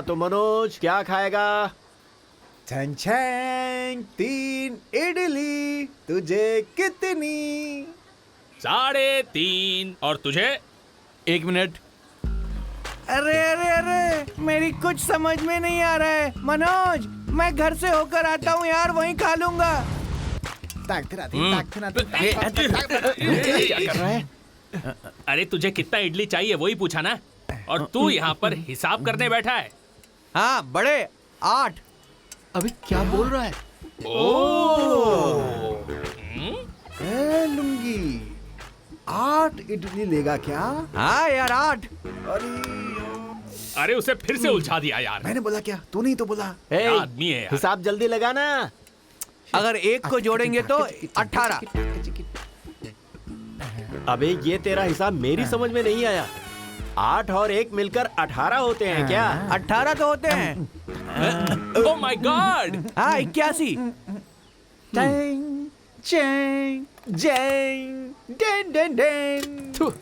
तो मनोज क्या खाएगा? छन छन 3 इडली, तुझे कितनी? 3.5 और तुझे? 1 मिनट। अरे अरे अरे, मेरी कुछ समझ में नहीं आ रहा है। मनोज, मैं घर से होकर आता हूँ यार, वहीं खा लूंगा। क्या कर रहा है? अरे तुझे कितना इडली चाहिए वही पूछा ना, और तू यहाँ पर हिसाब करने बैठा है। हाँ बड़े, 8। अभी क्या बोल रहा है? ए लुंगी, 8 इडली लेगा क्या? हाँ यार 8। अरे उसे फिर से उलझा दिया यार। मैंने बोला क्या? तू नहीं तो बोला। ए, आदमी है यार। हिसाब जल्दी लगाना। अगर 1 को जोड़ेंगे तो 18। अबे ये तेरा हिसाब मेरी समझ में नहीं आया। 8 और 1 मिलकर 18 होते हैं क्या? 18 तो होते हैं। Oh my God. हाँ 81। Chang Chang जैंग Dane Dane Dane. थू।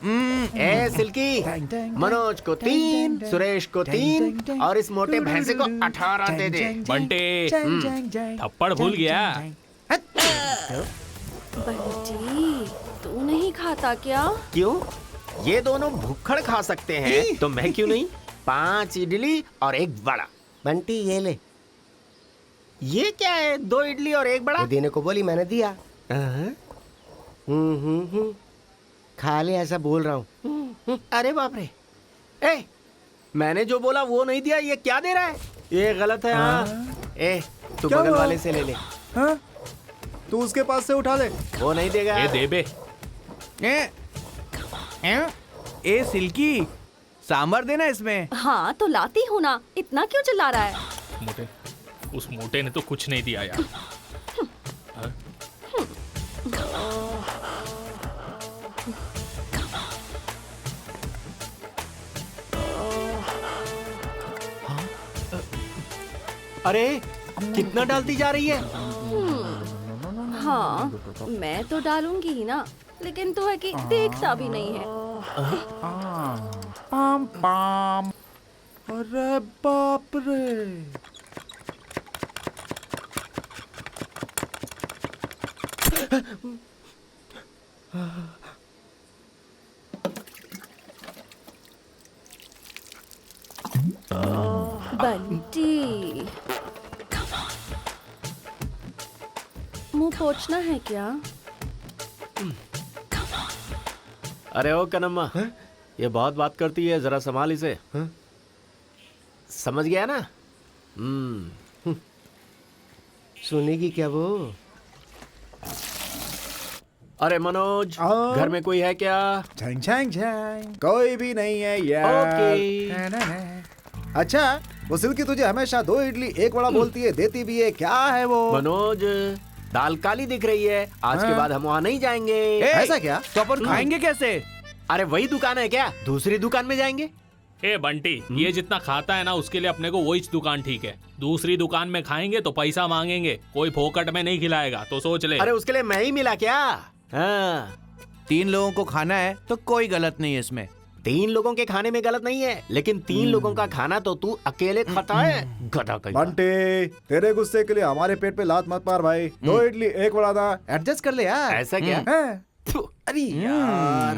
ए सिल्की, मनोज को 3, सुरेश को 3 और इस मोटे भैंसे को 18 दे दे। बंटे, थप्पड़ भूल गया। बंटी, तू नहीं खाता क्या? क्यों? ये दोनों भुक्खड़ खा सकते हैं तो मैं क्यों नहीं? 5 इडली और 1 बड़ा। बंटी ये ले। ये क्या है? 2 इडली और 1 बड़ा? वो देने को बोली, मैंने दिया। हाँ? खा ले, ऐसा बोल रहा हूँ। अरे बाप रे। ए, मैंने जो बोला वो नहीं दिया, ये क्या दे रहा है? ये गलत है। हाँ। ए, तू क्या बगल हुआ? वाले से ले ले। हाँ? तू उसके पास से उठा ले। वो नहीं देगा। ये दे बे। ए सिल्की, सांभर देना इसमें। हाँ तो लाती हूँ ना, इतना क्यों चिल्ला रहा है? मोटे, उस मोटे ने तो कुछ नहीं दिया यार। अरे कितना डालती जा रही है? हाँ मैं तो डालूंगी ही ना, लेकिन तो है कि देखता भी नहीं है। Palm palm. अरे बाप रे। बंटी, मुंह पोंछना है क्या? अरे ओ कनम्मा, ये बहुत बात करती है, जरा संभाल इसे। समझ गया ना? सुनेगी क्या वो? अरे मनोज, घर में कोई है क्या? छैंग छैंग छैंग, कोई भी नहीं है यार। ओके। अच्छा, वो सिल्की तुझे हमेशा 2 इडली 1 बड़ा बोलती है, देती भी है, क्या है वो? मनोज, दाल काली दिख रही है, आज के बाद हम वहाँ नहीं जाएंगे। ऐसा क्या? तो अपन खाएंगे कैसे? अरे वही दुकान है क्या? दूसरी दुकान में जाएंगे। ए बंटी, ये जितना खाता है ना उसके लिए अपने को वही दुकान ठीक है। दूसरी दुकान में खाएंगे तो पैसा मांगेंगे, कोई फोकट में नहीं खिलाएगा, तो सोच ले। अरे उसके लिए मैं ही मिला क्या? हाँ। 3 लोगों को खाना है तो कोई गलत नहीं है इसमें। 3 लोगों के खाने में गलत नहीं है, लेकिन 3 लोगों का खाना तो तू अकेले खाता है। गधा कहीं का। बंटी, तेरे गुस्से के लिए हमारे पेट पे लात मत मार भाई। 2 इडली 1 बड़ा था, एडजस्ट कर ले यार। ऐसा क्या? हैं? थू, अरे यार,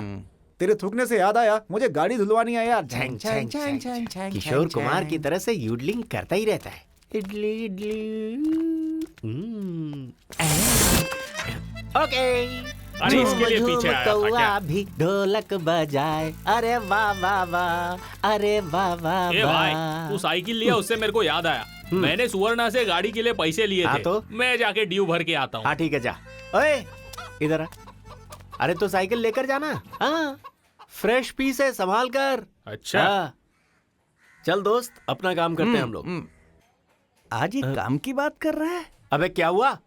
तेरे थूकने से याद आया, मुझे गाड़ी धुलवानी है यार। छैंग, छैंग, छैंग, छैंग। किशोर कुमार की तरह से यूडलिंग करता ही रहता है। इडली इडली। ओके। अरे इसके लिए पीछे आया था क्या? भी ढोलक बजाए, अरे वाह वाह वाह, अरे वाह वाह ए भाई, तू साइकिल लिया उससे मेरे को याद आया, मैंने सुवर्णा से गाड़ी के लिए पैसे लिए हाँ थे। तो? मैं जाके ड्यू भर के आता हूँ। हाँ ठीक है, जा। ओए इधर आ। अरे तो साइकिल लेकर जाना। हाँ, फ्रेश पीस है, संभाल कर। अच्छा। हाँ। चल दोस्त, अपना काम करते हैं हम लोग। आज ये काम की बात कर रहा है। अबे क्या हुआ?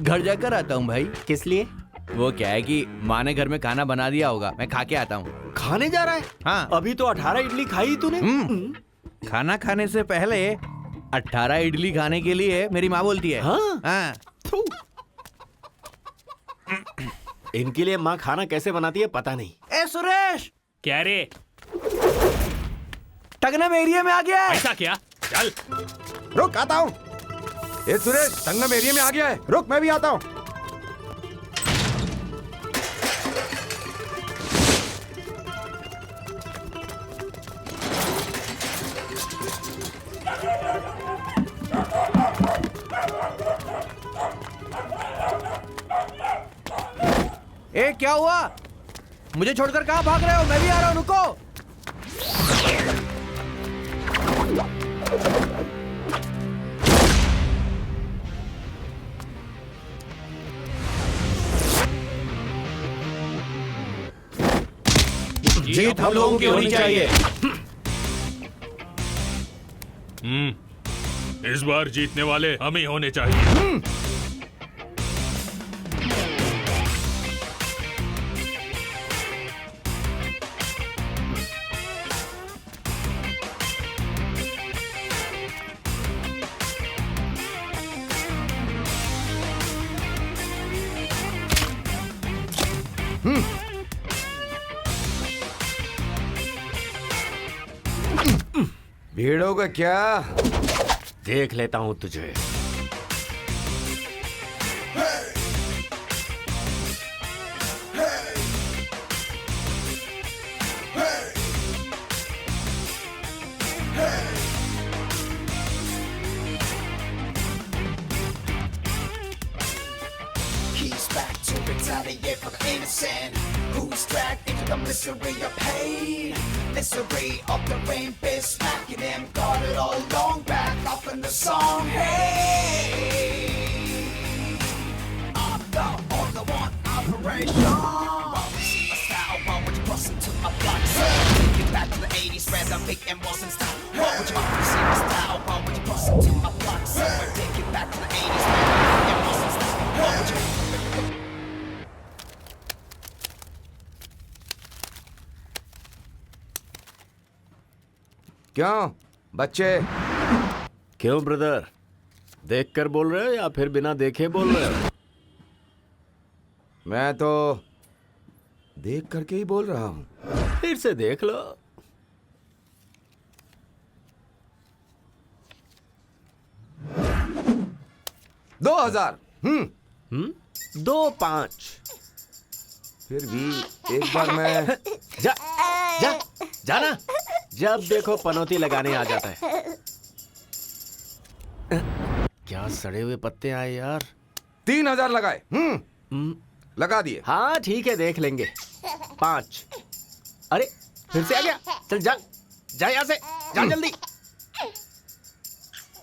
घर जाकर आता हूँ भाई। किस लिए? वो क्या है कि माँ ने घर में खाना बना दिया होगा, मैं खा के आता हूँ। खाने जा रहा है? हाँ। अभी तो 18 इडली खाई तूने। खाना खाने से पहले 18 इडली खाने के लिए मेरी माँ बोलती है। हाँ? हाँ। थू। इनके लिए माँ खाना कैसे बनाती है पता नहीं। ए सुरेश, क्या रे? टगनम एरिया में आ गया है। ऐसा क्या? चल। रुक, आता हूँ। ए सुरेश, संगम एरिया में आ गया है। रुक, मैं भी आता हूँ। ए क्या हुआ? मुझे छोड़कर कहाँ भाग रहे हो? मैं भी आ रहा हूँ, रुको। जीत हम लोगों की होनी चाहिए। इस बार जीतने वाले हम ही होने चाहिए। भीड़ों का क्या? देख लेता हूं तुझे। He's back to retaliate for the innocent who's dragged into the misery of pain. Misery of the rain, bitch, smacking him. Got it all along, back up in the song. Hey, I'm the only one operation. Why would you see my style? Why would you cross into my block? So, take it back to the 80s where the big M wasn't style. Why would you see my style? Why would you cross into my block? So, take it back to the 80s where the big M wasn't style. Why would you? क्यों बच्चे? क्यों brother? देखकर बोल रहे हो या फिर बिना देखे बोल रहे हो? मैं तो देख करके ही बोल रहा हूँ। फिर से देख लो। दो 2000। 2-5। फिर भी एक बार मैं जा जा जाना। जब देखो पनौती लगाने आ जाता है। क्या सड़े हुए पत्ते आए यार। 3000 लगाए। लगा दिए। हाँ ठीक है, देख लेंगे। 5। अरे फिर से आ गया। चल जा जा यहाँ से, जा जल्दी।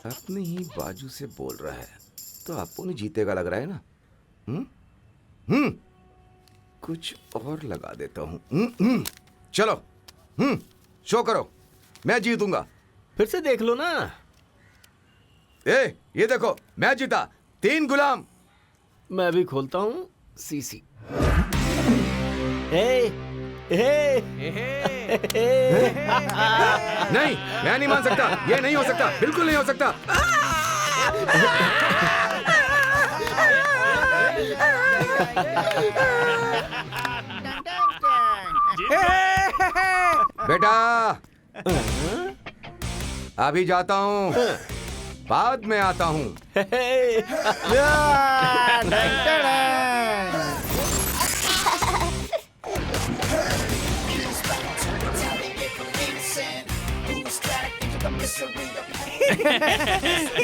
अपनी ही बाजू से बोल रहा है तो आपको नहीं जीतेगा लग रहा है ना। कुछ और लगा देता हूँ। चलो शो करो, मैं जीतूंगा। फिर से देख लो ना। ये देखो, मैं जीता। 3 गुलाम। मैं भी खोलता हूँ सीसी। हे नहीं, मैं नहीं मान सकता। ये नहीं हो सकता, बिल्कुल नहीं हो सकता। बेटा अभी जाता हूँ, बाद में आता हूँ।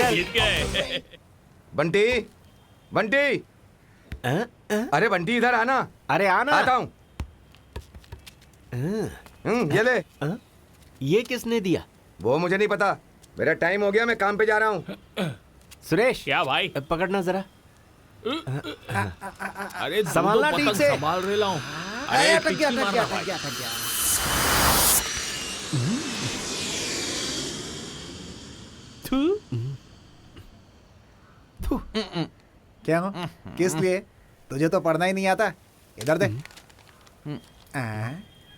जीत गए। बंटी, बंटी, अरे बंटी इधर आना। अरे आना। आता हूँ। ये ले। ये किसने दिया? वो मुझे नहीं पता, मेरा टाइम हो गया, मैं काम पे जा रहा हूँ। सुरेश क्या भाई? पकड़ना जरा। अरे संभालना ठीक से। संभाल रहा हूँ। अरे अटक गया, टिक्की अटक गया, मारना अटक गया, अटक गया। क्या हो? किस लिए? तुझे तो पढ़ना ही नहीं आता। इधर दे।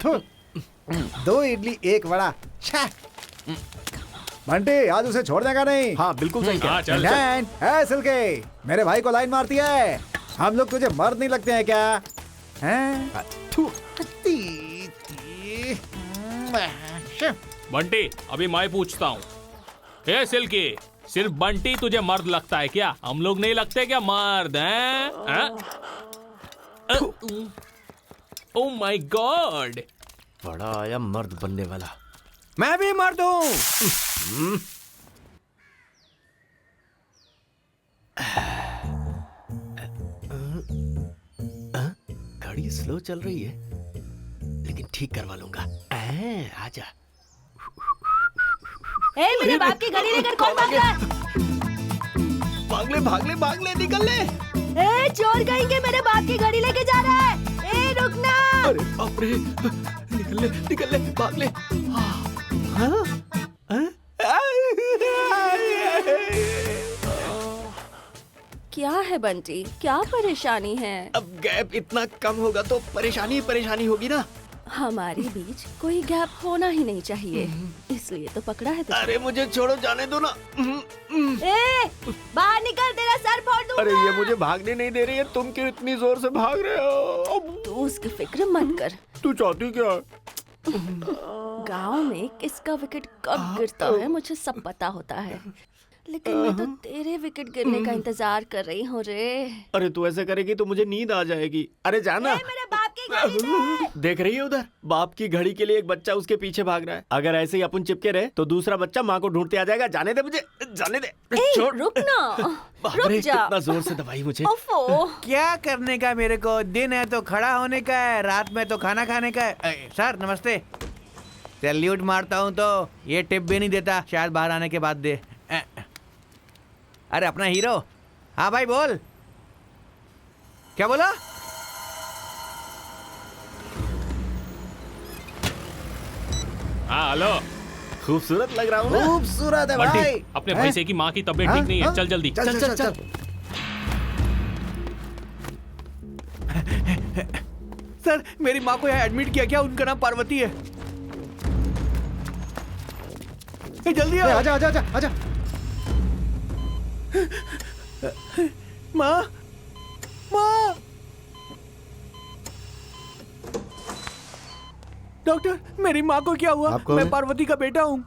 थू। 2 इडली 1 वड़ा। बंटी आज उसे छोड़ने का नहीं। हाँ बिल्कुल सही कहा। हाँ, चल, है सिल्के, मेरे भाई को लाइन मारती है। हम लोग तुझे मर्द नहीं लगते हैं क्या? हैं? बंटी अभी मैं पूछता हूँ, ए सिल्की, सिर्फ बंटी तुझे मर्द लगता है क्या? हम लोग नहीं लगते क्या मर्द हैं? ओह माय गॉड, बड़ा आया मर्द बनने वाला। मैं भी मर्द हूँ। घड़ी स्लो चल रही है, लेकिन ठीक करवा लूंगा। आजा। ए, मेरे बाप की घड़ी लेकर कौन भाग रहा है? भाग ले, निकल ले। ए, चोर कहेंगे, मेरे बाप की घड़ी लेके जा रहा है। ए, रुकना। अरे बाप रे, निकल ले, भाग ले। क्या है बंटी, क्या परेशानी है? अब गैप इतना कम होगा तो परेशानी होगी ना। हमारे बीच कोई गैप होना ही नहीं चाहिए, इसलिए तो पकड़ा है तुझे। अरे मुझे छोड़ो, जाने दो ना। ए, बाहर निकल, तेरा सर फोड़ दूंगा। अरे ये मुझे भागने नहीं दे रही है, तुम क्यों इतनी जोर से भाग रहे हो? तू उसकी फिक्र मत कर। तू चाहती क्या है? गांव में किसका विकेट कब गिरता है मुझे सब पता होता है, लेकिन मैं तो तेरे विकेट गिरने का इंतजार कर रही हूँ रे। अरे तू ऐसे करेगी तो मुझे नींद आ जाएगी। अरे जाना। मेरे बाप की घड़ी दे। देख रही है उधर, बाप की घड़ी के लिए एक बच्चा उसके पीछे भाग रहा है। अगर ऐसे ही अपन चिपके रहे तो दूसरा बच्चा माँ को ढूंढते आ जाएगा। जाने दे मुझे, जाने दे। ए, रुक ना, बाप रुक रे, जा। कितना जोर से दबाई मुझे। ओफो। क्या करने का मेरे को? दिन है तो खड़ा होने का है, रात में तो खाना खाने का है। सर नमस्ते। सैल्यूट मारता हूँ तो ये टिप भी नहीं देता, शायद बाहर आने के बाद दे। अरे अपना हीरो। हाँ भाई बोल, क्या बोला? हाँ हेलो, खूबसूरत लग रहा हूँ ना? खूबसूरत है बंटी, भाई। अपने भैंसे की माँ की तबीयत ठीक नहीं है, चल जल्दी। चल। सर मेरी माँ को यहाँ एडमिट किया क्या? उनका नाम पार्वती है। जल्दी आओ। आजा। माँ। डॉक्टर, मेरी माँ को क्या हुआ? आप कौन मैं है? पार्वती का बेटा हूँ।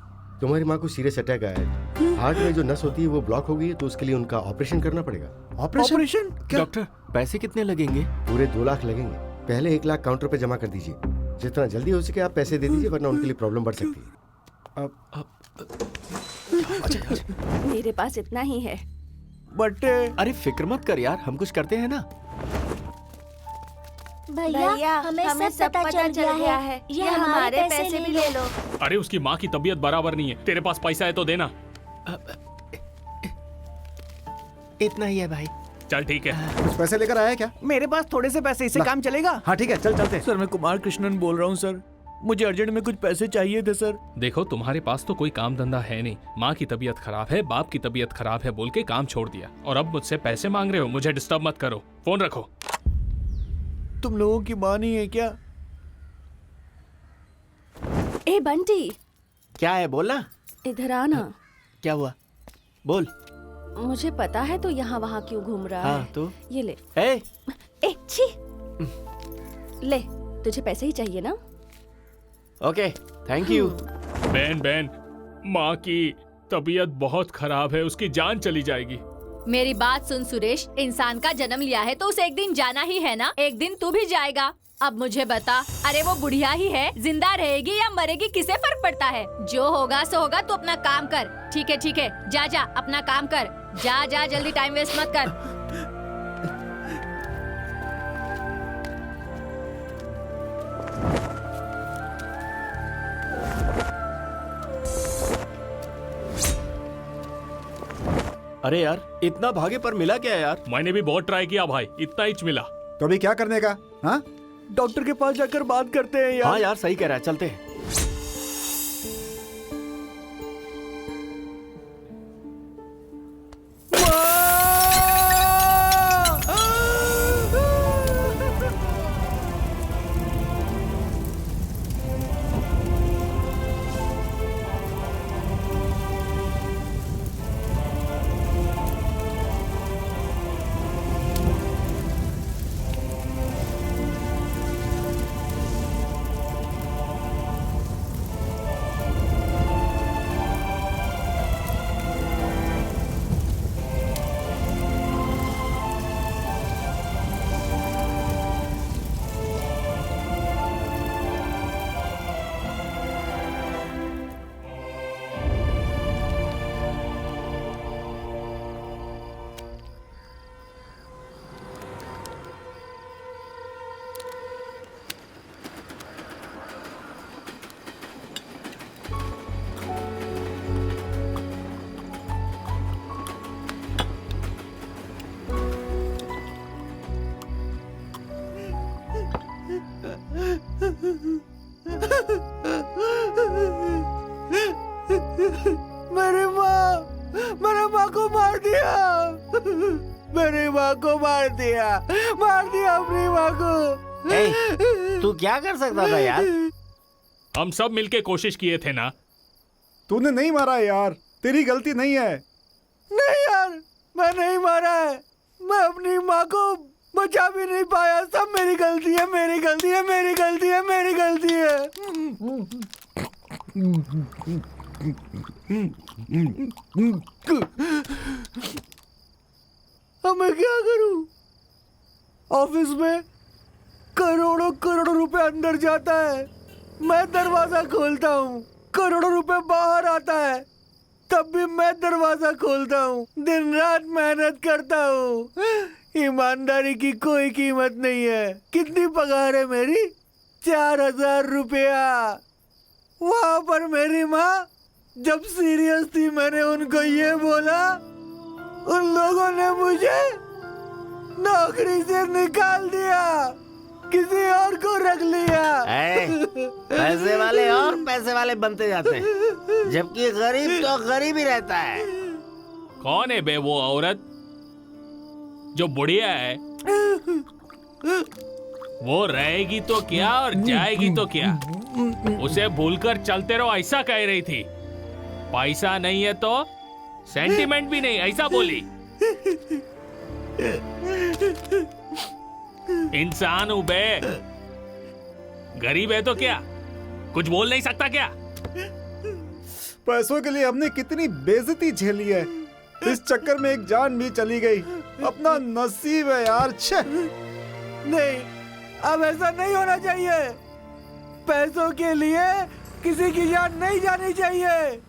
तुम्हारी माँ को सीरियस अटैक आया है। हार्ट में जो नस होती है वो ब्लॉक हो गई है, तो उसके लिए उनका ऑपरेशन करना पड़ेगा। ऑपरेशन? डॉक्टर, पैसे कितने लगेंगे? पूरे 2 लाख लगेंगे। पहले 1 लाख काउंटर पे जमा कर दीजिए। जितना जल्दी हो सके आप पैसे दे दीजिए, वरना उनके लिए प्रॉब्लम बढ़ सकती है। मेरे पास इतना ही है। बट अरे फिक्र मत कर यार, हम कुछ करते हैं ना। भैया, हमें सब पता चल गया है। ये हमारे पैसे भी ले लो। अरे उसकी माँ की तबीयत बराबर नहीं है, तेरे पास पैसा है तो देना। इतना ही है भाई। चल ठीक है। कुछ पैसे लेकर आया क्या? मेरे पास थोड़े से पैसे, इससे काम चलेगा? हाँ ठीक है, चलते। सर मैं कुमार कृष्णन बोल रहा हूँ सर, मुझे अर्जेंट में कुछ पैसे चाहिए थे सर। देखो तुम्हारे पास तो कोई काम धंधा है नहीं, माँ की तबीयत खराब है, बाप की तबीयत खराब है बोल के काम छोड़ दिया, और अब मुझसे पैसे मांग रहे हो। मुझे डिस्टर्ब मत करो, फोन रखो। तुम लोगों की माँ नहीं है क्या? ए बंटी, क्या है, बोलना। इधर आना। क्या हुआ, बोल। मुझे पता है तो यहाँ वहाँ क्यों घूम रहा हाँ, है। तो? ये ले। ए, छी। ले, तुझे पैसे ही चाहिए ना? Okay, thank you. बहन, माँ की तबीयत बहुत खराब है, उसकी जान चली जाएगी। मेरी बात सुन सुरेश, इंसान का जन्म लिया है तो उसे एक दिन जाना ही है ना। एक दिन तू भी जाएगा। अब मुझे बता, अरे वो बुढ़िया ही है, जिंदा रहेगी या मरेगी किसे फर्क पड़ता है? जो होगा सो होगा, तू अपना काम कर। ठीक है, जा अपना काम कर। जा जल्दी, टाइम वेस्ट मत कर। अरे यार, इतना भागे पर मिला क्या यार? मैंने भी बहुत ट्राई किया भाई, इतना ही मिला। तो अभी क्या करने का? हाँ, डॉक्टर के पास जाकर बात करते हैं यार। हाँ यार, सही कह रहा है, चलते हैं। मेरी माँ को मार दिया अपनी माँ को। तू क्या कर सकता था यार? हम सब मिलके कोशिश किए थे ना। तूने नहीं मारा यार, तेरी गलती नहीं है। नहीं यार, मैं नहीं मारा है। मैं अपनी माँ को बचा भी नहीं पाया। सब मेरी गलती है, मेरी गलती है, मेरी गलती है, मेरी गलती है। अब मैं क्या करूं? ऑफिस में करोड़ों करोड़ों रुपए अंदर जाता है, मैं दरवाजा खोलता हूँ, करोड़ों रुपए बाहर आता है, तब भी मैं दरवाजा खोलता हूँ, दिन रात मेहनत करता हूँ। ईमानदारी की कोई कीमत नहीं है। कितनी पगार है मेरी? 4,000 रुपया। वहां पर मेरी माँ जब सीरियस थी, मैंने उनको ये बोला, उन लोगों ने मुझे नौकरी से निकाल दिया, किसी और को रख लिया। पैसे वाले और पैसे वाले बनते जाते हैं, जबकि गरीब तो गरीब ही रहता है। कौन है बे वो औरत जो बुढ़िया है? वो रहेगी तो क्या और जाएगी तो क्या? उसे भूलकर चलते रहो ऐसा कह रही थी। पैसा नहीं है तो सेंटिमेंट भी नहीं, ऐसा बोली। इंसान हूं बे, गरीब है तो क्या कुछ बोल नहीं सकता क्या? पैसों के लिए हमने कितनी बेइज्जती झेली है, इस चक्कर में एक जान भी चली गई। अपना नसीब है यार। छे नहीं, अब ऐसा नहीं होना चाहिए। पैसों के लिए किसी की जान नहीं जानी चाहिए।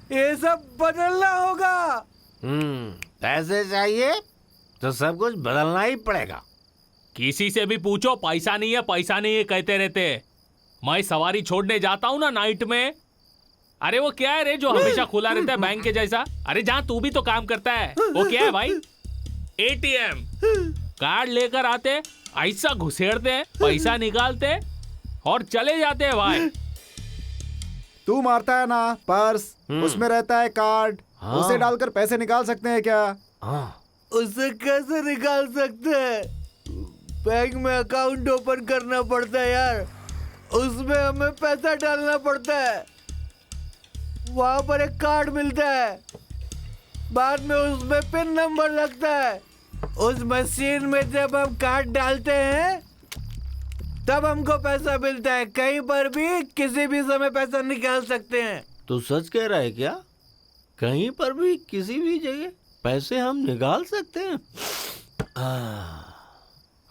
ये सब बदलना होगा। पैसे चाहिए तो सब कुछ बदलना ही पड़ेगा। किसी से भी पूछो, पैसा नहीं है, पैसा नहीं है कहते रहते। मैं सवारी छोड़ने जाता हूँ ना नाइट में, अरे वो क्या है रे जो हमेशा खुला रहता है बैंक के जैसा? अरे जहाँ तू भी तो काम करता है, वो क्या है भाई? एटीएम कार्ड लेकर आते, ऐसा घुसेड़ते हैं, पैसा निकालते और चले जाते हैं भाई। तू मारता है ना पर्स, उसमें रहता है कार्ड, उसे डालकर पैसे निकाल सकते हैं क्या? उसे कैसे निकाल सकते हैं? बैंक में अकाउंट ओपन करना पड़ता है यार, उसमें हमें पैसा डालना पड़ता है, वहां पर एक कार्ड मिलता है, बाद में उसमें पिन नंबर लगता है। उस मशीन में जब हम कार्ड डालते हैं तब हमको पैसा मिलता है। कहीं पर भी किसी भी समय पैसा निकाल सकते हैं। तू सच कह रहा है क्या? कहीं पर भी किसी भी जगह पैसे हम निकाल सकते हैं?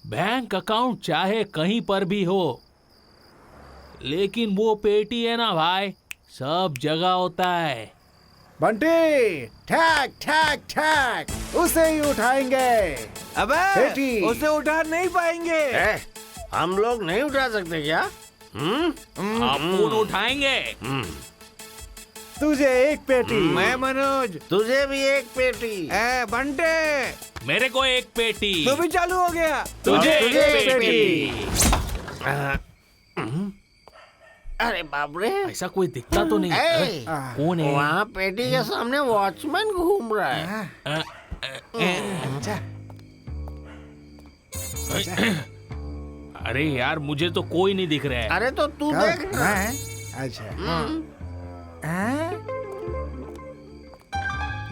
बैंक अकाउंट चाहे कहीं पर भी हो, लेकिन वो पेटी है ना भाई, सब जगह होता है। बंटी, ठैक ठैक ठैक, उसे ही उठाएंगे। अबे पेटी। उसे उठा नहीं पाएंगे। हम लोग नहीं उठा सकते क्या? अपन उठाएंगे। तुझे एक पेटी। मैं मनोज। तुझे भी एक पेटी। बंटे, मेरे को एक पेटी। तू भी चालू हो गया। तुझे तुझे एक एक पेटी। अरे बाप रे, ऐसा कोई दिखता तो नहीं। कौन है? वहाँ पेटी के सामने वॉचमैन घूम रहा है। अरे यार मुझे तो कोई नहीं दिख रहा है। अरे तो तू देख ना। अच्छा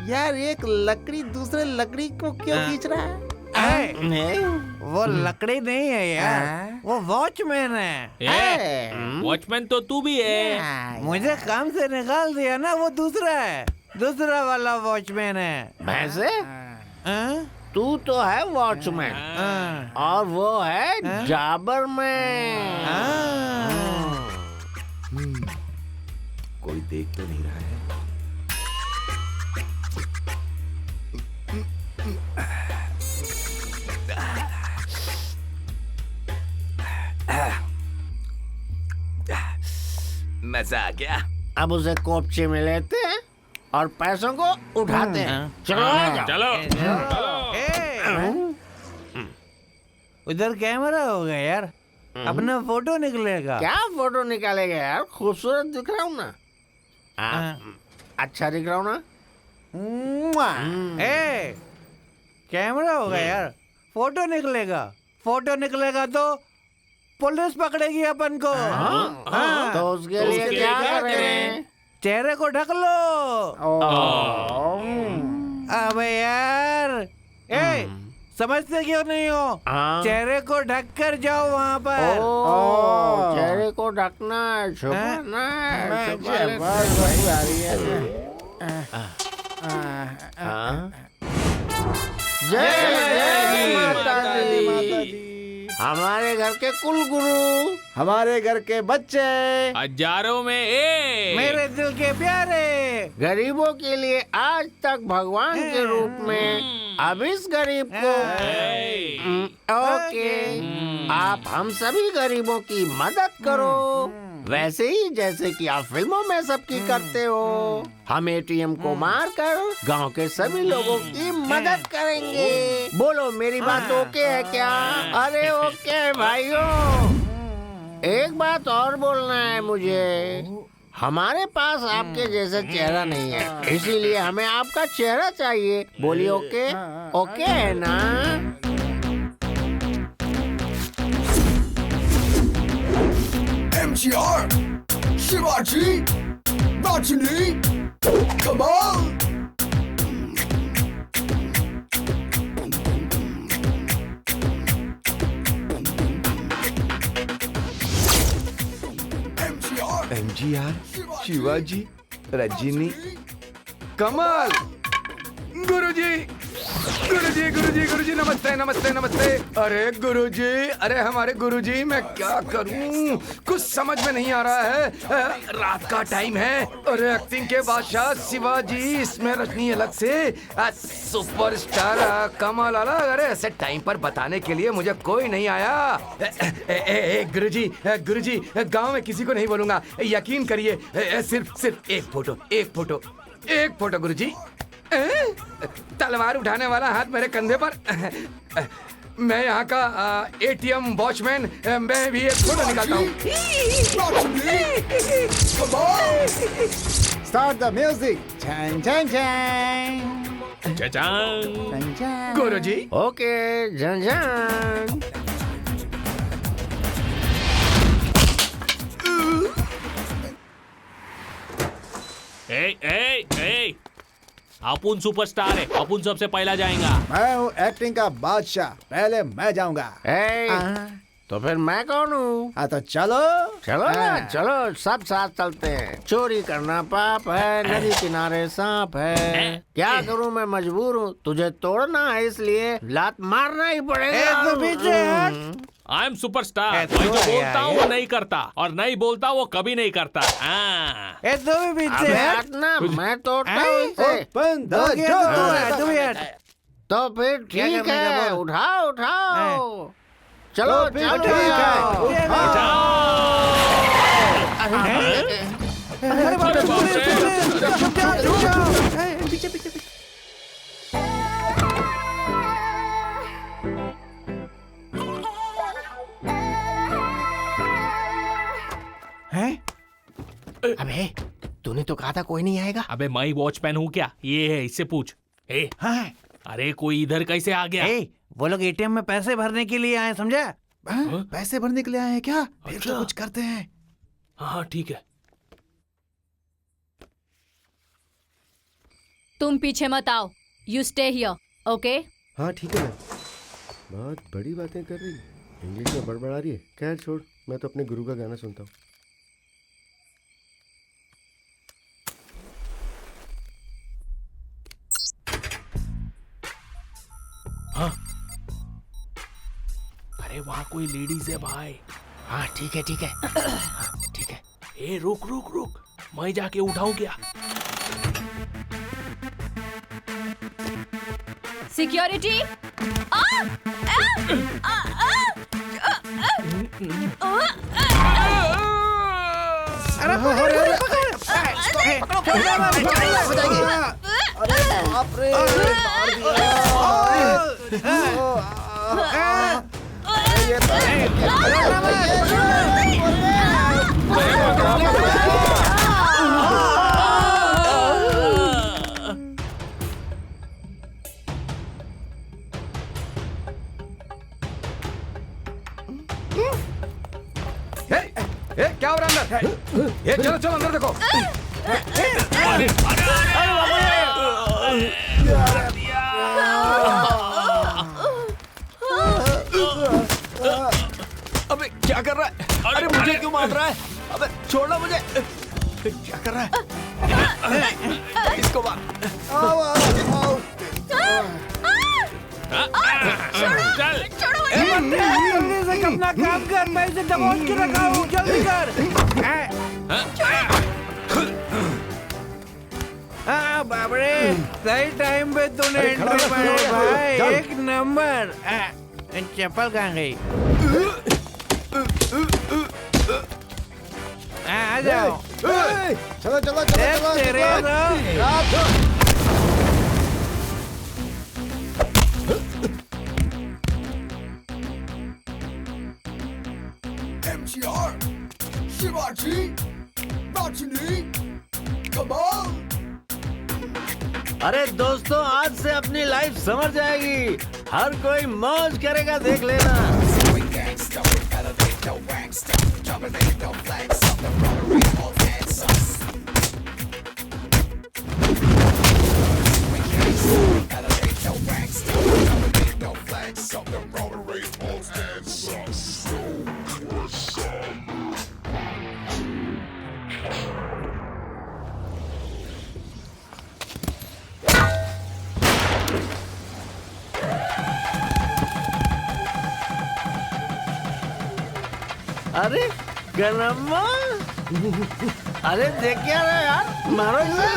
यार एक लकड़ी दूसरे लकड़ी को क्यों खींच रहा है? वो लकड़ी नहीं है यार, वो वॉचमैन है। वॉचमैन तो तू भी है। मुझे काम से निकाल दिया ना, वो दूसरा है, दूसरा वाला वॉचमैन है। भैंसे, तू तो है वॉचमैन और वो है जाबर मैन। कोई देख तो नहीं रहा है। मजा आ गया। अब उसे कोपचे में लेते हैं और पैसों को उठाते हैं। चलो आ जाओ। चलो उधर कैमरा होगा यार, अपना फोटो निकलेगा। क्या फोटो निकालेगा यार? खूबसूरत दिख रहा हूँ ना? अच्छा दिख रहा हूँ ना? कैमरा होगा यार, फोटो निकलेगा तो पुलिस पकड़ेगी अपन को। हाँ। तो उसके लिए क्या करें? चेहरे को ढक लो। अबे यार, समझते क्यों नहीं हो? चेहरे को ढक कर जाओ वहाँ पर। चेहरे को ढकना है, छुपाना है, जय माता दी। हमारे घर के कुल गुरु, हमारे घर के बच्चे, हजारों में एक। मेरे दिल के प्यारे, गरीबों के लिए आज तक भगवान के रूप में, अब इस गरीब को ओके, आप हम सभी गरीबों की मदद करो, वैसे ही जैसे कि आप फिल्मों में सबकी करते हो। हम एटीएम को मारकर गांव के सभी लोगों की मदद करेंगे। बोलो मेरी बात ओके है क्या? अरे ओके भाइयों, एक बात और बोलना है मुझे। हमारे पास आपके जैसा चेहरा नहीं है, इसीलिए हमें आपका चेहरा चाहिए। बोलिए ओके? ओके है ना? MGR, Shivaji, Rajini, Kamal. MGR, Shivaji, Rajni, कमाल। गुरुजी नमस्ते। अरे गुरुजी, अरे हमारे गुरुजी, मैं क्या करूं, कुछ समझ में नहीं आ रहा है। रात का टाइम है। अरे एक्टिंग के बादशाह शिवाजी, इसमें रजनी अलग से सुपरस्टार कमाल अलग। अरे ऐसे टाइम पर बताने के लिए मुझे कोई नहीं आया। गुरुजी, गांव में किसी को नहीं बोलूंगा, यकीन करिए। सिर्फ एक फोटो गुरुजी। तलवार उठाने वाला हाथ मेरे कंधे पर। मैं यहाँ का एटीएम वॉचमैन, मैं भी एक फोटो निकालता हूँ। Start the music. Guruji okay, झंझन। ए, अपुन सुपरस्टार है, अपुन सबसे पहला जाएगा। मैं हूँ एक्टिंग का बादशाह, पहले मैं जाऊंगा। तो फिर मैं कौन हूँ? हाँ तो चलो ना, चलो सब साथ चलते हैं। चोरी करना पाप है, नदी किनारे सांप है। क्या करूँ, मैं मजबूर हूँ। तुझे तोड़ना है इसलिए लात मारना ही पड़ेगा। I am superstar. मैं जो बोलता हूँ वो नहीं करता, और नहीं बोलता वो कभी नहीं करता। मैं तोड़ता हूँ इसे। तो फिर ठीक है, उठाओ। चलो अबे तूने तो कहा था कोई नहीं आएगा। अबे मैं वॉचमैन हूँ क्या? ये है, इससे पूछ। अरे कोई इधर कैसे आ गया? वो लोग एटीएम में पैसे भरने के लिए आए, समझा? पैसे भरने के लिए आए हैं क्या? फिर तो कुछ करते हैं। हाँ ठीक है। तुम पीछे मत आओ, यू स्टे हियर, ओके? हाँ ठीक है मैम। बहुत बड़ी बातें कर रही है, इंग्लिश में बड़बड़ा रही है। खैर छोड़, मैं तो अपने गुरु का गाना सुनता हूँ। हाँ? अरे वहाँ कोई लेडीज है भाई। हाँ ठीक है। हाँ, ठीक है। ए रुक, मैं जाके उठाऊं क्या? सिक्योरिटी, देखो। अबे क्या कर रहा है? अरे मुझे क्यों मार रहा है? अबे छोड़ो मुझे। क्या कर रहा है? इसको मार। चल जल्दी से अपना काम कर, मैं इसे दबोच के रखा हूँ, जल्दी कर। बाबरे, सही टाइम पे तूने एंट्री मारी भाई, एक नंबर। चप्पल कहाँ गई? आ जाओ। चलो चलो चलो तेरे MGR, Shivaji, Rajini, Kamal. अरे दोस्तों, आज से अपनी लाइफ समझ जाएगी। हर कोई मौज करेगा, देख लेना। We gangsta, we elevate no gangsta, dominate no flags of the rotary, all hands us. We gangsta, we elevate no gangsta, dominate no flags of the rotary, all hands us. अरे गनम्मा, अरे देख क्या रहा है यार, मारो इसे।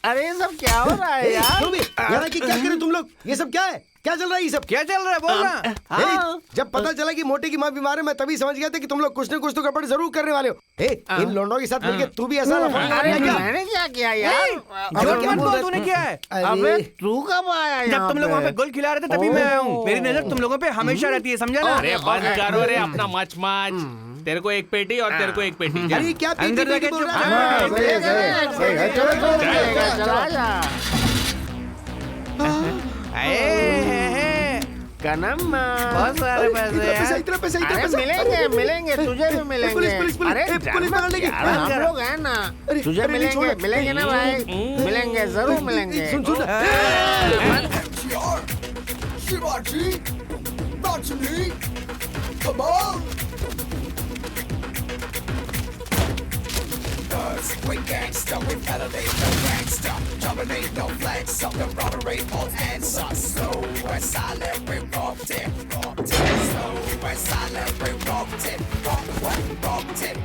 अरे ये सब क्या हो रहा है यार? यहाँ की क्या करें तुम लोग? ये सब क्या है? क्या चल रहा है ये सब? क्या चल रहा है बोल ना। जब पता चला कि मोटे की माँ बीमार है, मैं तभी समझ गया था कि तुम लोग कुछ न कुछ तो गड़बड़ जरूर करने वाले हो। इन लोंडों के साथ मिलके तू भी ऐसा अरे मैंने क्या किया यार? तूने क्या है? अबे तू कब आया? जब तुम लोग वहाँ पे गोल खिला रहे थे तभी मैं आया हूँ। मेरी नजर तुम लोगों पे हमेशा रहती है, समझा ना? अरे बंद करो रे अपना मच मच। तेरे को एक पेटी और तेरे को एक पेटी। जा। अरे क्या अंदर जाके बोल रहा है? कनम्मा, बहुत सारे पैसे इतना पैसा अरे मिलेंगे मिलेंगे, तुझे भी मिलेंगे। पुलिस अरे पुलिस पकड़ लेगी। यार, हम लोग हैं ना, तुझे मिलेंगे मिलेंगे ना भाई, मिलेंगे जरूर मिलेंगे। सुन MGR, Shivaji, Rajini, Kamal. We gangsta, we elevate no gangsta, dominate no flags of the rotary, all hands are slow and silent, we rocked it, slow and silent, we rocked it, rocked it,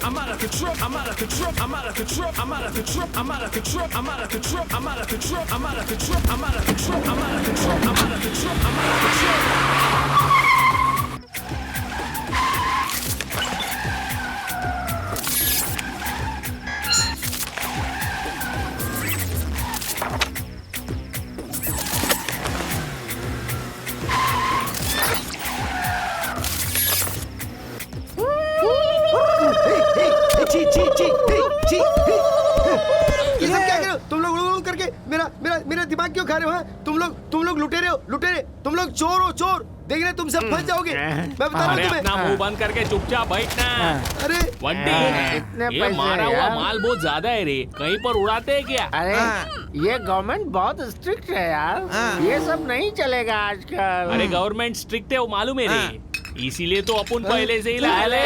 I'm out of control, I'm out of control, I'm out of control, I'm out of control, I'm out of control, I'm out of control, I'm out of control, I'm out of control, I'm out of control, I'm out of control, I'm out of control, I'm out of control. ये सब क्या कर रहे हो? तुम लोग उड़ करके मेरा मेरा मेरा दिमाग क्यों खा रहे हो? तुम लोग लुटेरे हो, लुटेरे। तुम लोग चोर हो, चोर। देख रहे तुम सब फंस जाओगे। मैं बता रहा हूँ अरे तुम्हें। अपना मुंह बंद करके चुपचाप बैठना। अरे वंटी, इतने ये पैसे मारा हुआ यार। माल बहुत ज्यादा है रे, कहीं पर उड़ाते हैं क्या? अरे ये गवर्नमेंट बहुत स्ट्रिक्ट है यार, ये सब नहीं चलेगा आजकल। अरे गवर्नमेंट स्ट्रिक्ट है वो मालूम है रे, इसीलिए तो अपन पहले से ही लाए ले।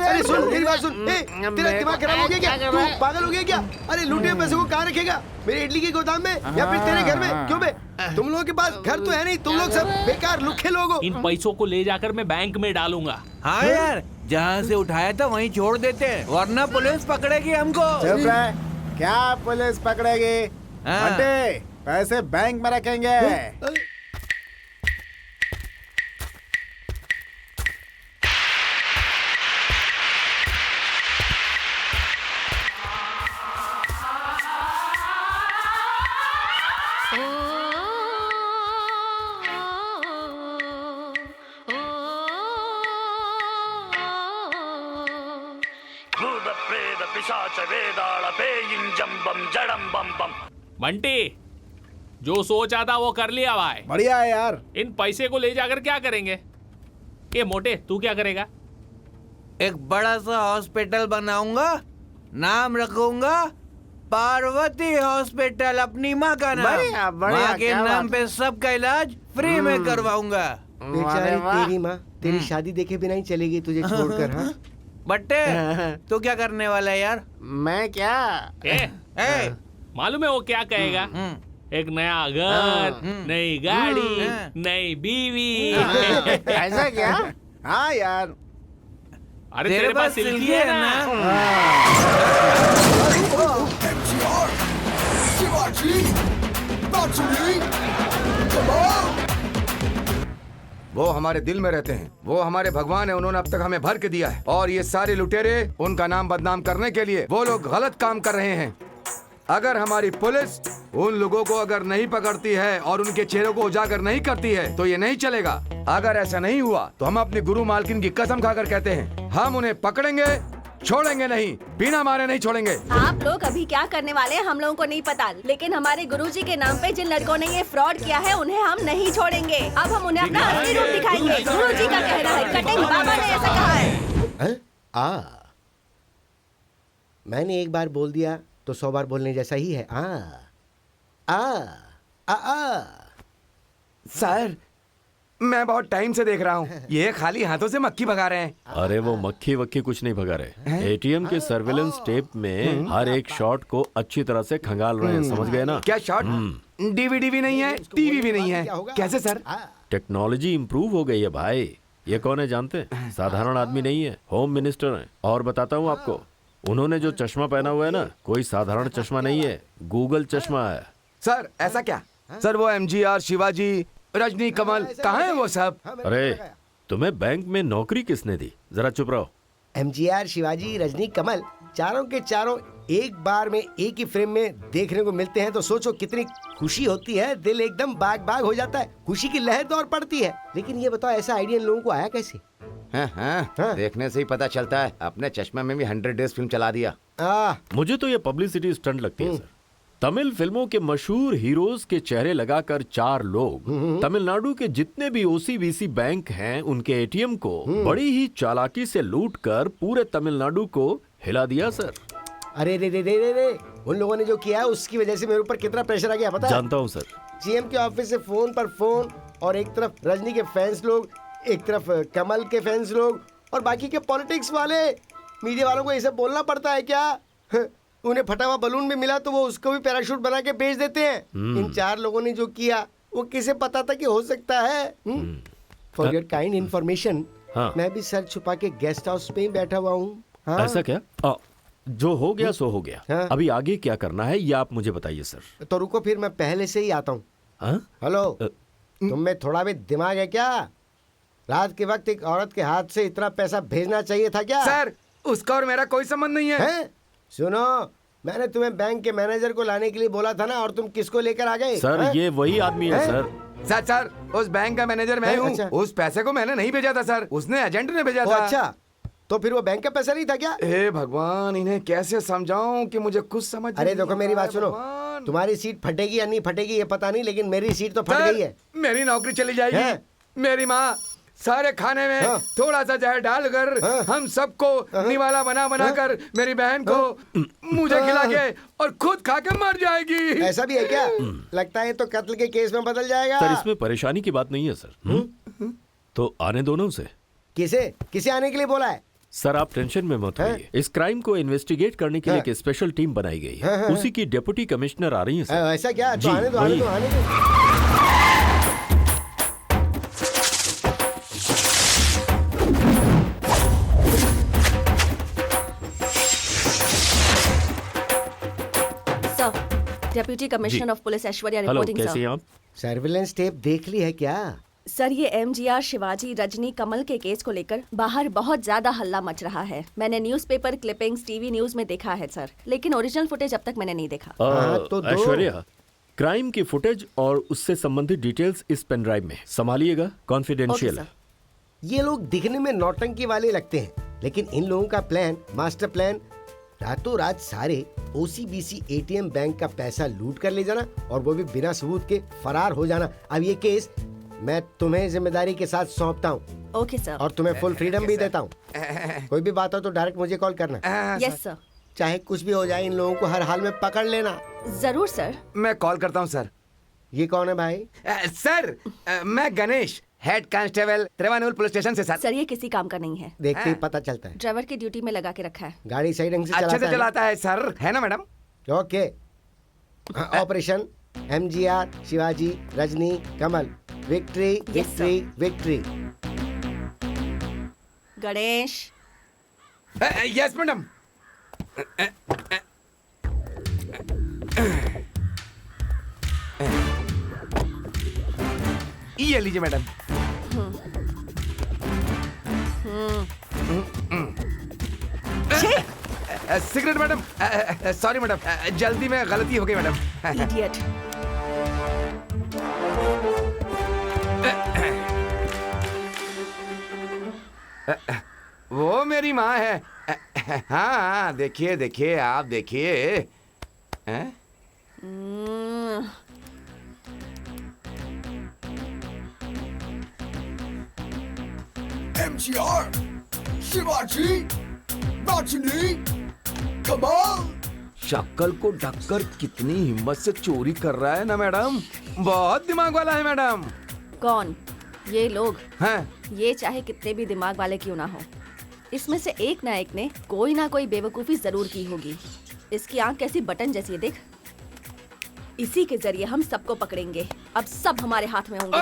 अरे सुन, मेरी बात सुन। तेरा दिमाग खराब हो गया क्या? तू पागल हो गया क्या? अरे लूटे पैसे को कहाँ रखेगा? मेरे इडली की गोदाम में या फिर तेरे घर में? क्यों बे? तुम लोगों के पास घर तो है नहीं, तुम लोग सब बेकार लुखे लोग हो। इन पैसों को ले जाकर मैं बैंक में डालूंगा। हाँ यार, जहाँ से उठाया था वहीं छोड़ देते हैं, वरना पुलिस पकड़ेगी हमको। चुप रहे, क्या पुलिस पकड़ेगी? बंटे, पैसे बैंक में रखेंगे। बंटी, जो सोचा था वो कर लिया भाई। बढ़िया है यार। इन पैसे को ले जाकर क्या करेंगे? ये मोटे तू क्या करेगा? एक बड़ा सा हॉस्पिटल बनाऊंगा, नाम रखूंगा पार्वती हॉस्पिटल, अपनी माँ का नाम। बढ़िया, बढ़िया, माँ के क्या नाम बात। पे सबका इलाज फ्री में करवाऊंगा। बेचारी अरे वाह। तेरी माँ तेरी शादी देखे बिना ही चलेगी तुझे छोड़कर। हाँ बट्टे तू क्या करने वाला है यार? मैं क्या? ए, मालूम है वो क्या कहेगा? एक नया घर, नई गाड़ी, नई बीवी। ऐसा क्या? हाँ यार। अरे तेरे पास सिल्की है ना? MTR, शिवाजी, बाचुरी, कमाल। वो हमारे दिल में रहते हैं, वो हमारे भगवान है, उन्होंने अब तक हमें भर के दिया है। और ये सारे लुटेरे उनका नाम बदनाम करने के लिए वो लोग गलत काम कर रहे हैं। अगर हमारी पुलिस उन लोगों को अगर नहीं पकड़ती है और उनके चेहरों को उजागर नहीं करती है तो ये नहीं चलेगा। अगर ऐसा नहीं हुआ तो हम अपनी गुरु मालकिन की कसम खाकर कहते हैं, हम उन्हें पकड़ेंगे, छोड़ेंगे नहीं, बिना मारे नहीं छोड़ेंगे। आप लोग अभी क्या करने वाले हैं हम लोगों को नहीं पता, लेकिन हमारे गुरुजी के नाम पे जिन लड़कों ने ये फ्रॉड किया है उन्हें हम नहीं छोड़ेंगे। अब हम उन्हें अपना असली रूप दिखाएंगे। गुरुजी का कहना है, कटिंग बाबा ने ऐसा कहा है। मैंने एक बार बोल दिया तो 100 बार बोलने जैसा ही है। सर, मैं बहुत टाइम से देख रहा हूँ, ये खाली हाथों से मक्खी भगा रहे हैं। अरे वो मक्खी वक्खी कुछ नहीं भगा रहे। एटीएम के सर्वेलेंस टेप में हर एक शॉट को अच्छी तरह से खंगाल रहे हैं, समझ गए ना? क्या शॉट? डीवीडी भी नहीं है, टीवी भी नहीं है, कैसे सर? टेक्नोलॉजी इम्प्रूव हो गई है भाई। ये कौन है जानते हैं? साधारण आदमी नहीं है, होम मिनिस्टर हैं। और बताता हूँ आपको, उन्होंने जो चश्मा पहना हुआ है ना, कोई साधारण चश्मा नहीं है, गूगल चश्मा है। सर ऐसा क्या? सर वो MGR, शिवाजी, रजनी, कमल कहाँ है वो सब? अरे तुम्हें बैंक में नौकरी किसने दी? जरा चुप रहो। MGR, शिवाजी, रजनी, कमल चारों के चारों एक बार में एक ही फ्रेम में देखने को मिलते हैं तो सोचो कितनी खुशी होती है। दिल एकदम बाग बाग हो जाता है, खुशी की लहर दौड़ पड़ती है। लेकिन ये बताओ ऐसा आइडिया इन लोगों को आया कैसे? हाँ, देखने से ही पता चलता है। अपने चश्मे में भी 100 डेज फिल्म चला दिया। मुझे तो ये पब्लिसिटी स्टंट लगती है सर। तमिल फिल्मों के मशहूर हीरोज के चेहरे लगाकर 4 लोग तमिलनाडु के जितने भी OCBC बैंक हैं उनके ATM को बड़ी ही चालाकी से लूटकर पूरे तमिलनाडु को हिला दिया सर। अरे रे रे रे रे रे, उन लोगों ने जो किया है उसकी वजह से मेरे ऊपर कितना प्रेशर आ गया पता है? जानता हूँ सर। GM के ऑफिस से फोन पर फोन, और एक तरफ रजनी के फैंस लोग, एक तरफ कमल के फैंस लोग, और बाकी के पॉलिटिक्स वाले। मीडिया वालों को ये सब बोलना पड़ता है क्या? उन्हें फटा हुआ बलून भी मिला तो वो उसको भी पैराशूट बना के बेच देते हैं। इन 4 लोगों ने जो किया वो किसे पता था कि हो सकता है? फॉर योर काइंड इन्फॉर्मेशन, मैं भी सर छुपा के गेस्ट हाउस में ही बैठा हुआ हूँ। ऐसा क्या? जो हो गया सो हो गया। अभी आगे क्या करना है ये आप मुझे बताइए सर। तो रुको फिर, मैं पहले से ही आता हूँ। हेलो, तुम में थोड़ा भी दिमाग है क्या? रात के वक्त एक औरत के हाथ से इतना पैसा भेजना चाहिए था क्या? सर उसका और मेरा कोई संबंध नहीं है। सुनो, मैंने तुम्हें बैंक के मैनेजर को लाने के लिए बोला था ना, और तुम किसको लेकर आ गए? सर ये वही आदमी है सर। सर उस बैंक का मैनेजर मैं हूँ। अच्छा। उस पैसे को मैंने नहीं भेजा था सर, उसने एजेंट ने भेजा था। अच्छा, तो फिर वो बैंक का पैसा नहीं था क्या? हे भगवान, इन्हें कैसे समझाऊं कि मुझे कुछ समझ। अरे देखो मेरी बात सुनो, तुम्हारी सीट फटेगी या नहीं फटेगी ये पता नहीं, लेकिन मेरी सीट तो फट गई है। मेरी नौकरी चली जाएगी। मेरी माँ सारे खाने में थोड़ा सा जहर डालकर हम सबको निवाला बना कर मेरी बहन को मुझे खिला के और खुद खा के मर जाएगी। ऐसा भी है क्या? लगता है तो कत्ल के केस में बदल जाएगा। सर इसमें परेशानी की बात नहीं है सर। तो आने दो ना उसे। किसे आने के लिए बोला है? सर आप टेंशन में मत होइए। इस क्राइम को इन्वेस्टिगेट करने के लिए एक स्पेशल टीम बनाई गई है। उसी की डेप्यूटी कमिश्नर आ रही है सर। ऐसा क्या? जी, आने दो। Deputy commissioner of police Aishwarya hello, reporting कैसे हैं सर। आप? सर्विलेंस टेप देख ली है क्या? सर ये MGR, शिवाजी, रजनी, कमल के केस को लेकर बाहर बहुत ज्यादा हल्ला मच रहा है। मैंने न्यूज़पेपर क्लिपिंग्स, टीवी न्यूज में देखा है सर, लेकिन ओरिजिनल फुटेज अब तक मैंने नहीं देखा। तो ऐश्वर्या, क्राइम की फुटेज और उससे संबंधित डिटेल्स इस पेन ड्राइव में संभालिएगा, कॉन्फिडेंशियल है। ये लोग दिखने में नौटंकी वाले लगते हैं, लेकिन इन लोगों का प्लान, मास्टर प्लान रातों रात सारे ओसीबीसी एटीएम बैंक का पैसा लूट कर ले जाना और वो भी बिना सबूत के फरार हो जाना। अब ये केस मैं तुम्हें जिम्मेदारी के साथ सौंपता हूँ। Okay sir. और तुम्हें फुल फ्रीडम भी देता हूँ। कोई भी बात हो तो डायरेक्ट मुझे कॉल करना। Yes sir. चाहे कुछ भी हो जाए, इन लोगों को हर हाल में पकड़ लेना। जरूर सर। मैं कॉल करता हूँ सर। ये कौन है भाई? सर मैं Ganesh, head constable Trivanul police station से। सर ये किसी काम का नहीं है। देखते ही पता चलता है। ड्राइवर की ड्यूटी में लगा के रखा है। गाड़ी सही ढंग से अच्छे से है। चलाता है सर, है ना madam? Okay. Operation MGR Shivaji Rajini Kamal, victory victory victory. Ganesh. Yes madam. ये लीजिए madam. Cigarette madam. Sorry madam, जल्दी में गलती हो गई मैडम। इडियट। वो मेरी माँ है। हाँ देखिए देखिए, आप देखिए। MGR, शिवाजी, रजनी, कमाल। शक्ल को ढककर कितनी हिम्मत से चोरी कर रहा है ना मैडम। बहुत दिमाग वाला है मैडम। कौन? ये लोग हैं? ये चाहे कितने भी दिमाग वाले क्यों ना हो, इसमें से एक ना एक ने कोई ना कोई बेवकूफी जरूर की होगी। इसकी आंख कैसी बटन जैसी है देख। इसी के जरिए हम सबको पकड़ेंगे। अब सब हमारे हाथ में होंगे।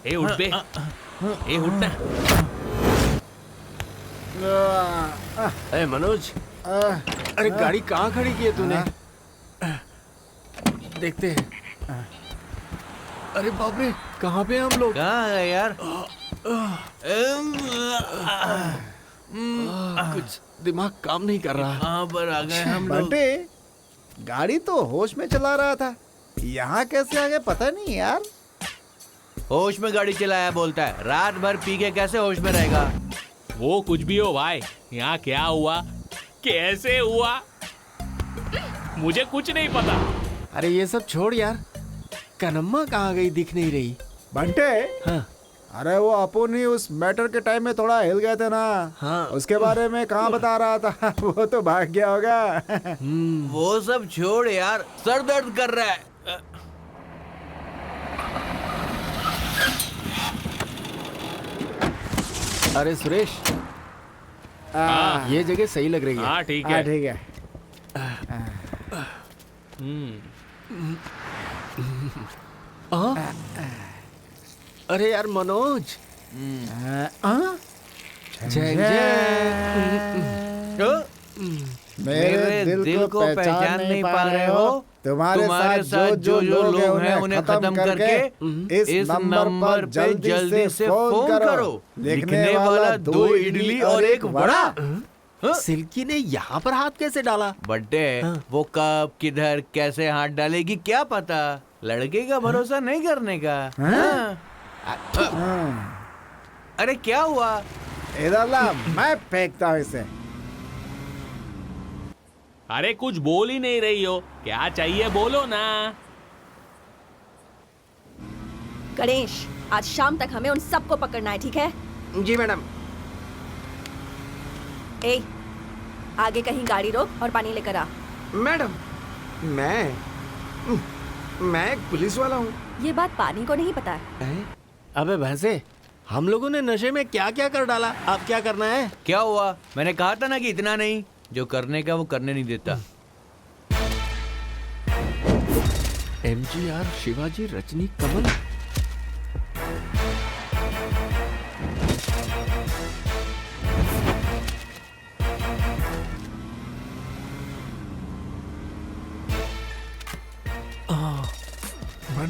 ए उठ बे। ए उठ ना। अरे मनोज, अरे गाड़ी कहाँ खड़ी की है तूने? देखते हैं। अरे बाप रे, कहाँ पे हैं हम लोग? कहाँ गए यार? कुछ दिमाग काम नहीं कर रहा। कहाँ पर आ गए हम लोग? बंटे, गाड़ी तो होश में चला रहा था, यहाँ कैसे आ गए पता नहीं यार। होश में गाड़ी चलाया बोलता है, रात भर पी के कैसे होश में रहेगा? वो कुछ भी हो भाई, यहाँ क्या हुआ, कैसे हुआ, मुझे कुछ नहीं पता। अरे ये सब छोड़ यार, कनम्मा कहाँ गई, दिख नहीं रही। बंटे, हाँ। अरे वो अपन ही उस मैटर के टाइम में थोड़ा हिल गए थे ना। हाँ। उसके बारे में कहाँ बता रहा था। वो तो भाग गया होगा। वो सब छोड़ यार, सर दर्द कर रहा है। अरे सुरेश, ये जगह सही लग रही है। हाँ ठीक है। ठीक है। अरे यार मनोज, जय जय। मेरे दिल को पहचान नहीं पा रहे हो? तुम्हारे साथ जो लोग हैं उन्हें खत्म करके इस नंबर पे जल्दी से फोन करो। लिखने वाला 2 इडली और 1 वड़ा। सिल्की ने यहाँ पर हाथ कैसे डाला? बड्डे, वो कब किधर कैसे हाथ डालेगी क्या पता। लड़के का भरोसा नहीं करने का। अरे क्या हुआ? इधर ला, मैं फेंकता हूँ इसे। अरे कुछ बोल ही नहीं रही हो, क्या चाहिए बोलो ना। गणेश, आज शाम तक हमें उन सबको पकड़ना है, ठीक है? जी मैडम। ए, आगे कहीं गाड़ी रोक और पानी लेकर आ। मैडम, मैं एक पुलिस वाला हूँ। ये बात पानी को नहीं पता है। अबे भैंसे, हम लोगों ने नशे में क्या क्या कर डाला, अब क्या करना है? क्या हुआ? मैंने कहा था ना कि इतना नहीं, जो करने का वो करने नहीं देता। MGR शिवाजी रजनी कमल।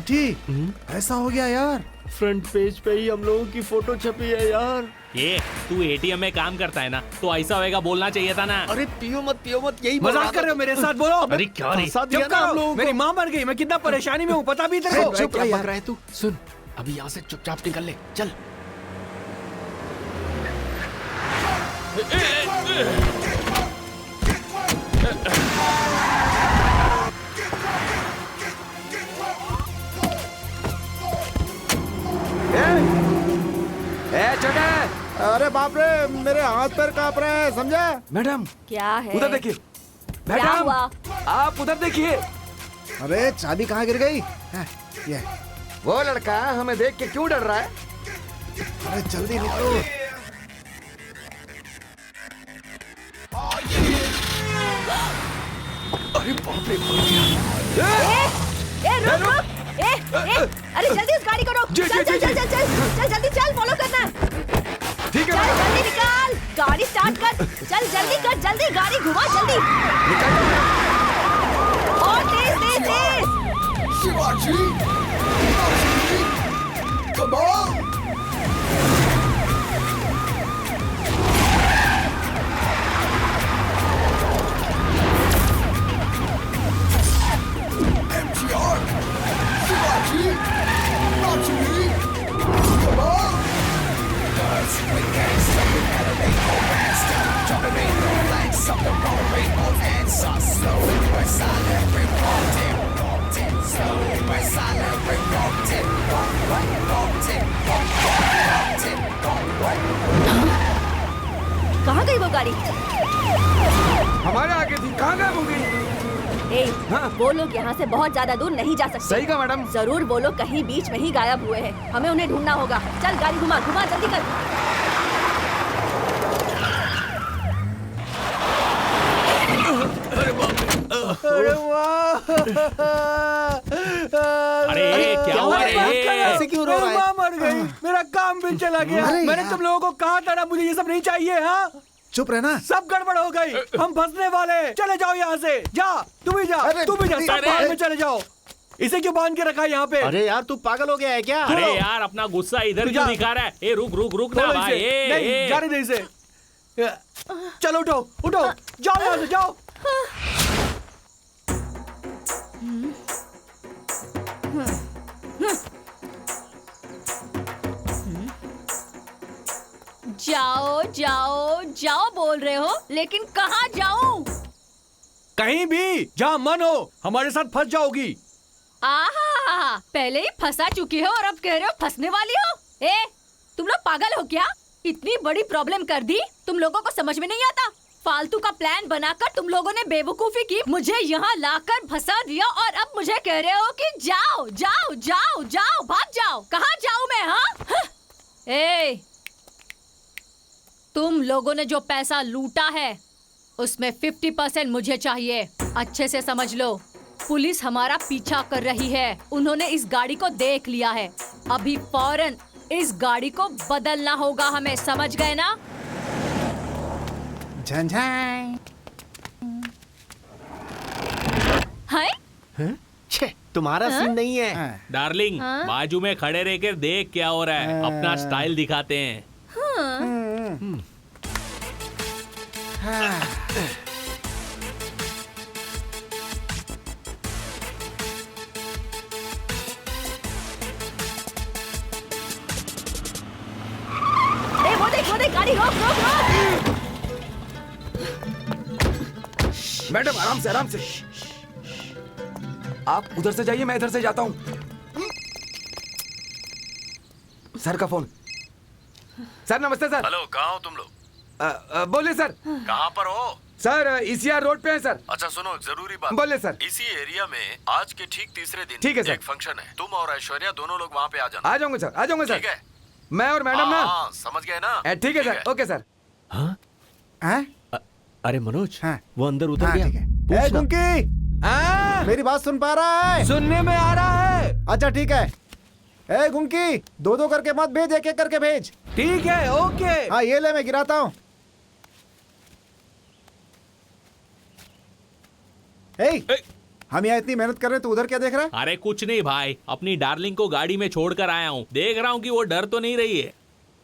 बंटी ऐसा हो गया यार। फ्रंट पेज पे ही हम लोगों की फोटो छपी है यार। ये तू एटीएम में काम करता है ना, तो ऐसा होएगा बोलना चाहिए था ना। अरे पियो मत यही मजाक कर रहे हो मेरे साथ? बोलो। अरे क्या रे? फंसा दिया चुप ना हम करो, लोगों मेरी को। माँ मर गई, मैं कितना परेशानी में हूँ पता भी तेरे को? चुप क्या बक रहा है तू? सुन, अभी यहाँ से चुपचाप निकल ले, चल। ए छोटे, अरे बाप रे, मेरे हाथ पैर कांप रहे हैं, समझा? मैडम क्या है? उधर देखिए। क्या मैडम हुआ? आप उधर देखिए। अरे चाबी कहाँ गिर गई? ये वो लड़का हमें देख के क्यों डर रहा है? अरे जल्दी निकलो। अरे बाप रे, मर गया। रुक। अरे जल्दी उस गाड़ी को रोक। चल जल्दी चल, फॉलो करना। ठीक है चल जल्दी निकाल, गाड़ी स्टार्ट कर। चल जल्दी कर, जल्दी गाड़ी घुमा जल्दी। और तेज। Shivaji! Come on! MTR! Shivaji! Rajini! Come on! Cause we can't stop the enemy or master. Jumping in the flanks of the rolling on answers. Slowly we're silent, we're walked in. Slowly we're silent, we're walked in. Walked in. कहाँ गई वो गाड़ी? हमारे आगे थी, कहाँ गायब हो गई? हाँ। वो लोग यहाँ से बहुत ज्यादा दूर नहीं जा सकते। सही कहा मैडम। जरूर वो लोग कहीं बीच में ही गायब हुए हैं। हमें उन्हें ढूंढना होगा। चल गाड़ी घुमा जल्दी कर। अरे वाह! अरे क्या हुआ रे? ऐसे क्यों रो रहा है? मेरी माँ मर गई, मेरा काम भी चला गया। अरे मैंने यार। तुम लोगों को कहा था ना, मुझे ये सब नहीं चाहिए। हाँ, चुप रहना। सब गड़बड़ हो गई, हम फंसने वाले। चले जाओ यहाँ से। जा, तुम भी जा, अरे, तुम भी जा, सब अरे, बाहर में चले जाओ। इसे क्यों बांध के रखा है यहाँ पे? अरे यार तू पागल हो गया है क्या? अरे यार अपना गुस्सा इधर तू क्यों जा। दिखा रहा है? ए रुक ना बोलो भाई। इसे। नहीं, जाने दे इसे। चलो उठो, जाओ यहाँ से, जाओ। जाओ बोल रहे हो, लेकिन कहाँ जाऊं? कहीं भी जहाँ मन हो, हमारे साथ फंस जाओगी। आहा, पहले ही फंसा चुकी हो और अब कह रहे हो फंसने वाली हो। ए, तुम लोग पागल हो क्या? इतनी बड़ी प्रॉब्लम कर दी, तुम लोगों को समझ में नहीं आता? फालतू का प्लान बनाकर तुम लोगों ने बेवकूफी की, मुझे यहाँ लाकर फंसा दिया और अब मुझे कह रहे हो कि जाओ, भाग जाओ। कहाँ जाऊँ मैं? हाँ? ए, तुम लोगों ने जो पैसा लूटा है उसमें 50% मुझे चाहिए। अच्छे से समझ लो, पुलिस हमारा पीछा कर रही है। उन्होंने इस गाड़ी को देख लिया है। अभी फौरन इस गाड़ी को बदलना होगा हमें, समझ गए ना? झंझाई। हाय, छे, तुम्हारा सीन नहीं है। डार्लिंग, बाजू में खड़े रह कर देख क्या हो रहा है। अपना स्टाइल दिखाते हैं। वो देख गाड़ी रोक। मैडम आराम से। आप उधर से जाइए, मैं इधर से जाता हूँ। सर का फोन। सर नमस्ते सर। हेलो, कहाँ हो तुम लोग? बोलिए सर। कहाँ पर हो? सर ईसीआर रोड पे है सर। अच्छा सुनो, जरूरी बात। बोलिए सर। इसी एरिया में आज के ठीक तीसरे दिन ठीक है सर। एक फंक्शन है। तुम और ऐश्वर्या दोनों लोग वहाँ पे आ जाना। आ जाऊंगा सर। ठीक है? मैं और मैडम ना। हाँ, समझ गए ना? ठीक है सर। Okay sir. हैं? अरे मनोज, हाँ। वो अंदर उतर हाँ, गया। ठीक है। पूछ ए ना। गुंकी, मेरी बात सुन पा रहा है? सुनने में आ रहा है। अच्छा ठीक है। ए गुंकी, दो करके मत भेज, एक करके भेज। ठीक है, ओके। हाँ ये ले, मैं गिराता हूँ। हम यहाँ इतनी मेहनत कर रहे हैं, तो उधर क्या देख रहा है? अरे कुछ नहीं भाई, अपनी डार्लिंग को गाड़ी में छोड़कर आया हूँ, देख रहा हूँ कि वो डर तो नहीं रही है।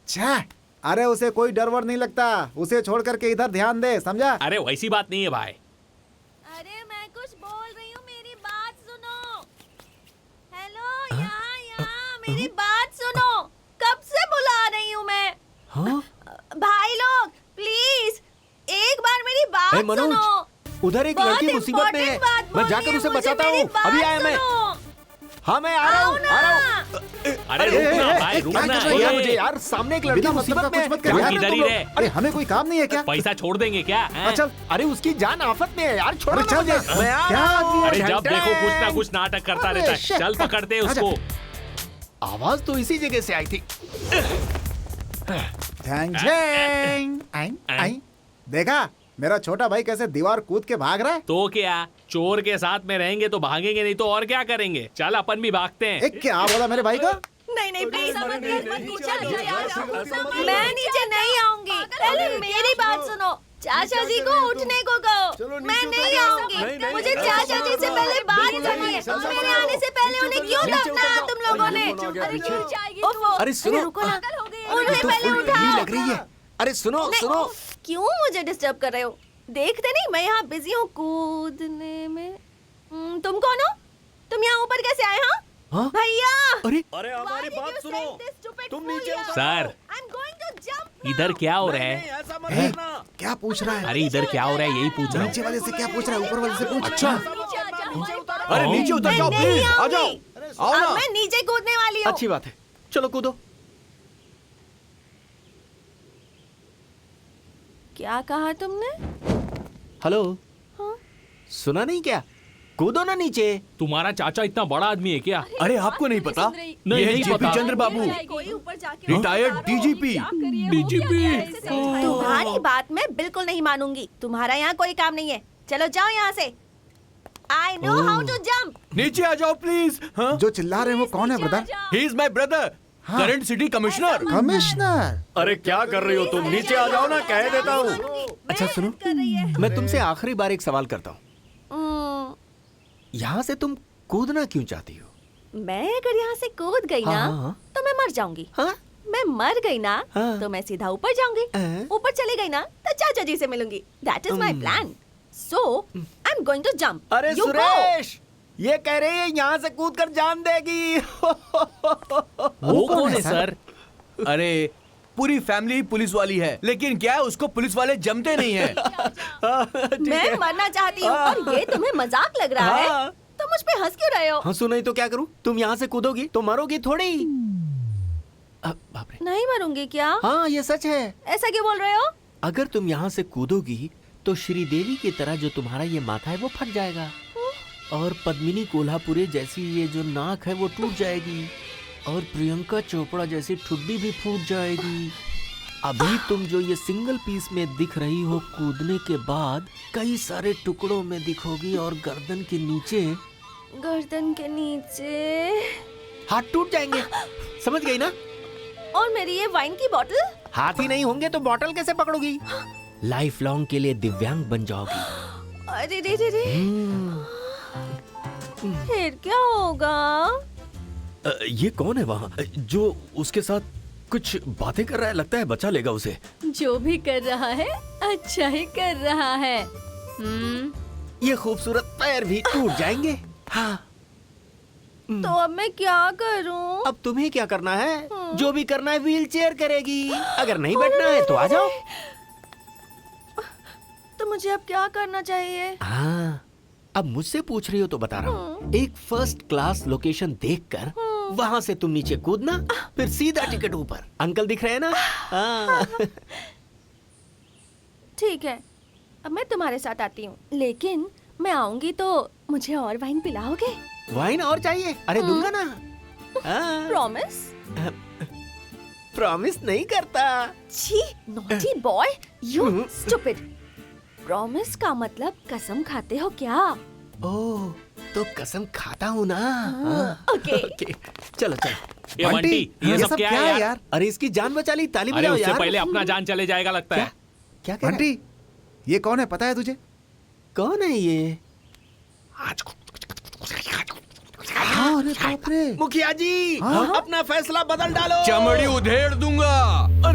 छा, अरे उसे कोई डर वर नहीं लगता, उसे छोड़ करके इधर ध्यान दे, समझा? अरे वैसी बात नहीं है भाई। अरे मैं कुछ बोल रही हूँ, मेरी बात सुनो। हेलो, यहाँ मेरी बात सुनो। कब से बुला रही हूँ मैं? हाँ? भाई लोग प्लीज एक बार मेरी बात सुनो। उधर एक लड़की मुसीबत में है, मैं जाकर उसे बचाता हूँ। अभी आया मैं। हाँ मैं आ रहा हूँ, आ रहा हूँ। अरे रुकना भाई, रुकना मुझे यार, सामने एक लड़की मुसीबत में है। इधर ही रहे। अरे हमें कोई काम नहीं है क्या? पैसा छोड़ देंगे क्या? चल, अरे उसकी जान आफत में है यार, छोड़ो ना मुझे। अरे जब देखो कुछ ना कुछ नाटक करता रहता है। चल पकड़ते हैं उसको। आवाज तो इसी जगह से आई थी। देखा मेरा छोटा भाई कैसे दीवार कूद के भाग रहा है? तो क्या, चोर के साथ में रहेंगे तो भागेंगे, नहीं तो और क्या करेंगे। चल अपन भी भागते हैं। क्या बोला मेरे भाई का? नहीं प्लीज मैं नीचे नहीं आऊंगी। पहले मेरी बात सुनो। चाचा जी को उठने को कहो। मैं नहीं आऊंगी। मुझे चाचा जी से पहले बात करनी है। मेरे आने से पहले उन्हें क्यों दफनाया तुम लोगों ने? अरे सुनो, उन्हें पहले उठाओ। लग रही है। अरे सुनो सुनो, क्यों मुझे डिस्टर्ब कर रहे हो? देखते नहीं मैं यहाँ बिजी हूँ कूदने में। तुम कौन हो? तुम यहाँ ऊपर कैसे आए? हाँ भैया। अरे हमारी बात सुनो, तुम नीचे उतरो। सर इधर क्या हो रहा है? क्या पूछ रहा है? अरे इधर क्या हो रहा है, यही पूछ रहा हूँ। नीचे वाले से क्या पूछ रहा है? ऊपर वाले से पूछ। अच्छा, अरे नीचे उतर जाओ प्लीज, आ जाओ। आओ ना। मैं नीचे कूदने वाली हूँ। अच्छी बात है, चलो कूदो। क्या कहा तुमने? हेलो, हाँ? सुना नहीं क्या? कूदो ना नीचे। तुम्हारा चाचा इतना बड़ा आदमी है क्या? अरे आपको नहीं पता? नहीं, ये नहीं जेपी पता। चंद्र बाबू, रिटायर्ड डीजीपी। तुम्हारी बात मैं बिल्कुल नहीं मानूंगी। तुम्हारा यहाँ कोई काम नहीं है। चलो जाओ यहाँ से। I know how to jump. नीचे आ जाओ प्लीज। हाँ? जो चिल्ला रहे हैं वो कौन है brother? He is my brother, current city commissioner. Commissioner? अरे क्या कर रही हो तुम? नीचे आ जाओ ना, कह देता हूँ। अच्छा सुनो, मैं तुमसे आखिरी बार एक सवाल करता हूँ। यहाँ से तुम कूदना क्यों चाहती हो? मैं अगर यहाँ से कूद गई ना तो मैं मर जाऊंगी। मैं मर गई ना तो मैं सीधा ऊपर जाऊंगी। ऊपर चली गई ना तो चाचा जी से मिलूंगी। That is my plan. So I'm going to jump. अरे You सुरेश, ये कह रही है यहाँ से कूद कर जान देगी। वो कौन है सर? अरे पूरी फैमिली पुलिस वाली है, लेकिन क्या है उसको पुलिस वाले जमते नहीं है। मैं मरना चाहती हूँ और ये तुम्हें मजाक लग रहा है? तुम मुझ पे हंस क्यों रहे हो? हंसू नहीं तो क्या करूँ? तुम यहाँ से कूदोगी तो मरोगी थोड़ी। बाप रे। नहीं मरूंगी क्या? हाँ ये सच है। ऐसा क्यों बोल रहे हो? अगर तुम यहाँ से कूदोगी तो श्रीदेवी की तरह जो तुम्हारा ये माथा है वो फट जाएगा, और पद्मिनी कोल्हापुरे जैसी ये जो नाक है वो टूट जाएगी, और प्रियंका चोपड़ा जैसी ठुड्डी भी फूट जाएगी। अभी तुम जो ये सिंगल पीस में दिख रही हो, कूदने के बाद कई सारे टुकड़ों में दिखोगी, और गर्दन के नीचे हाथ टूट जाएंगे। समझ गई ना? और मेरी ये वाइन की बोतल? हाथ ही नहीं होंगे तो बोतल कैसे पकड़ोगी? लाइफ लॉन्ग के लिए दिव्यांग बन जाओगी। अरे रे रे रे। फिर क्या होगा? ये कौन है वहाँ जो उसके साथ कुछ बातें कर रहा है? लगता है बचा लेगा उसे। जो भी कर रहा है अच्छा ही कर रहा है। ये खूबसूरत पैर भी टूट जाएंगे। हाँ। तो अब मैं क्या करूं? अब तुम्हें क्या करना है? जो भी करना है व्हील चेयर करेगी। अगर नहीं बैठना है तो आ जाओ। तो मुझे अब क्या करना चाहिए? हाँ, अब मुझसे पूछ रही हो तो बता रहा हूँ। एक फर्स्ट क्लास लोकेशन देखकर वहाँ से तुम नीचे कूदना, फिर सीधा टिकट ऊपर। अंकल दिख रहे हैं ना? हाँ। ठीक है, अब मैं तुम्हारे साथ आती हूँ, लेकिन मैं आऊंगी तो मुझे और वाइन पिलाओगे? वाइन और चाहिए? अरे दूंगा ना। प्रॉमिस? प्रॉमिस नहीं करता। छी, naughty boy, you stupid. Promise का मतलब कसम खाते हो क्या? ओह, तो कसम खाता हूँ ना। ओके। चलो चलो। ये बंटी, ये सब क्या है यार? अरे इसकी जान बचा ली, ताली अरे बजाओ उससे यार। पहले अपना जान चले जाएगा लगता है। क्या कह रहा है? बंटी, ये कौन है पता है तुझे? कौन है ये? आज अरे बाप रे। मुखिया जी अपना फैसला बदल डालो। चमड़ी उधेड़ दूंगा। नहीं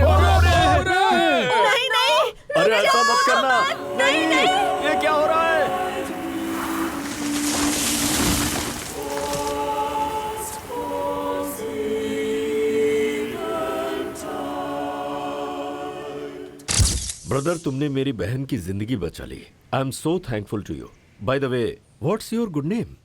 नहीं अरे ऐसा मत करना। नहीं नहीं ये क्या हो रहा है? ब्रदर, तुमने मेरी बहन की जिंदगी बचा ली। I am so thankful to you. By the way, what's your good name?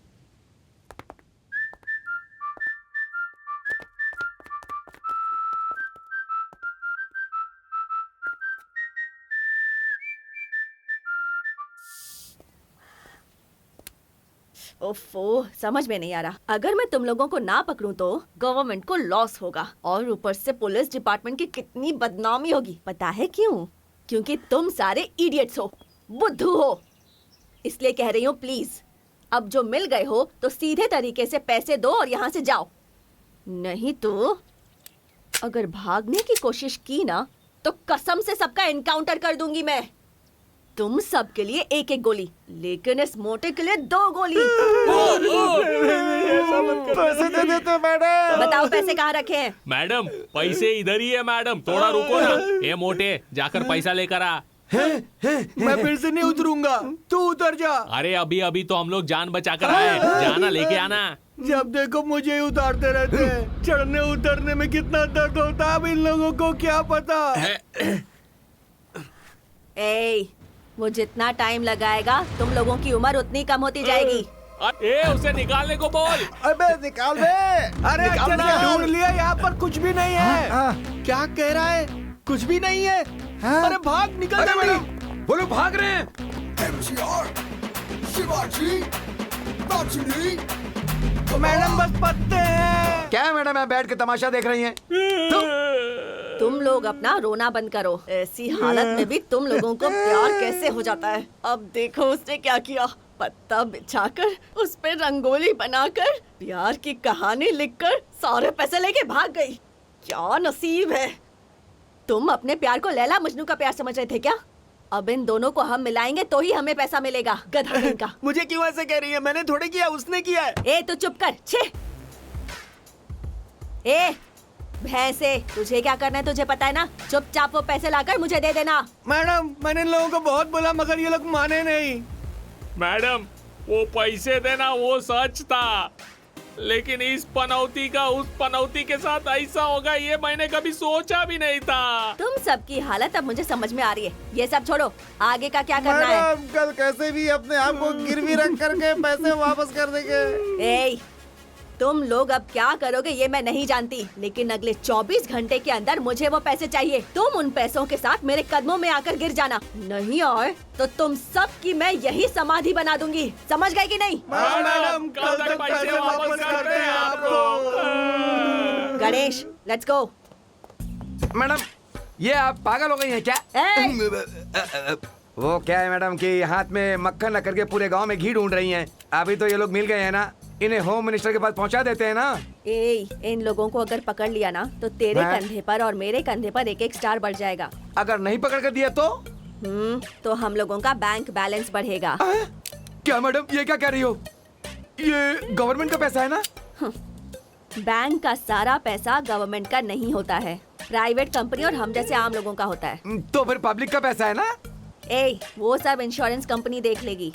ओफो, समझ में नहीं आ रहा। अगर मैं तुम लोगों को ना पकड़ूं तो गवर्नमेंट को लॉस होगा और ऊपर से पुलिस डिपार्टमेंट की कितनी बदनामी होगी। पता है क्यों? क्योंकि तुम सारे इडियट्स हो, बुद्धू हो। इसलिए कह रही हूँ प्लीज, अब जो मिल गए हो तो सीधे तरीके से पैसे दो और यहाँ से जाओ। नहीं तो अगर भागने की कोशिश की ना तो कसम से सबका एनकाउंटर कर दूंगी मैं। तुम सब के लिए एक एक गोली, लेकिन इस मोटे के लिए 2 गोली। पैसे दे देते मैडम। बताओ पैसे कहाँ रखे हैं? मैडम पैसे इधर ही है मैडम, थोड़ा रुको ना। ये मोटे, जाकर पैसा लेकर आ। मैं फिर से नहीं उतरूंगा, तू उतर जा। अरे अभी अभी तो हम लोग जान बचा कर आए, जाना लेके आना। जब देखो मुझे ही उतारते रहते हैं। चढ़ने उतरने में कितना दर्द होता है अब इन लोगों को क्या पता। ए, वो जितना टाइम लगाएगा तुम लोगों की उम्र उतनी कम होती जाएगी। ए, उसे निकालने को बोल। अबे निकाल दे। अरे अच्छा ढूंढ लिया, यहाँ पर कुछ भी नहीं है। क्या कह रहा है? कुछ भी नहीं है। अरे भाग, निकल जा मैडम। बोलो भाग रहे हैं। मैडम बस पत्ते हैं। क्या है मैडम, मैं बैठ के तमाशा देख रही हैं? तुम लोग अपना रोना बंद करो। ऐसी हालत में भी तुम लोगों को प्यार कैसे हो जाता है। अब देखो उसने क्या किया। पत्ता बिछाकर उस पे रंगोली बनाकर प्यार की कहानी लिखकर सारे पैसे लेके भाग गई। क्या नसीब है। तुम अपने प्यार को लैला मजनू का प्यार समझ रहे थे क्या? अब इन दोनों को हम मिलाएंगे तो ही हमें पैसा मिलेगा। गधा इनका। मुझे क्यों ऐसे कह रही है? मैंने थोड़े किया, उसने किया है। ए तू चुप कर। छे ए भैंसे, तुझे क्या करना है तुझे पता है ना। चुपचाप वो पैसे लाकर मुझे दे देना। मैडम मैंने इन लोगों को बहुत बोला मगर ये लोग माने नहीं। मैडम वो पैसे देना वो सच था, लेकिन इस पनौती का उस पनौती के साथ ऐसा होगा ये मैंने कभी सोचा भी नहीं था। तुम सबकी हालत अब मुझे समझ में आ रही है। ये सब छोड़ो, आगे का क्या करना है? मैडम कल कैसे भी अपने आप को गिरवी रख करके पैसे वापस कर देंगे। ए, तुम लोग अब क्या करोगे ये मैं नहीं जानती, लेकिन अगले 24 घंटे के अंदर मुझे वो पैसे चाहिए। तुम उन पैसों के साथ मेरे कदमों में आकर गिर जाना, नहीं और तो तुम सब की मैं यही समाधि बना दूंगी। समझ गए कि नहीं? मैडम कल तक पैसे वापस करते हैं आपको। Ganesh let's go. मैडम ये आप पागल हो गई हैं क्या? वो क्या है मैडम कि हाथ में मक्खन रख करके पूरे गांव में घी ढूंढ रही हैं। अभी तो ये लोग मिल गए हैं ना, इन्हें होम मिनिस्टर के पास पहुंचा देते हैं ना। ए, इन लोगों को अगर पकड़ लिया ना तो तेरे कंधे पर और मेरे कंधे पर एक एक स्टार बढ़ जाएगा। अगर नहीं पकड़ कर दिया तो तो हम लोगों का बैंक बैलेंस बढ़ेगा। क्या मैडम ये क्या कह रही हो? ये गवर्नमेंट का पैसा है ना? बैंक का सारा पैसा गवर्नमेंट का नहीं होता है, प्राइवेट कंपनी और हम जैसे आम लोगों का होता है। तो फिर पब्लिक का पैसा है ना? ए, वो सब इंश्योरेंस कंपनी देख लेगी।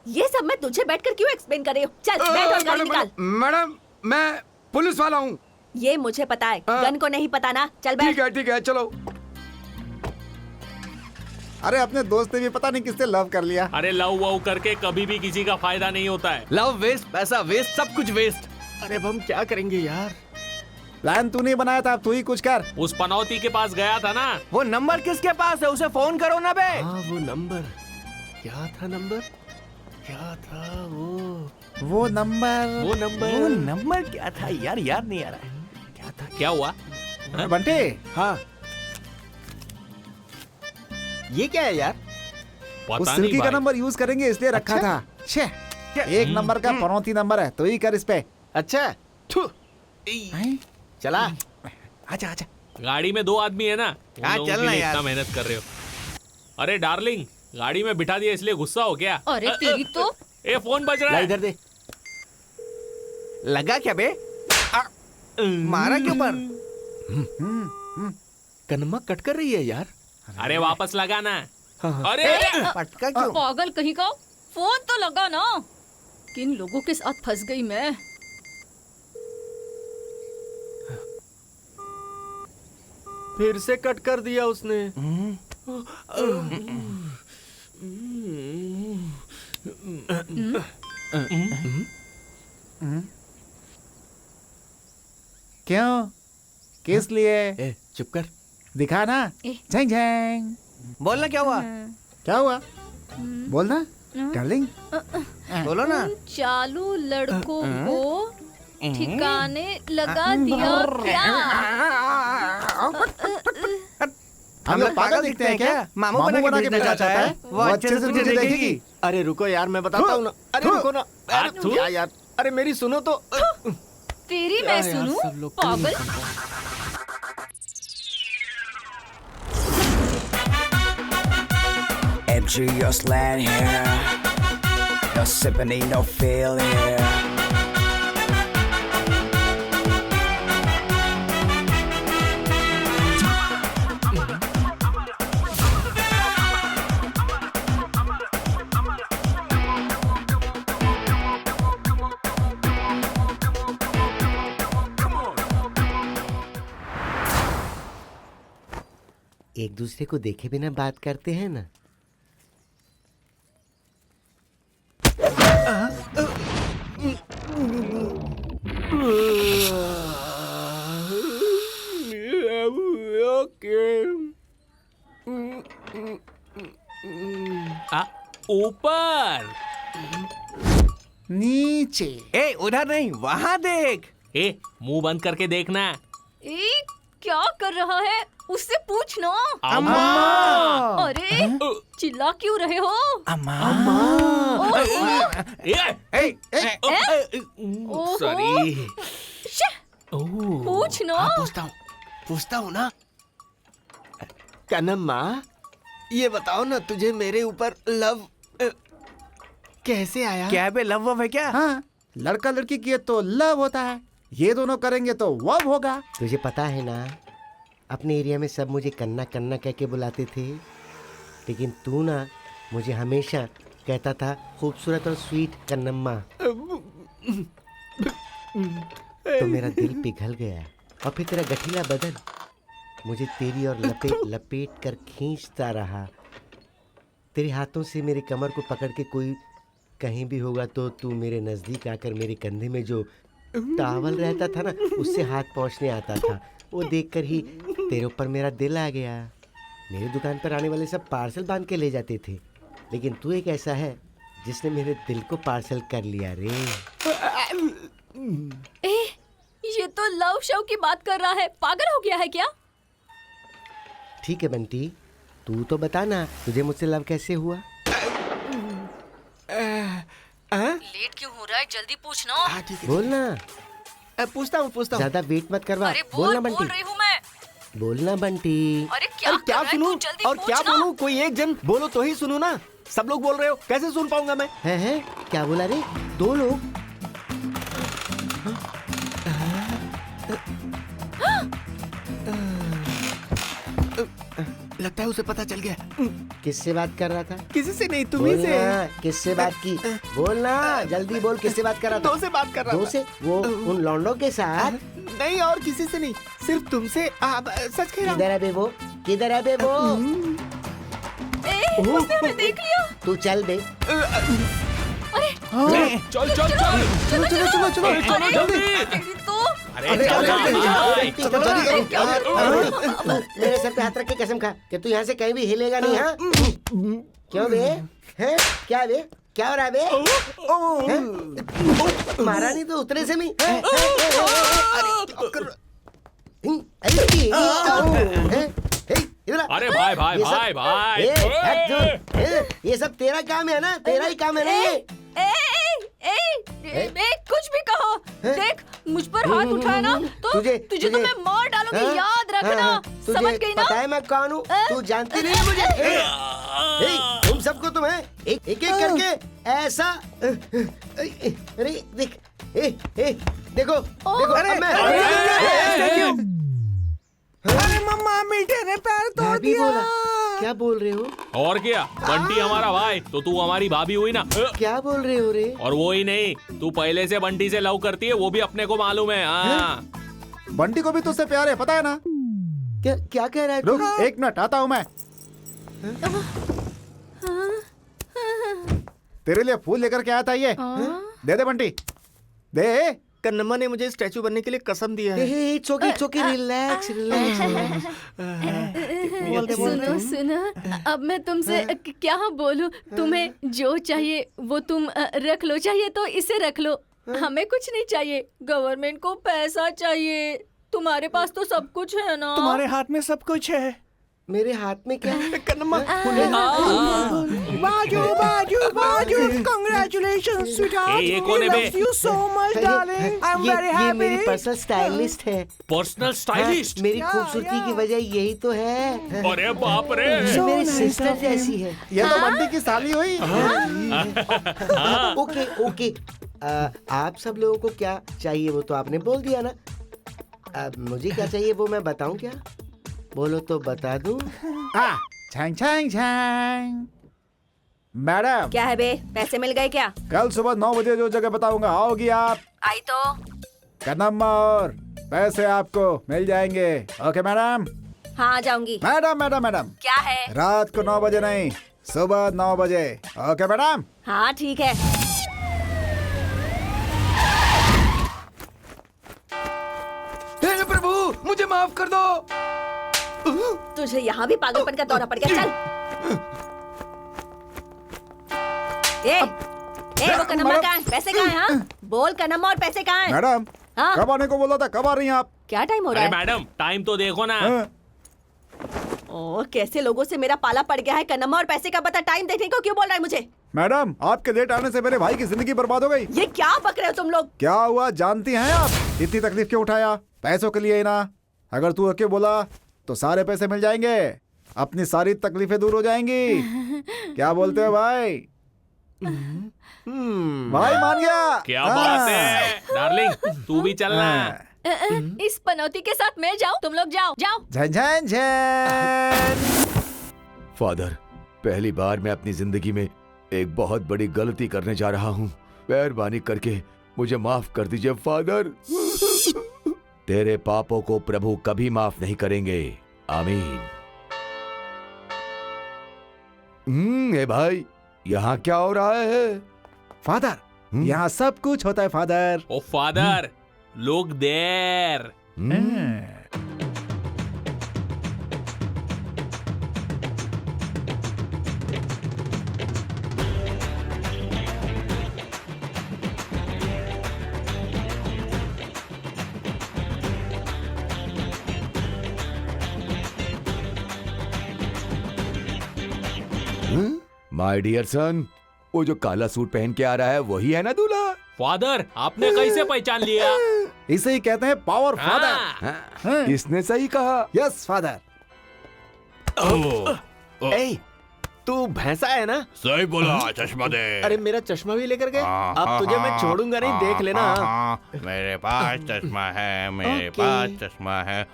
ये सब मैं तुझे बैठकर क्यों एक्सप्लेन कर रही हूँ? चल बैठ और गाड़ी निकाल। मैडम मैं पुलिस वाला हूँ। ये मुझे पता है, गन को नहीं पता ना। चल बैठ। ठीक है चलो। अरे अपने दोस्त ने भी पता नहीं किससे लव कर लिया। अरे लव वव करके कभी भी किसी का फायदा नहीं होता है। लव वेस्ट, पैसा वेस्ट, सब कुछ वेस्ट। अरे अब हम क्या करेंगे यार? प्लान तूने बनाया था, अब तू ही कुछ कर। उस पनौती के पास गया था ना। वो नंबर किसके पास है? उसे फोन करो ना बे। हाँ वो नंबर क्या था? नंबर क्या था? वो नंबर क्या था यार? याद नहीं आ रहा है। क्या था? क्या हुआ? बंटे। हाँ ये क्या है यार? उस पता सिल्की नहीं का भाई। नंबर यूज करेंगे इसलिए रखा था। छे, एक नंबर का पनौती नंबर है, तो ही कर इस पे। अच्छा चला। आजा आजा। गाड़ी में 2 आदमी है ना, उन हाँ, लोगों के चलना लिए यार। इतना मेहनत कर रहे हो। अरे डार्लिंग, गाड़ी में बिठा दिया इसलिए गुस्सा हो गया? अरे तेरी तो। ए फोन बज रहा ला है। इधर दे। लगा क्या बे? मारा क्यों पर? कनमा कट कर रही है यार। अरे वापस लगा ना। अरे पटका क्यों? पागल कहीं का, फोन तो लगा ना। किन लोगों के साथ फंस गई मैं। फिर से कट कर दिया उसने। क्यों? किस लिए? ए, चुप कर। दिखा ना। Zheng Zheng. बोलना क्या हुआ? क्या हुआ? बोलना डार्लिंग। बोलो ना। चालू लड़कों को ठिकाने लगा दिया क्या? हम लोग पागल दिखते हैं क्या? मामू बना के भेजना चाहता है, वो अच्छे से तुझे देखेगी। अरे रुको यार, मैं बताता हूँ ना। अरे रुको ना। अरे क्या यार, अरे मेरी सुनो तो। तेरी मैं सुनूं? पागल। MG, your slant here. No sipping, ain't no feel here. एक दूसरे को देखे बिना बात करते हैं ना। ऊपर नीचे। ए उधर नहीं, वहाँ देख। ए मुंह बंद करके देखना। ए क्या कर रहा है? उससे पूछ ना। अम्मा। अरे चिल्ला क्यों रहे हो? अम्मा। सॉरी। पूछ ना। पूछता हूँ ना। कनम्मा, ये बताओ ना, तुझे मेरे ऊपर लव कैसे आया? क्या बे, लव वव है क्या? हाँ, लड़का लड़की किए तो लव होता है, ये दोनों करेंगे तो वव होगा। तुझे पता है ना, अपने एरिया में सब मुझे कन्ना कन्ना कह के बुलाते थे, लेकिन तू ना मुझे हमेशा कहता था खूबसूरत और स्वीट कन्नम्मा। तो मेरा दिल पिघल गया और फिर तेरा गठीला बदन मुझे तेरी और लपेट लपेट कर खींचता रहा। तेरे हाथों से मेरे कमर को पकड़ के कोई कहीं भी होगा तो तू मेरे नजदीक आकर मेरे कंधे में जो टावल रहता था ना, उससे हाथ पहुंचने आता था। वो देखकर ही तेरे ऊपर मेरा दिल आ गया। मेरी दुकान पर आने वाले सब पार्सल बांध के ले जाते थे, लेकिन तू एक ऐसा है जिसने मेरे दिल को पार्सल कर लिया रे। ये तो लव शव की बात कर रहा है, पागल हो गया है क्या? ठीक है बंटी, तू तो बता ना, तुझे मुझसे लव कैसे हुआ? लेट क्यों हो रहा है? जल्दी पूछना। बोलना। पूछता हूँ। ज्यादा वेट मत करवा। अरे बोलना बोल बंटी। रही हूँ मैं। बोलना बंटी। अरे क्या क्या सुनूं और क्या पूछना। बोलूं? कोई एक जन बोलो तो ही सुनूं ना। सब लोग बोल रहे हो, कैसे सुन पाऊंगा मैं? है क्या बोला रे? दो लोग? लगता है उसे पता चल गया। किससे बात कर रहा था? किसी से नहीं, तुम्ही से। बोलना, किससे बात की? बोलना, जल्दी बोल, किससे बात कर रहा था? दो से बात कर रहा दो था। से? वो उन लौंडों के साथ? नहीं, और किसी से नहीं, सिर्फ तुमसे। सच कह रहा हूँ। किधर है बे वो? किधर है बे वो? उसने हमें देख लिया। तू चल बे। अरे चल चल चल चलो चलो चलो चलो। अरे जल्दी। तेरी तो अरे चल मेरे सर पे हाथ रख के कसम खा कि तू यहाँ से कहीं भी हिलेगा नहीं। हाँ क्यों बे? हैं क्या बे? क्या हो रहा है बे? हैं? मारा नहीं तो उतरे से नहीं। अरे भाई भाई भाई भाई। ये सब तेरा काम है ना, तेरा ही काम है ना। कुछ भी कहो, देख मुझ पर हाथ उठाया ना तो तुझे तो मैं मार डालूंगी, याद रखना। समझ गई ना? पता है मैं कौन हूँ? तू जानती नहीं है मुझे। तुम सबको तुम्हें एक एक करके ऐसा, अरे देख देखो देखो अरे, अब मैं अरे मम्मा मीठे ने पैर तोड़ भी दिया। बोला। क्या बोल रहे हो? और क्या, बंटी हमारा भाई तो तू हमारी भाभी हुई ना। क्या बोल रहे हो रे? और वो ही नहीं, तू पहले से बंटी से लव करती है, वो भी अपने को मालूम है। हाँ। बंटी को भी तुझसे प्यार है, पता है ना? क्या क्या कह रहा है रुक तू? 1 मिनट, आता हूँ मैं। तेरे लिए फूल लेकर के आया था ये। दे दे बंटी, दे। कन्नम्मा ने मुझे स्टैचू बनने के लिए कसम दिया है। It's okay relax relax. सुनो सुनो, अब मैं तुमसे क्या बोलूं? तुम्हें जो चाहिए वो तुम रख लो, चाहिए तो इसे रख लो। हमें कुछ नहीं चाहिए, गवर्नमेंट को पैसा चाहिए। तुम्हारे पास तो सब कुछ है ना? तुम्हारे हाथ में सब कुछ है। मेरे हाथ में क्या है? कन्नम्मा बाजू बाजू बाजू, कांग्रेचुलेशंस स्वीटहार्ट, ये कौन है बे? Love you so much darling, I am very ये हैप्पी। मेरी पर्सनल स्टाइलिस्ट है। Personal stylist? मेरी खूबसूरती की वजह यही तो है। अरे बाप रे। ये मेरी सिस्टर जैसी है। ये तो बंटी की साली हुई। ओके ओके, आप सब लोगों को क्या चाहिए वो तो आपने बोल दिया ना। अब मुझे क्या चाहिए वो मैं बताऊं क्या? बोलो तो बता दूं। छांग छांग छांग। मैडम, क्या है बे, पैसे मिल गए क्या? कल सुबह 9 बजे जो जगह बताऊंगा, आओगी आप? आई तो। कन्नम्मा और पैसे आपको मिल जाएंगे। Okay madam? हाँ आ जाऊंगी। मैडम मैडम मैडम, क्या है? रात को 9 बजे नहीं, सुबह 9 बजे। Okay madam? हाँ ठीक है। हे प्रभु, मुझे माफ कर दो। तुझे यहाँ भी पागलपन का दौरा पड़ गया। चल। वो कन्नम्मा कहाँ है? पैसे कहाँ हैं? हाँ? बोल कन्नम्मा, और पैसे कहाँ हैं? मैडम, हाँ? कब आने को बोला था, कब आ रही हैं आप? क्या टाइम हो रहा अरे है? मैडम, टाइम तो देखो ना। ओह, कैसे लोगों से मेरा पाला पड़ गया है। कन्नम्मा और पैसे का पता टाइम देखने को क्यों बोल रहा है मुझे? मैडम, आपके लेट आने से मेरे भाई की जिंदगी बर्बाद हो गई। ये क्या बक रहे हो तुम लोग? क्या हुआ जानती हैं आप? इतनी तकलीफ क्यों उठाया? पैसों के लिए ही ना। अगर तू आके बोला तो सारे पैसे मिल जाएंगे, अपनी सारी तकलीफें दूर हो जाएंगी। क्या बोलते हो भाई? भाई मान गया। क्या बात है डार्लिंग, तू भी चलना। इस पनौती के साथ मैं जाऊं? तुम लोग जाओ जाओ। झन झन झन। फादर, पहली बार मैं अपनी जिंदगी में एक बहुत बड़ी गलती करने जा रहा हूँ। मेहरबानी करके मुझे माफ कर दीजिए फादर। तेरे पापों को प्रभु कभी माफ नहीं करेंगे। आमीन। ए भाई, यहाँ क्या हो रहा है? फादर, यहाँ सब कुछ होता है फादर। ओ फादर, लोग देर। माय डियर सन, वो जो काला सूट पहन के आ रहा है वही है ना दूल्हा? फादर, आपने कैसे पहचान लिया? इसे ही कहते हैं पावर फादर। हाँ, इसने सही कहा। Yes father. ए, तू भैंसा है ना? सही बोला, चश्मा दे। अरे मेरा चश्मा भी लेकर गए। अब तुझे मैं छोड़ूंगा नहीं, देख लेना। मेरे पास चश्मा है, मेरे पास चश्मा है।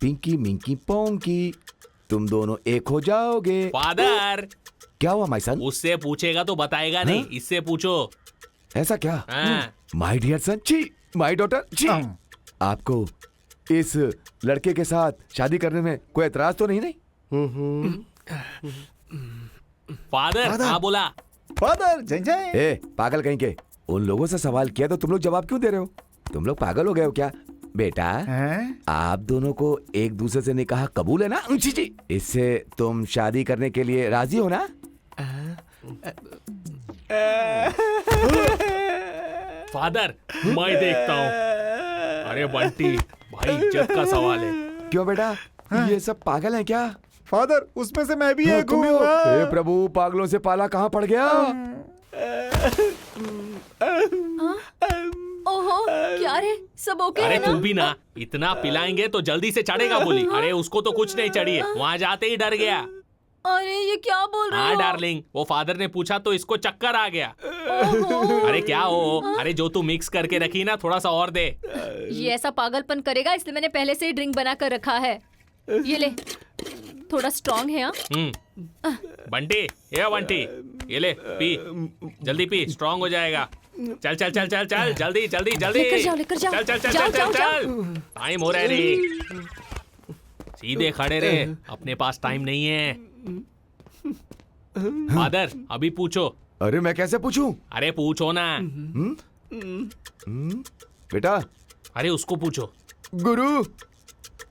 पिंकी मिंकी पोंकी, तुम दोनों एक हो जाओगे। फादर, क्या हुआ माय सन? उससे पूछेगा तो बताएगा नहीं, इससे पूछो। ऐसा क्या? हाँ। माय डियर सन, छी, माय डॉटर, छी। आपको इस लड़के के साथ शादी करने में कोई एतराज तो नहीं? फादर, हाँ बोला। फादर, जय जय। ए पागल कहीं के, उन लोगों से सवाल किया तो तुम लोग जवाब क्यों दे रहे हो? तुम लोग पागल हो गए हो क्या? बेटा, आप दोनों को एक दूसरे से निकाह कबूल है ना? जी, इससे तुम शादी करने के लिए राजी हो ना? फादर, मैं देखता हूँ। अरे बंटी, भाई इज्जत का सवाल है। क्यों बेटा, ये सब पागल हैं क्या? फादर, उसमें से मैं भी एक तुम भी हो? हूँ। हे प्रभु, पागलों से पाला कहाँ पड़ गया? ओहो, क्या रे, सब ओके अरे है तू ना? भी ना, इतना पिलाएंगे तो जल्दी से चढ़ेगा बोली। अरे उसको तो कुछ नहीं चढ़ी है, वहाँ जाते ही डर गया। अरे ये क्या बोल रहे हाँ हो? डार्लिंग, वो फादर ने पूछा तो इसको चक्कर आ गया। अरे क्या हो, अरे जो तू मिक्स करके रखी ना, थोड़ा सा और दे। ये ऐसा पागलपन करेगा, इसलिए मैंने पहले से ही ड्रिंक बना कर रखा है। ये ले, थोड़ा स्ट्रॉन्ग है। बंटी, ये बंटी, ये ले पी, जल्दी पी, स्ट्रांग हो जाएगा। चल चल चल चल चल, जल्दी जल्दी जल्दी, लेकर जाओ, लेकर जाओ। चल चल चल जाओ, चल जाओ, चल, टाइम हो रहा है रे। सीधे खड़े रहे, अपने पास टाइम नहीं है। फादर अभी पूछो। अरे मैं कैसे पूछूं? अरे पूछो ना। बेटा, अरे उसको पूछो। गुरु,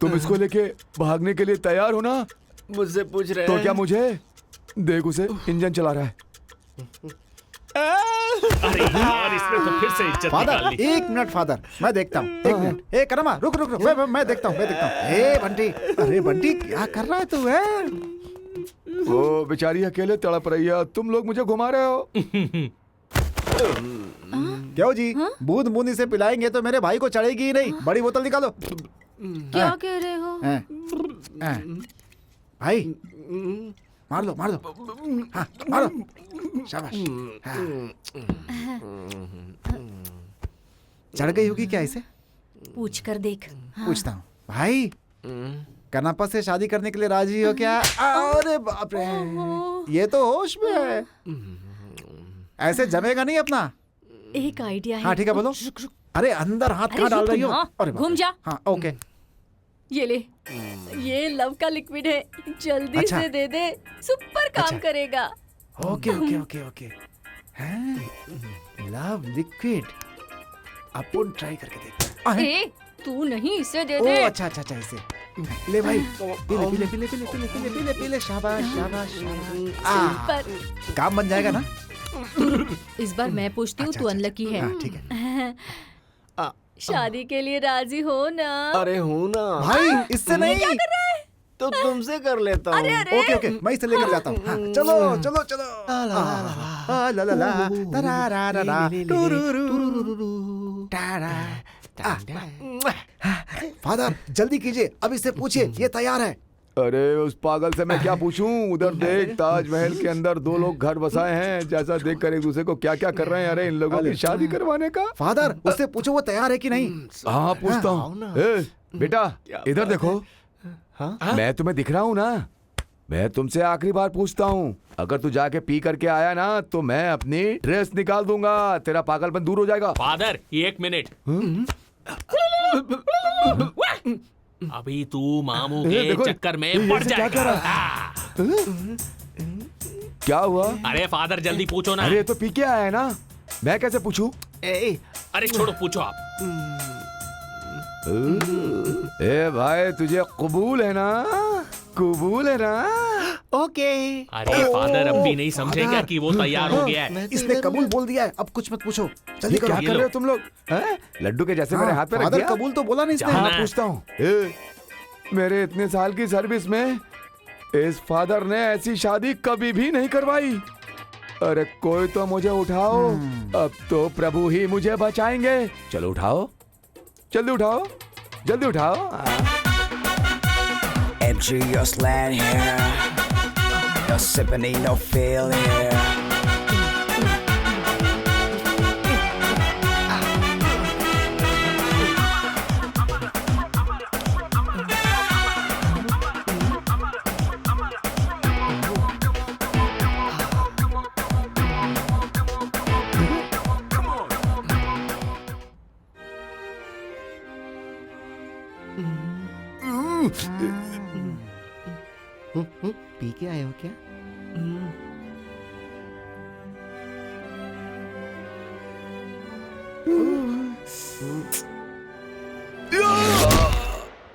तुम इसको लेके भागने के लिए तैयार हो ना? मुझसे पूछ रहे तो हैं? क्या मुझे देख, उसे इंजन चला रहा है। अरे यार, इसने तो फिर से इज्जत निकाल फादर, ली। 1 मिनट फादर, मैं देखता हूँ। 1 मिनट। ए करमा, रुक रुक रुक, मैं देखता हूँ, मैं देखता हूँ। ए बंटी, अरे बंटी क्या कर रहा है तू? है वो बेचारी अकेले तड़प रही है, तुम लोग मुझे घुमा रहे हो। क्यों जी? बूंद बूंदी से पिलाएंगे तो मेरे भाई को चढ़ेगी ही नहीं। बड़ी बोतल निकालो। क्या कह रहे हो? भाई मार लो, मार दो। हाँ, मारो। शाबाश। हाँ। चढ़ गई होगी क्या इसे? पूछ कर देख। पूछता हूँ। भाई, कनापा से शादी करने के लिए राजी हो क्या? अरे बाप रे, ये तो होश में है। ऐसे जमेगा नहीं अपना। एक आइडिया है। हाँ ठीक है, बोलो। अरे अंदर हाथ कहाँ डाल रही हो? अरे घूम जा। हाँ ओके। ये ले, ये लव का लिक्विड है, जल्दी अच्छा। से दे दे, सुपर काम करेगा। Okay okay okay okay. Love liquid, अपन ट्राई करके देखते हैं। ए, तू नहीं, इसे दे ओ दे। अच्छा अच्छा अच्छा, इसे ले भाई। पीले पीले पीले पीले पीले पीले पीले पीले। शाबाश शाबाश शाबाश। सुपर। काम बन जाएगा ना? इस बार मैं पूछती हूँ, तू अनलकी है। हाँ, ठीक है। शादी के लिए राजी हो ना? अरे हूँ ना भाई, इससे नहीं। क्या कर रहा है? तो तुमसे कर लेता हूँ। अरे अरे। ओके ओके, मैं इसे लेकर जाता हूँ। हाँ, चलो चलो चलो। ला ला ला, तरारारा, टुरुरुरु, टारा। फादर जल्दी कीजिए, अब इससे पूछिए, ये तैयार है। अरे उस पागल से मैं क्या पूछूं? उधर देख, ताजमहल के अंदर 2 लोग घर बसाए हैं, जैसा देखकर एक दूसरे को क्या क्या कर रहे हैं। अरे इन लोगों की शादी करवाने का। फादर, उससे पूछो वो तैयार है कि नहीं। हाँ पूछता हूँ। बेटा इधर देखो। मैं तुम्हें दिख रहा हूँ ना? मैं तुमसे आखिरी बार पूछता हूँ, अगर तू जाके पी करके आया ना तो मैं अपनी ड्रेस निकाल दूंगा, तेरा पागलपन दूर हो जाएगा। Father 1 minute. अभी तू मामू के चक्कर में पड़ जाएगा। क्या हुआ? अरे फादर जल्दी पूछो ना। अरे तो पी के आया है ना, मैं कैसे पूछूं? अरे छोड़ो, पूछो आप। ए भाई, तुझे कबूल है ना? कबूल है ना? ओके। अरे फादर अब भी नहीं समझेगा कि वो तैयार हो गया है। इसने कबूल बोल दिया है, अब कुछ मत पूछो। जल्दी क्या करो। कर रहे हो तुम लोग? लड्डू के जैसे मेरे हाथ पे रख फादर दिया। कबूल तो बोला नहीं इसने। हाँ पूछता हूँ। मेरे इतने साल की सर्विस में इस फादर ने ऐसी शादी कभी भी नहीं करवाई। अरे कोई तो मुझे उठाओ, अब तो प्रभु ही मुझे बचाएंगे। चलो उठाओ, जल्दी उठाओ, जल्दी उठाओ। MG, your slant hair. No sipping, ain't no failure. P के आए हो क्या?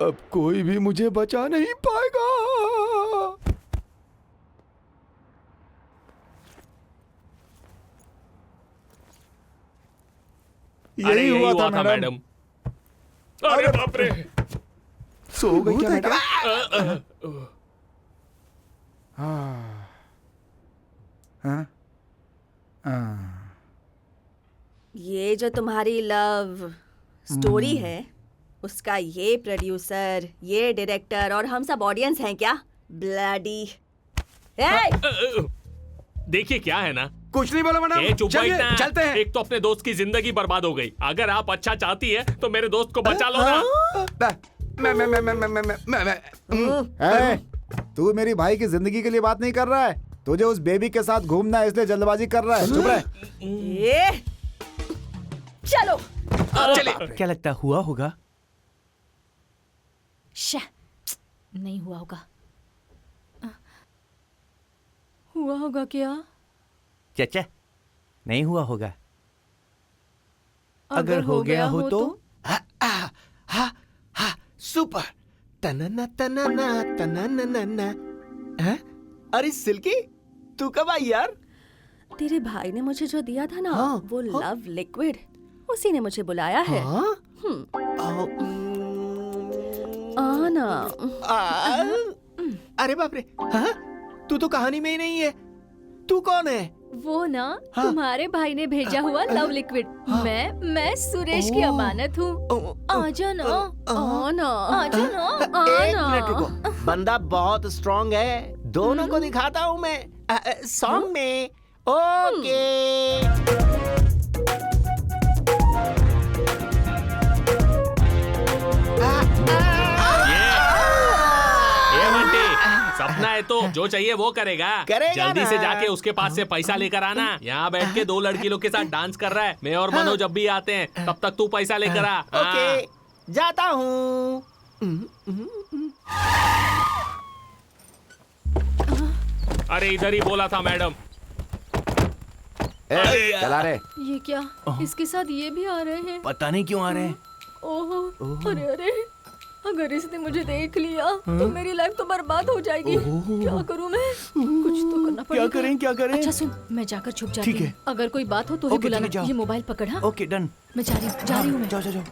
अब कोई भी मुझे बचा नहीं पाएगा। यही हुआ था मैडम। अरे बाप रे, सो गई क्या मैडम? ये जो तुम्हारी लव स्टोरी है, उसका ये प्रोड्यूसर, ये डायरेक्टर और हम सब ऑडियंस हैं क्या? ब्लडी देखिए क्या है ना, कुछ नहीं बोलो मैडम, चुप चलिए बैठना। चलते हैं। एक तो अपने दोस्त की जिंदगी बर्बाद हो गई, अगर आप अच्छा चाहती है तो मेरे दोस्त को बचा लो ना। तू मेरी भाई की जिंदगी के लिए बात नहीं कर रहा है, तुझे उस बेबी के साथ घूमना है इसलिए जल्दबाजी कर रहा है। चुप रह। चलो चलिए। क्या लगता हुआ होगा? नहीं हुआ होगा। हुआ होगा क्या? चाचा नहीं हुआ होगा। अगर हो गया हो तो? सुपर। तनना तनना तनना। हैं? अरे सिल्की, तू कब आई यार? तेरे भाई ने मुझे जो दिया था ना, वो लव लिक्विड, उसी ने मुझे बुलाया है। आना। अरे बाप रे, हाँ? तू तो कहानी में ही नहीं है। तू कौन है? वो ना तुम्हारे भाई ने भेजा हुआ लव लिक्विड। मैं सुरेश की अमानत हूँ। आजा ना, आना। आजा ना, एक आना। मिनट रुको, बंदा बहुत स्ट्रांग है, दोनों को दिखाता हूँ मैं सॉन्ग में। ओके। ये बंटी, सपना है तो जो चाहिए वो करेगा। जल्दी ना। से जाके उसके पास से पैसा लेकर आना। यहाँ बैठ के 2 लड़की लोग के साथ डांस कर रहा है। मैं और मनोज जब भी आते हैं तब तक तू पैसा लेकर आ। ओके, जाता हूँ। अरे इधर ही बोला था मैडम। चला रे। ये क्या? इसके साथ ये भी आ रहे हैं? पता नहीं क्यों आ रहे हैं। ओहो, अरे अरे, अगर इसने मुझे देख लिया तो मेरी लाइफ तो बर्बाद हो जाएगी। क्या करूं मैं? कुछ तो करना पड़ेगा। क्या करें? अच्छा सुन, मैं जाकर छुप जाती ठीक हूँ। है। अगर कोई बात हो तो ही ओके, ठीक है, बुलाना। जाओ। ये मोबाइल पकड़। हाँ, ओके डन। मैं जा रही हूँ मैं। जाओ।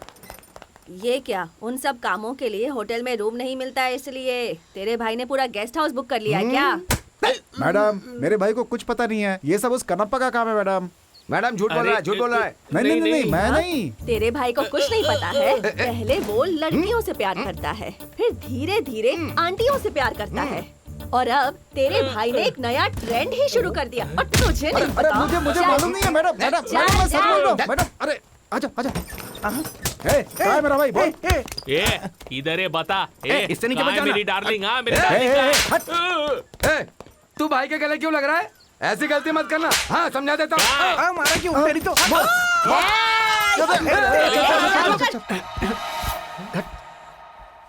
ये क्या, उन सब कामों के लिए होटल में रूम नहीं मिलता है, इसलिए तेरे भाई ने पूरा गेस्ट हाउस बुक कर लिया है क्या? मैडम, मेरे भाई को कुछ पता नहीं है, ये सब उस कनप्पा का काम है। मैडम झूठ बोल रहा है, झूठ बोल रहा है। नहीं, मैं नहीं। तेरे भाई को कुछ नहीं पता है। पहले वो लड़कियों से प्यार करता है, फिर धीरे धीरे आंटियों से प्यार करता है, और अब तेरे भाई ने एक नया ट्रेंड ही शुरू कर दिया और तुझे नहीं पता। मुझे मालूम नहीं है मैडम। मैं सच बोल रहा हूँ मैडम। अरे आजा। कहाँ है मेरा भाई? बोल। इधर है, बता। इससे नहीं क्या बचाना? मेरी डार्लिंग। हाँ मेरी डार्लिंग। तू भाई के गले क्यों लग रहा है? ऐसी गलती मत करना। हाँ समझा देता हूँ। मारा क्यों? तेरी तो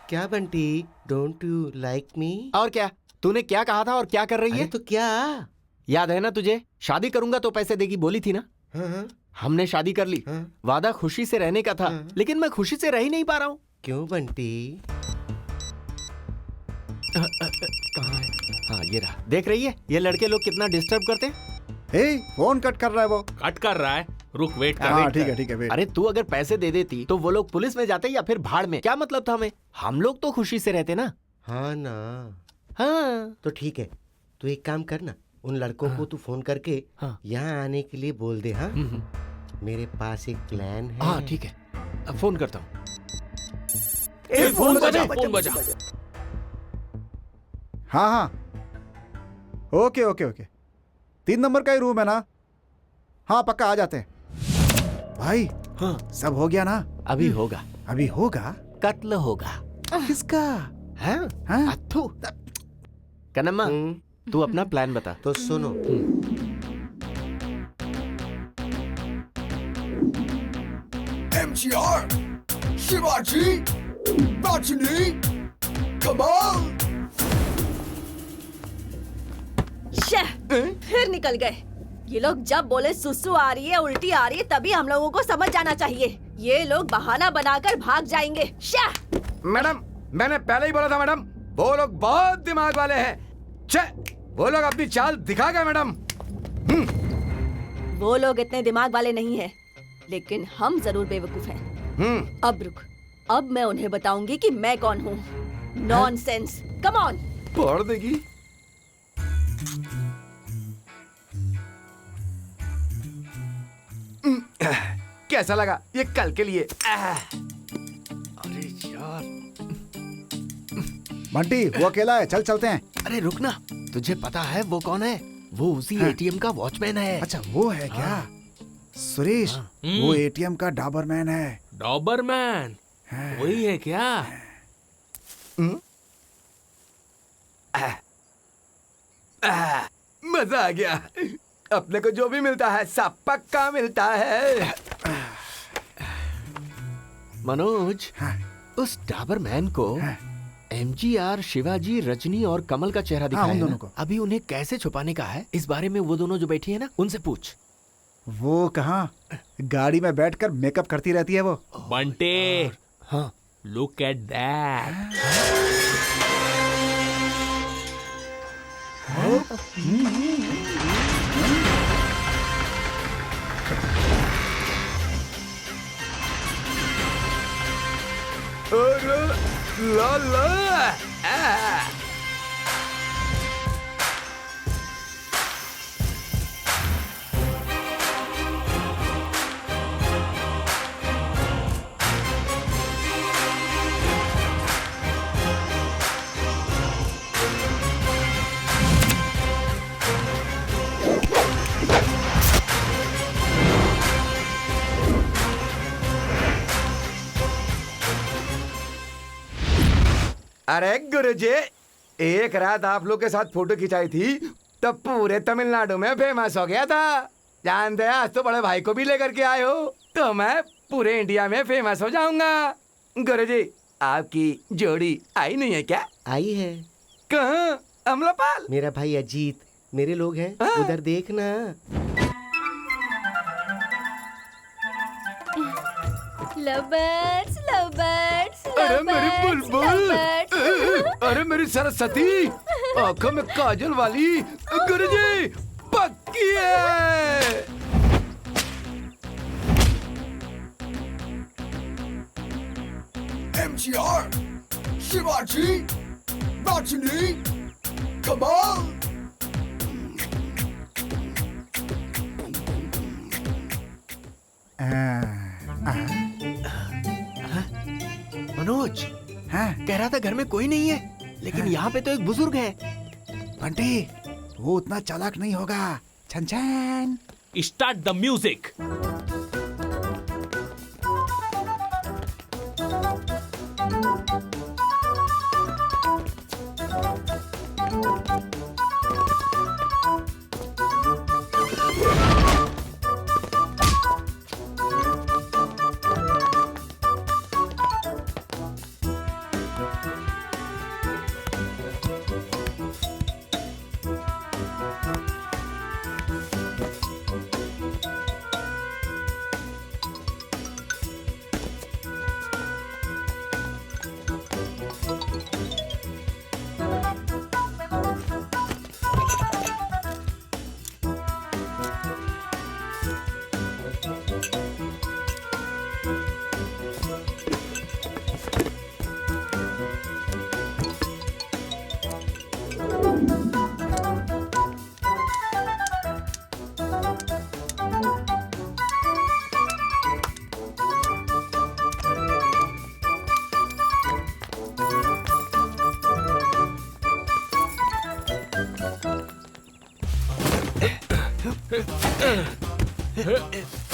क्या Bunty, don't you like me? और क्या, तूने क्या कहा था और क्या कर रही है? तो क्या याद है ना तुझे? शादी करूंगा तो पैसे देगी बोली थी ना? हमने शादी कर ली। वादा खुशी से रहने का था, लेकिन मैं खुशी से रह ही नहीं पा रहा हूँ। क्यों बंटी? कहाँ है? हाँ ये रहा। देख रही है ये लड़के लोग कितना डिस्टर्ब करते हैं। फोन कट कर रहा है वो। कट कर रहा है? रुक, वेट कर। हाँ ठीक है। अरे तू अगर पैसे दे देती तो वो लोग पुलिस में जाते या फिर भाड़ में, क्या मतलब था हमें? हम लोग तो खुशी से रहते ना। हाँ ना। हाँ तो ठीक है, तू एक काम करना, उन लड़कों को तू फोन करके यहाँ आने के लिए बोल दे। हाँ मेरे पास एक प्लान है। हाँ ठीक है, अब फोन करता हूँ। फोन बजा। हाँ ओके 3 नंबर का ही रूम है ना? हाँ पक्का आ जाते हैं भाई। हाँ सब हो गया ना? अभी होगा। कत्ल होगा। किसका? हाँ? अथू। कन्नम्मा, तू अपना प्लान बता। तो सुनो। MGR, शिवाजी, रजनी, कमाल। फिर निकल गए। ये लोग जब बोले सुसु आ रही है, उल्टी आ रही है, तभी हम लोगों को समझ जाना चाहिए। ये लोग बहाना बनाकर भाग जाएंगे। मैडम, मैंने पहले ही बोला था मैडम, वो लोग बहुत दिमाग वाले हैं। वो लोग अपनी चाल दिखा गए मैडम। वो लोग इतने दिमाग वाले नहीं हैं, लेकिन हम जरूर बेवकूफ हैं। अब रुक, अब मैं उन्हें बताऊंगी कि मैं कौन हूँ। Nonsense, come on. पढ़ देगी। कैसा लगा ये कल के लिए? अरे यार, बंटी वो अकेला है, चल चलते हैं। अरे रुक ना, तुझे पता है वो कौन है? वो उसी एटीएम का वॉचमैन है। अच्छा वो है क्या? सुरेश वो एटीएम का डॉबरमैन है। डॉबरमैन वही है क्या? मजा आ गया। अपने को जो भी मिलता है सब पक्का मिलता है। मनोज, उस डॉबरमैन को एमजीआर, शिवाजी, रजनी और कमल का चेहरा दिखाया उन है दोनों ना? को। अभी उन्हें कैसे छुपाने का है, इस बारे में वो दोनों जो बैठी है ना, उनसे पूछ। वो कहाँ, गाड़ी में बैठकर मेकअप करती रहती है वो। बंटे, हाँ, लुक एट दैट। ला ला अरे गुरुजी, एक रात आप लोग के साथ फोटो खिंचाई थी तब पूरे तमिलनाडु में फेमस हो गया था। जानते हैं, आज तो बड़े भाई को भी लेकर के आए हो तो मैं पूरे इंडिया में फेमस हो जाऊंगा। गुरुजी, आपकी जोड़ी आई नहीं है क्या? आई है। कहाँ? अमलापाल? मेरा भाई अजीत, मेरे लोग हैं, उधर देखना। लवर्स लवर्स अरे मेरी बुलबुल, अरे मेरी सरस्वती, आंखों में काजल वाली गुरुजी पक्की है। MGR, Shivaji, Rajini, Kamal. Manoj, हाँ? कह रहा था घर में कोई नहीं है, लेकिन यहाँ पे तो एक बुजुर्ग है। बंटी वो उतना चालाक नहीं होगा। छन छन। Start the music.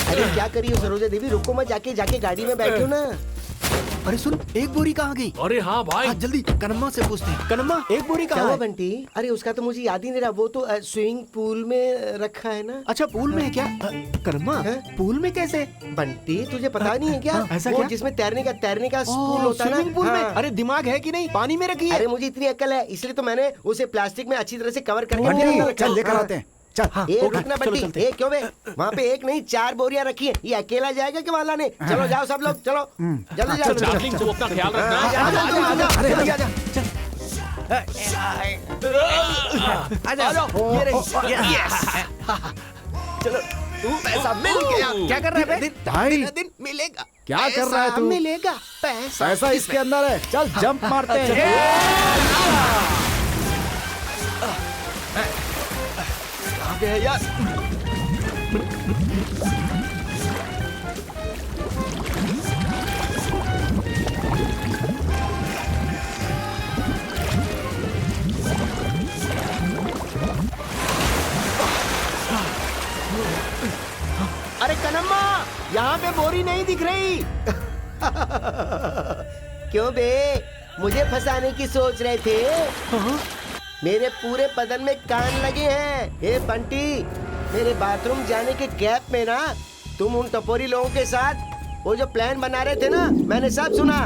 अरे क्या करी हो सरोजा देवी, रुको मत, जाके जाके गाड़ी में बैठो ना। अरे सुन, एक बोरी कहाँ गई? अरे हाँ भाई, जल्दी कनम्मा से पूछते हैं। कनम्मा, एक बोरी क्या कहाँ हुआ है? बंटी? अरे उसका तो मुझे याद ही नहीं रहा, वो तो स्विमिंग पूल में रखा है ना। अच्छा, पूल में है क्या? कनम्मा, पूल में कैसे? बंटी तुझे पता नहीं है क्या? ऐसा वो क्या? जिसमें तैरने का पूल होता है ना। स्विमिंग पूल में? हाँ। अरे दिमाग है कि नहीं? पानी में रखी है। अरे मुझे इतनी अक्ल है, इसलिए तो मैंने उसे प्लास्टिक में अच्छी तरह से कवर करके बंटी अंदर रखा चल है। लेकर आते हैं। चल रुकना बंटी, एक क्यों बे? वहाँ पे एक नहीं 4 बोरियां रखी है, ये अकेला जाएगा कि वाला ने? चलो जाओ सब लोग, चलो जल्दी जाओ। डार्लिंग, तू अपना ख्याल रखना। अरे जल्दी आजा। चलो पैसा मिल गया। क्या कर रहा है बे? भाई दिन मिलेगा। क्या कर रहा है तू? मिलेगा पैसा। पैसा इसके अंदर है, चल जंप मारते हैं। कहाँ पे है यार? पे बोरी नहीं दिख रही। क्यों बे, मुझे फंसाने की सोच रहे थे? मेरे पूरे बदन में कान लगे हैं। ए बंटी, मेरे बाथरूम जाने के गैप में ना तुम उन टपोरी लोगों के साथ वो जो प्लान बना रहे थे ना, मैंने सब सुना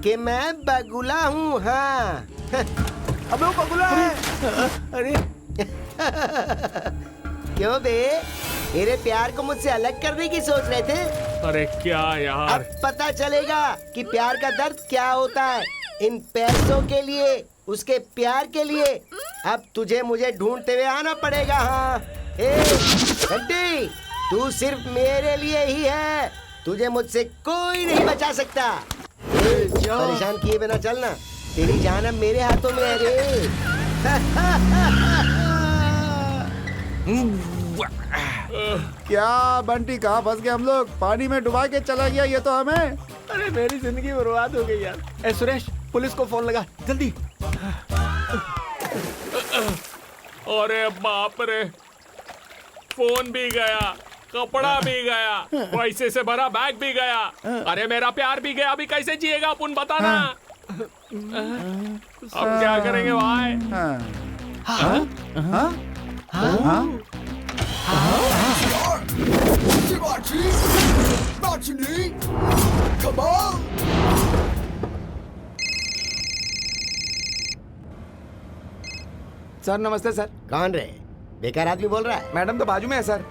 कि मैं बगुला हूँ। हाँ। अब वो बगुला है। अरे क्यों बे, मेरे प्यार को मुझसे अलग करने की सोच रहे थे? अरे क्या यार, अब पता चलेगा कि प्यार का दर्द क्या होता है। इन पैसों के लिए, उसके प्यार के लिए अब तुझे मुझे ढूंढते हुए आना पड़ेगा। हाँ ए घंटी, तू सिर्फ मेरे लिए ही है, तुझे मुझसे कोई नहीं बचा सकता। परेशान किए बिना चलना, तेरी जान अब मेरे हाथों में है रे। क्या बंटी, कहाँ फंस गए हम लोग? पानी में डुबा के चला गया ये तो हमें। अरे मेरी जिंदगी बर्बाद हो गई यार। ए सुरेश, पुलिस को फोन लगा जल्दी। अरे बाप रे, फोन भी गया, कपड़ा भी गया, पैसे से भरा बैग भी गया, अरे मेरा प्यार भी गया। अभी कैसे जिएगा अपन, बताना। अब क्या करेंगे भाई? सर नमस्ते सर। कौन रे? बेकार आदमी बोल रहा है। मैडम तो बाजू में है sir.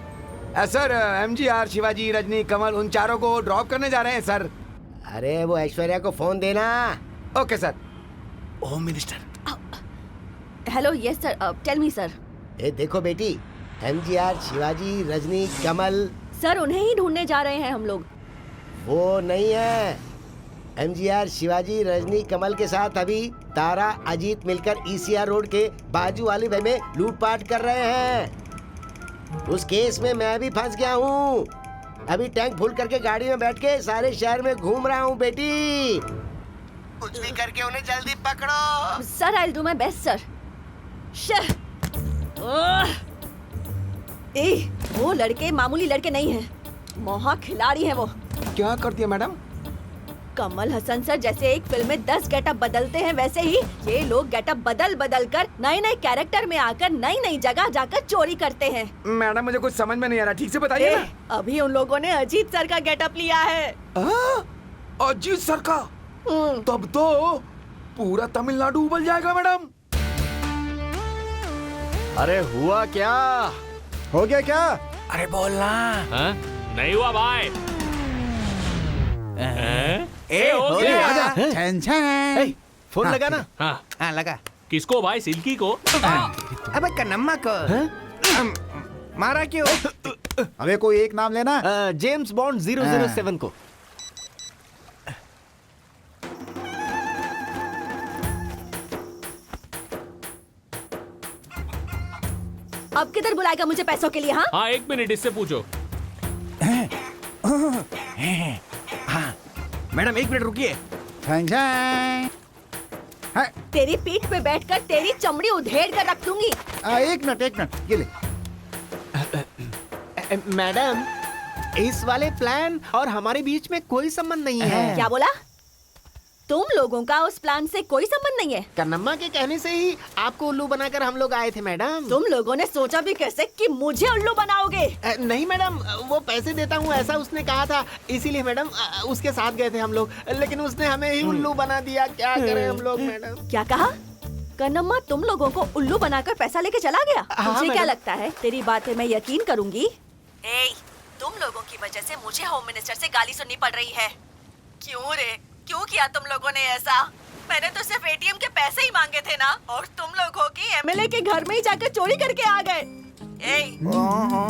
Sir MGR, Shivaji, Rajini, Kamal उन चारों को ड्रॉप करने जा रहे हैं सर। अरे वो ऐश्वर्या को फोन देना। Okay sir. Home minister. Hello, yes sir, tell me sir. ए देखो बेटी, MGR, शिवाजी, रजनी, कमल। सर उन्हें ही ढूंढने जा रहे हैं हम लोग। वो नहीं है। MGR, शिवाजी, रजनी, कमल के साथ अभी तारा, अजीत मिलकर ECR रोड के बाजू वाली भाई में लूटपाट कर रहे हैं। उस केस में मैं भी फंस गया हूँ। अभी टैंक फुल करके गाड़ी में बैठ के सारे शहर में घूम रहा हूँ बेटी। कुछ भी करके उन्हें जल्दी पकड़ो। Sir I will do my best sir. वो लड़के मामूली लड़के नहीं हैं, महा खिलाड़ी हैं वो। क्या करती है मैडम? कमल हसन सर जैसे एक फिल्म में 10 गेटअप बदलते हैं, वैसे ही ये लोग गेटअप बदल बदल कर नए नए कैरेक्टर में आकर नई नई जगह जाकर चोरी करते हैं। मैडम मुझे कुछ समझ में नहीं आ रहा, ठीक से बताइए ना। अभी उन लोगों ने अजीत सर का गेटअप लिया है। अजीत सर का? तब तो पूरा तमिलनाडु उबल जाएगा मैडम। अरे हुआ क्या? हो गया क्या? अरे बोलना। नहीं हुआ भाई। हो गया। आजा। छन फोन लगा ना। हाँ लगा। किसको भाई? सिल्की को? अबे कन्नम्मा को। मारा क्यों? अबे कोई एक नाम लेना। जेम्स बॉन्ड 007 को। अब किधर बुलाएगा मुझे पैसों के लिए? हाँ हाँ, 1 मिनट, इससे पूछो। हाँ मैडम 1 मिनट रुकिए। तेरी पीठ पे बैठकर तेरी चमड़ी उधेड़ कर रख दूंगी। 1 मिनट ये ले। मैडम, इस वाले प्लान और हमारे बीच में कोई संबंध नहीं है। क्या बोला? तुम लोगों का उस प्लान से कोई संबंध नहीं है? कन्नम्मा के कहने से ही आपको उल्लू बनाकर हम लोग आए थे मैडम। तुम लोगों ने सोचा भी कैसे कि मुझे उल्लू बनाओगे? नहीं मैडम, वो पैसे देता हूँ ऐसा उसने कहा था, इसीलिए मैडम उसके साथ गए थे हम लोग, लेकिन उसने हमें ही उल्लू बना दिया। क्या करें हम लोग मैडम? क्या कहा? कन्नम्मा तुम लोगों को उल्लू बनाकर पैसा लेके चला गया? मुझे क्या लगता है तेरी बातें मैं यकीन करूंगी? तुम लोगों की वजह से मुझे होम मिनिस्टर से गाली सुननी पड़ रही है। क्यों रे, क्यों किया तुम लोगों ने ऐसा? मैंने तो सिर्फ ATM के पैसे ही मांगे थे ना, और तुम लोगों की MLA के घर में ही जाकर चोरी करके आ गए।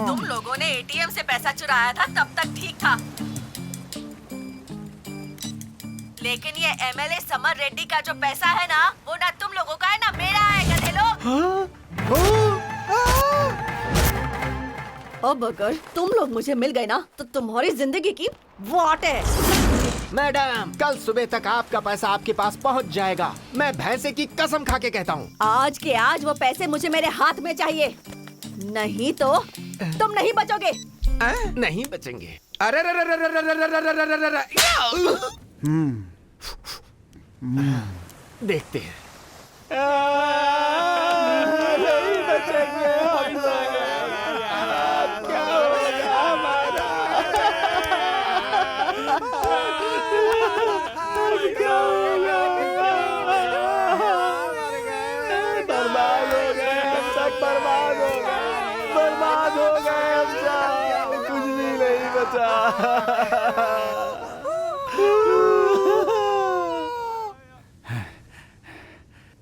तुम लोगों ने ATM से पैसा चुराया था तब तक ठीक था, लेकिन ये MLA समर रेड्डी का जो पैसा है ना, वो ना तुम लोगों का है ना मेरा है, गधे लोग। अब अगर तुम लोग मुझे मिल गए ना, तो तुम्हारी जिंदगी की वाट है। मैडम, कल सुबह तक आपका पैसा आपके पास पहुंच जाएगा। मैं भैंसे की कसम खा के कहता हूँ। आज के आज वो पैसे मुझे मेरे हाथ में चाहिए, नहीं तो तुम नहीं बचोगे। नहीं बचेंगे। अरे रे रे रे रे रे रे रे रे रे रे रे। देखते हैं।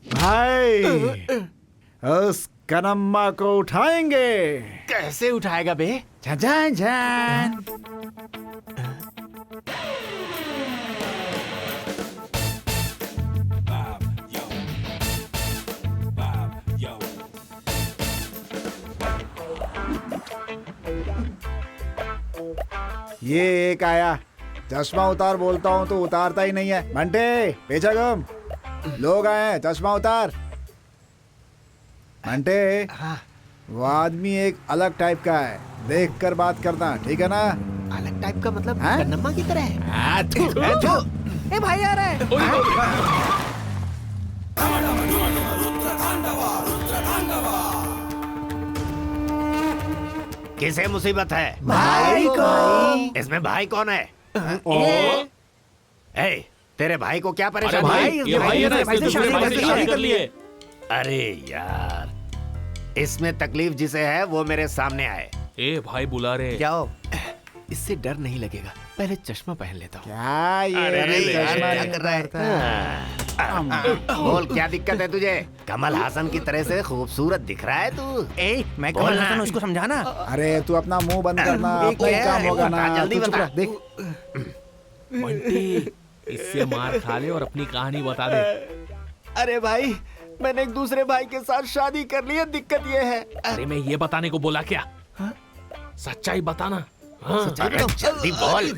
भाई उस कनम्मा को उठाएंगे। कैसे उठाएगा बे? झन झन। ये एक आया, चश्मा उतार बोलता हूँ तो उतारता ही नहीं है। बंटे पीछे घूम, लोग आए हैं, चश्मा उतार। बंटे वो आदमी एक अलग टाइप का है, देख कर बात करना, ठीक है ना? अलग टाइप का मतलब हाँ? कन्नम्मा की तरह है? ए भाई आ रहा है। किसे मुसीबत है? भाई को। इसमें भाई कौन है? ए, तेरे भाई को क्या अरे परेशानी भाई, है? ये भाई है ना, इसने दूसरे भाई से शादी कर ली है। अरे यार, इसमें तकलीफ जिसे है वो मेरे सामने आए। ए भाई बुला रहे। क्या हो? इससे डर नहीं लगेगा, पहले चश्मा पहन लेता हूँ। क्या ये अरे यार, चश्मा क्या नहीं कर रहा है? उतारता। बोल क्या दिक्कत है तुझे? कमल हासन की तरह से खूबसूरत दिख रहा है तू। ए मैं कमल बोलना। हसन, उसको समझाना। अरे तू अपना मुंह बंद करना, ये अपना ही क्या काम है? होगा ना। बता, जल्दी तू चुप बता। रह, देख बंटी, इससे मार खा ले और अपनी कहानी बता दे। अरे भाई, मैंने एक दूसरे भाई के साथ शादी कर ली है, दिक्कत ये है। अरे मैं ये बताने को बोला क्या? सच्चाई बताना। हाँ। अरे जल्दी बोल।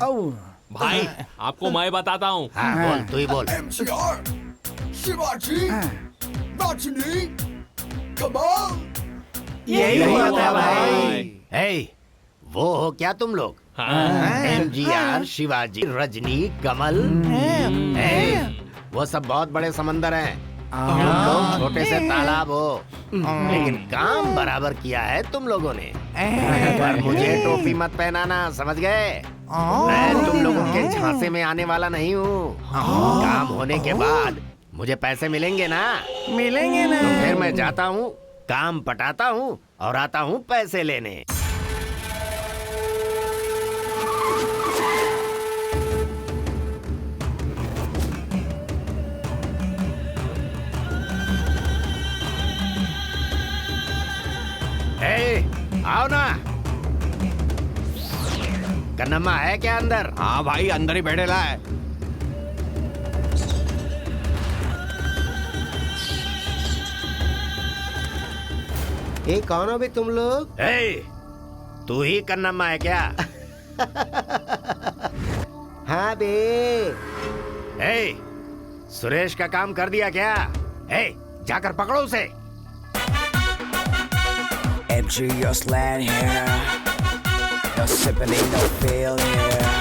भाई आपको मैं बताता हूँ। हाँ, बोल, तू ही बोल। MCR, शिवाजी, रजनी, कमाल। यही होता है भाई। हे, वो हो क्या तुम लोग? एमजीआर, शिवाजी, रजनी, कमल। हे, वो सब बहुत बड़े समंदर हैं। तुम लोग छोटे से तालाब हो, लेकिन काम बराबर किया है तुम लोगों ने। पर मुझे टोपी मत पहनाना, समझ गए? मैं तुम लोगों के झांसे में आने वाला नहीं हूँ। काम होने के बाद मुझे पैसे मिलेंगे ना? मिलेंगे ना। तो फिर मैं जाता हूँ, काम पटाता हूँ और आता हूँ पैसे लेने। आओ ना। कन्नम्मा है क्या अंदर? हाँ भाई, अंदर ही बैठेला है। ए कौन हो बे तुम लोग? तू ही कन्नम्मा है क्या? हाँ बे। सुरेश का काम कर दिया क्या? जाकर पकड़ो उसे। MGR slant here. No sipping, ain't no failure.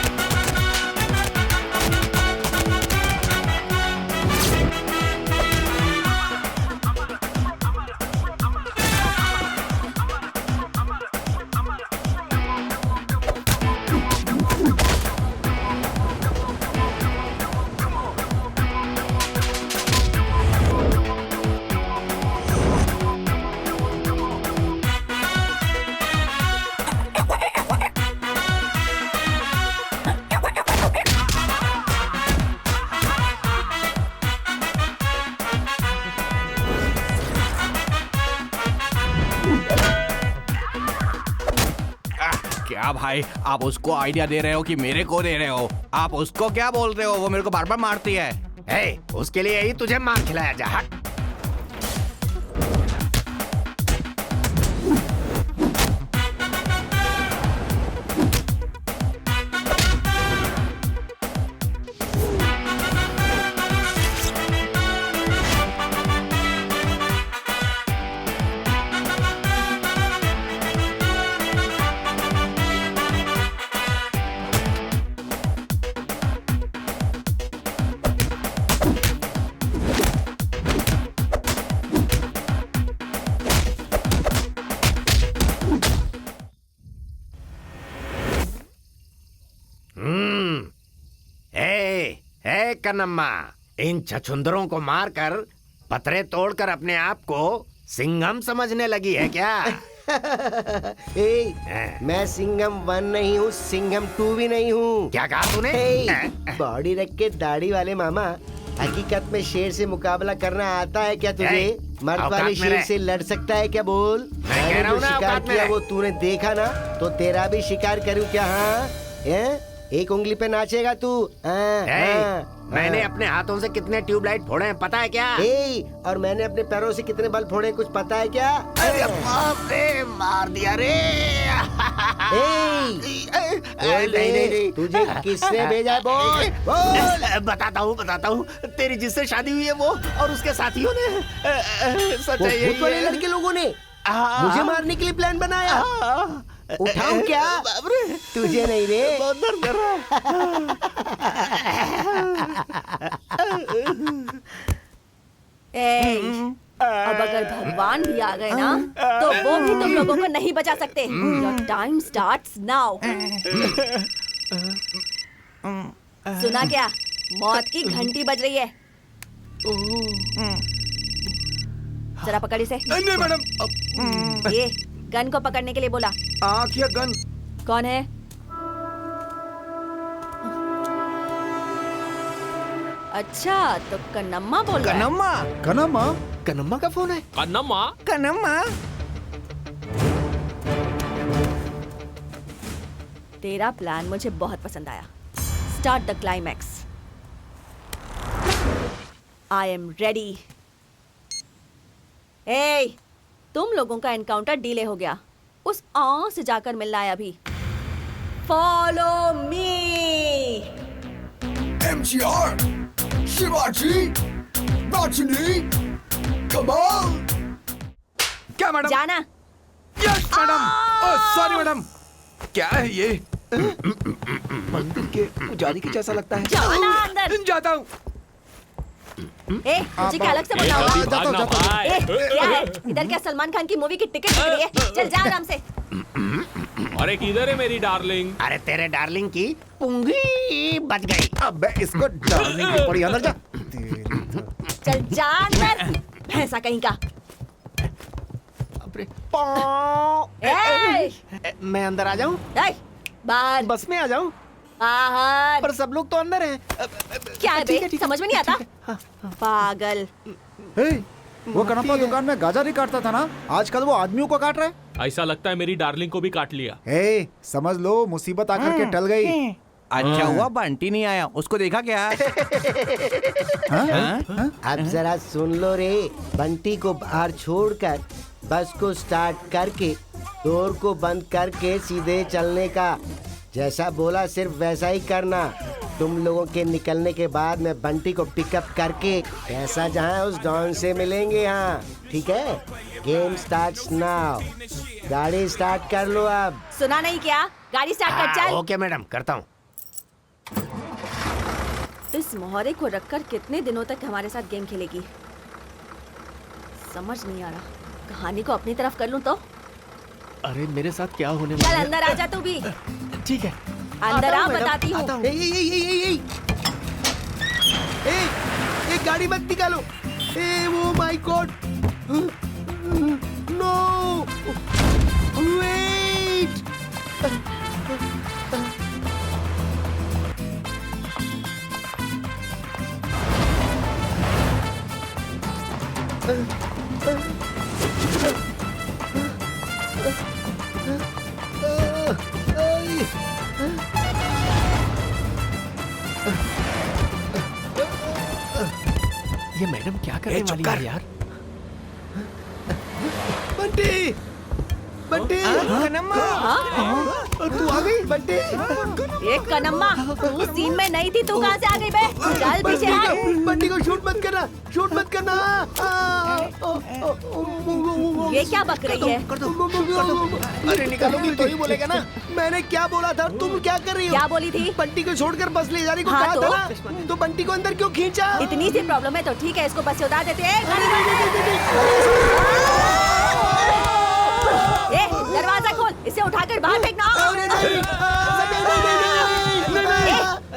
क्या भाई, आप उसको आइडिया दे रहे हो कि मेरे को दे रहे हो? आप उसको क्या बोल रहे हो? वो मेरे को बार बार मारती है। उसके लिए ही तुझे मार खिलाया जा। हट। कन्नम्मा, इन छछुंदरों को मारकर पतरे तोड़कर अपने आप को सिंघम समझने लगी है क्या? मैं सिंघम 1 नहीं हूँ, सिंघम 2 भी नहीं हूँ। क्या कहा तूने? बॉडी रख के दाढ़ी वाले मामा, हकीकत में शेर से मुकाबला करना आता है क्या तुझे? मर्द वाले शेर से लड़ सकता है क्या? बोल। मैंने जो शिकार किया वो तूने देखा ना, तो तेरा भी शिकार करूँ क्या? हाँ, एक उंगली पे नाचेगा तू? मैंने अपने हाथों से कितने ट्यूबलाइट फोड़े हैं पता है क्या? और मैंने अपने पैरों से कितने बल्ब फोड़े कुछ पता है क्या? अरे बाप रे, मार दिया रे। नहीं, तुझे किसने भेजा है? बोल बोल। बताता हूँ। तेरी जिससे शादी हुई है वो और उसके साथियों ने, सच है यही भूत वाले लड़के लोगों ने मुझे मारने के लिए प्लान बनाया। उठाऊं क्या? तुझे नहीं रे। बहुत दर्द कर रहा है। अब अगर भगवान भी आ गए ना, तो वो भी तुम लोगों को नहीं बचा सकते। Your time starts now. सुना क्या? मौत की घंटी बज रही है। जरा पकड़ इसे। नहीं मैडम। ये गन को पकड़ने के लिए बोला। आँख या गन? कौन है? अच्छा, तो कन्नम्मा बोल रहा है। कन्नम्मा? कन्नम्मा? कन्नम्मा का फोन है? कन्नम्मा? तेरा प्लान मुझे बहुत पसंद आया। Start the climax. I am ready. ए, तुम लोगों का एनकाउंटर डिले हो गया। उस से जाकर मिलना है अभी। Follow me. MGR, शिवाजी, राजनी, कमाल। क्या मैडम? जाना। Yes madam. Sorry madam. क्या है ये? मंदिर के पुजारी के जैसा लगता है। जाना अंदर। जाता हूँ। मुझे क्या अलग से बताओ? क्या है? इधर क्या सलमान खान की मूवी की टिकट निकली है? चल जा आराम से। अरे किधर है मेरी डार्लिंग? अरे तेरे डार्लिंग की पुंगी बच गई। अबे इसको डार्लिंग की पड़ी, अंदर जा। चल जा अंदर, भैंसा कहीं का। मैं अंदर आ जाऊं? बाहर। बस में आ जाऊं? बाहर। पर सब लोग तो अंदर हैं। क्या है बे? समझ में नहीं आता? पागल। वो कन्नप्पा दुकान में गाजर ही काटता था ना, आजकल वो आदमियों को काट रहा है। ऐसा लगता है मेरी डार्लिंग को भी काट लिया। समझ लो मुसीबत आकर के टल गई। अच्छा हुआ बंटी नहीं आया, उसको देखा क्या? अब जरा सुन लो रे, बंटी को बाहर छोड़कर बस को स्टार्ट करके डोर को बंद करके सीधे चलने का। जैसा बोला सिर्फ वैसा ही करना। तुम लोगों के निकलने के बाद मैं बंटी को पिकअप करके पैसा जहाँ है उस डॉन से मिलेंगे। यहाँ ठीक है? Game starts now. गाड़ी स्टार्ट कर लो अब। सुना नहीं क्या? गाड़ी स्टार्ट कर चल। ओके मैडम, करता हूँ। इस मोहरे को रखकर कितने दिनों तक हमारे साथ गेम खेलेगी? समझ नहीं आ रहा। कहानी को अपनी तरफ कर लूं तो? अरे मेरे साथ क्या होने चल अंदर आ जा तू भी। ठीक है, अंदर आ, बताती हूँ। एक गाड़ी मत निकालो। वो माय गॉड, नो वेट। ये मैडम क्या करने वाली है यार? बंटी, बंटी, कन्नम्मा, तू आ गई बंटी? एक कन्नम्मा, तू सीन में नहीं थी, तू कहाँ से आ गई बे? चल पीछे हट। बंटी को शूट मत करना, शूट मत करना। ये क्या बक रही है? अरे निकालोगी तो ही बोलेगा ना। मैंने क्या बोला था, तुम क्या कर रही हो? क्या बोली थी? बंटी को छोड़कर बस ले जाने को कहा था ना, तो बंटी को अंदर क्यों खींचा? इतनी सी प्रॉब्लम है तो ठीक है, इसको बस से उतार देते हैं। दरवाजा खोल, इसे उठाकर बाहर फेंकना।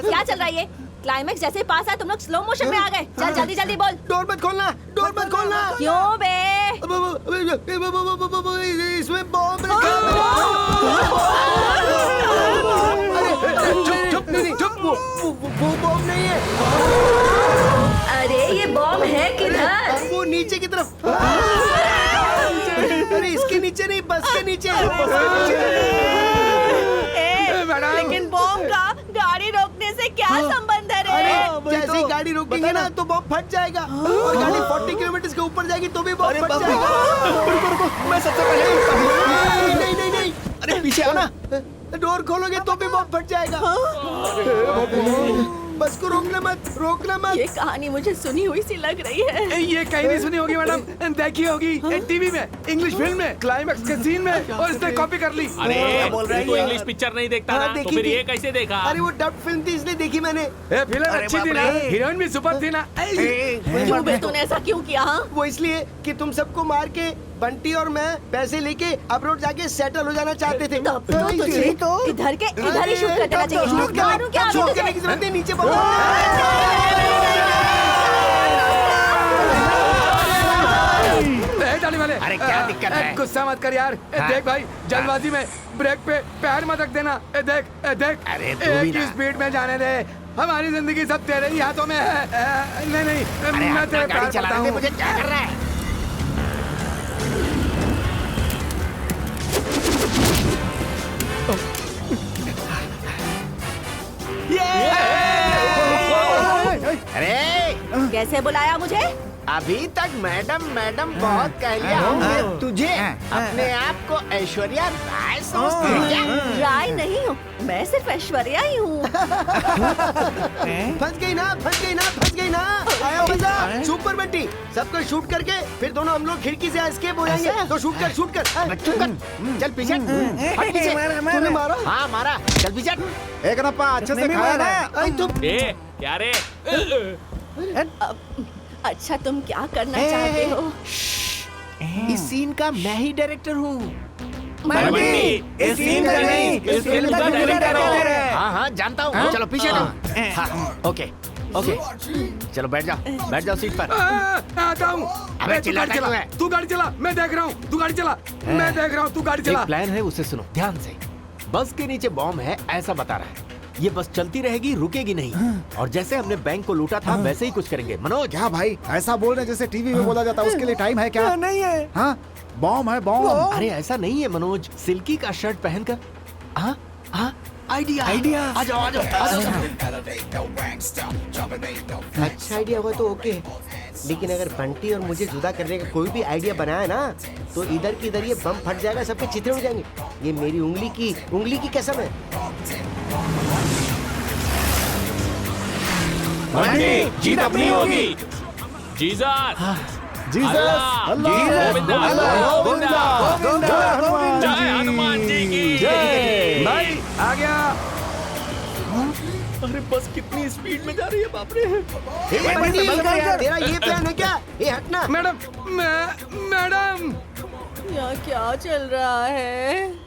क्या चल रहा है ये? क्लाइमेक्स जैसे पास आया तुम लोग स्लो मोशन में आ गए। चल जल्दी जल्दी बोल। डोर मत खोलना, डोर मत खोलना। क्यों बे? इसमें बॉम्ब रखा है। चुप नहीं, चुप। वो बॉम्ब नहीं है। अरे ये बॉम्ब है किधर? वो नीचे की तरफ। अरे इसके नीचे नहीं, बस के नीचे। लेकिन बॉम्ब का गाड़ी रोकने से क्या संबंध है रे? अरे जैसे ही गाड़ी रोकेंगे ना तो बॉम्ब फट जाएगा और गाड़ी 40 किलोमीटर के ऊपर जाएगी तो भी बॉम्ब फट जाएगा। रुको, मैं सबसे पहले नहीं। अरे पीछे आना। डोर खोलोगे तो भी बॉम्ब फट जाएगा। बस को रोकना मत। ये कहानी मुझे सुनी हुई सी लग रही है। ये कहीं नहीं सुनी होगी मैडम, देखी होगी टीवी में, इंग्लिश फिल्म में, क्लाइमैक्स के सीन में, और इसने कॉपी कर ली। अरे तू इंग्लिश पिक्चर नहीं देखता ना, तो फिर ये कैसे देखा? अरे वो डब फिल्म थी इसलिए देखी मैंने। फिल्म अच्छी थी ना, हीरोइन भी सुपर थी ना। क्यों बे तूने ऐसा क्यों किया? वो इसलिए कि तुम सबको मार के बंटी और मैं पैसे लेके अब्रॉड जाके सेटल हो जाना चाहते थे। तब तो तुझे इधर ही शूट कर देना चाहिए। शूट करने की जरूरत नहीं, नीचे जाने वाले। अरे क्या दिक्कत है? गुस्सा मत कर यार। देख भाई, जल्दबाजी में ब्रेक पे पैर मत रख देना। देख अरे तू भी एक ही ना। स्पीड में जाने दे। हमारी जिंदगी सब तेरे ही हाथों में है। नहीं, मैं तेरे गाड़ी चलाने दे मुझे। क्या कर रहा है? अरे कैसे बुलाया मुझे? अभी तक मैडम बहुत कह लिया हमने तुझे। अपने आप को ऐश्वर्या राय समझती है क्या? राय नहीं हूँ, मैं सिर्फ ऐश्वर्या ही हूँ। फंस गई ना। आया मजा। सुपर बंटी, सबको शूट करके फिर दोनों हम लोग खिड़की से एस्केप हो जाएंगे। तो शूट कर। चल पीछे हट पीछे। तूने मारा? हाँ मारा। चल पीछे हट। एक नप्पा अच्छे से खाया ना। क्या रे? अच्छा तुम क्या करना चाहते हो? इस सीन का मैं ही डायरेक्टर हूँ। इस सीन का नहीं, इस फिल्म का डायरेक्टर है। हाँ जानता हूँ। चलो पीछे हटो। ओके चलो बैठ जाओ सीट पर। आता हूँ। अबे चिल्लाता क्यों है? तू गाड़ी चला, मैं देख रहा हूँ। तू गाड़ी चला, मैं देख रहा हूँ। तू गाड़ी चला। एक प्लान है, उसे सुनो ध्यान से। बस के नीचे बॉम्ब है ऐसा बता रहा है। ये बस चलती रहेगी, रुकेगी नहीं। और जैसे हमने बैंक को लूटा था वैसे ही कुछ करेंगे। मनोज क्या भाई ऐसा बोल रहे जैसे टीवी में बोला जाता है? उसके लिए टाइम है क्या? नहीं है। हाँ बॉम्ब है बॉम्ब। अरे ऐसा नहीं है मनोज। सिल्की का शर्ट पहनकर। हाँ आइडिया। आ जाओ। अच्छा आइडिया हुआ तो ओके, लेकिन अगर बंटी और मुझे जुदा करने का कोई भी आइडिया बनाया ना तो इधर की इधर ये बम फट जाएगा, सबके चित्रे उड़ जाएंगे। ये मेरी उंगली की कसम है। जीत अपनी होगी। जीसस जय हनुमान जी की जय। भाई आ गया। अरे बस कितनी स्पीड में जा रही है, बाप रे। तेरा ये प्लान है क्या? ये हटना। मैडम यहाँ क्या चल रहा है?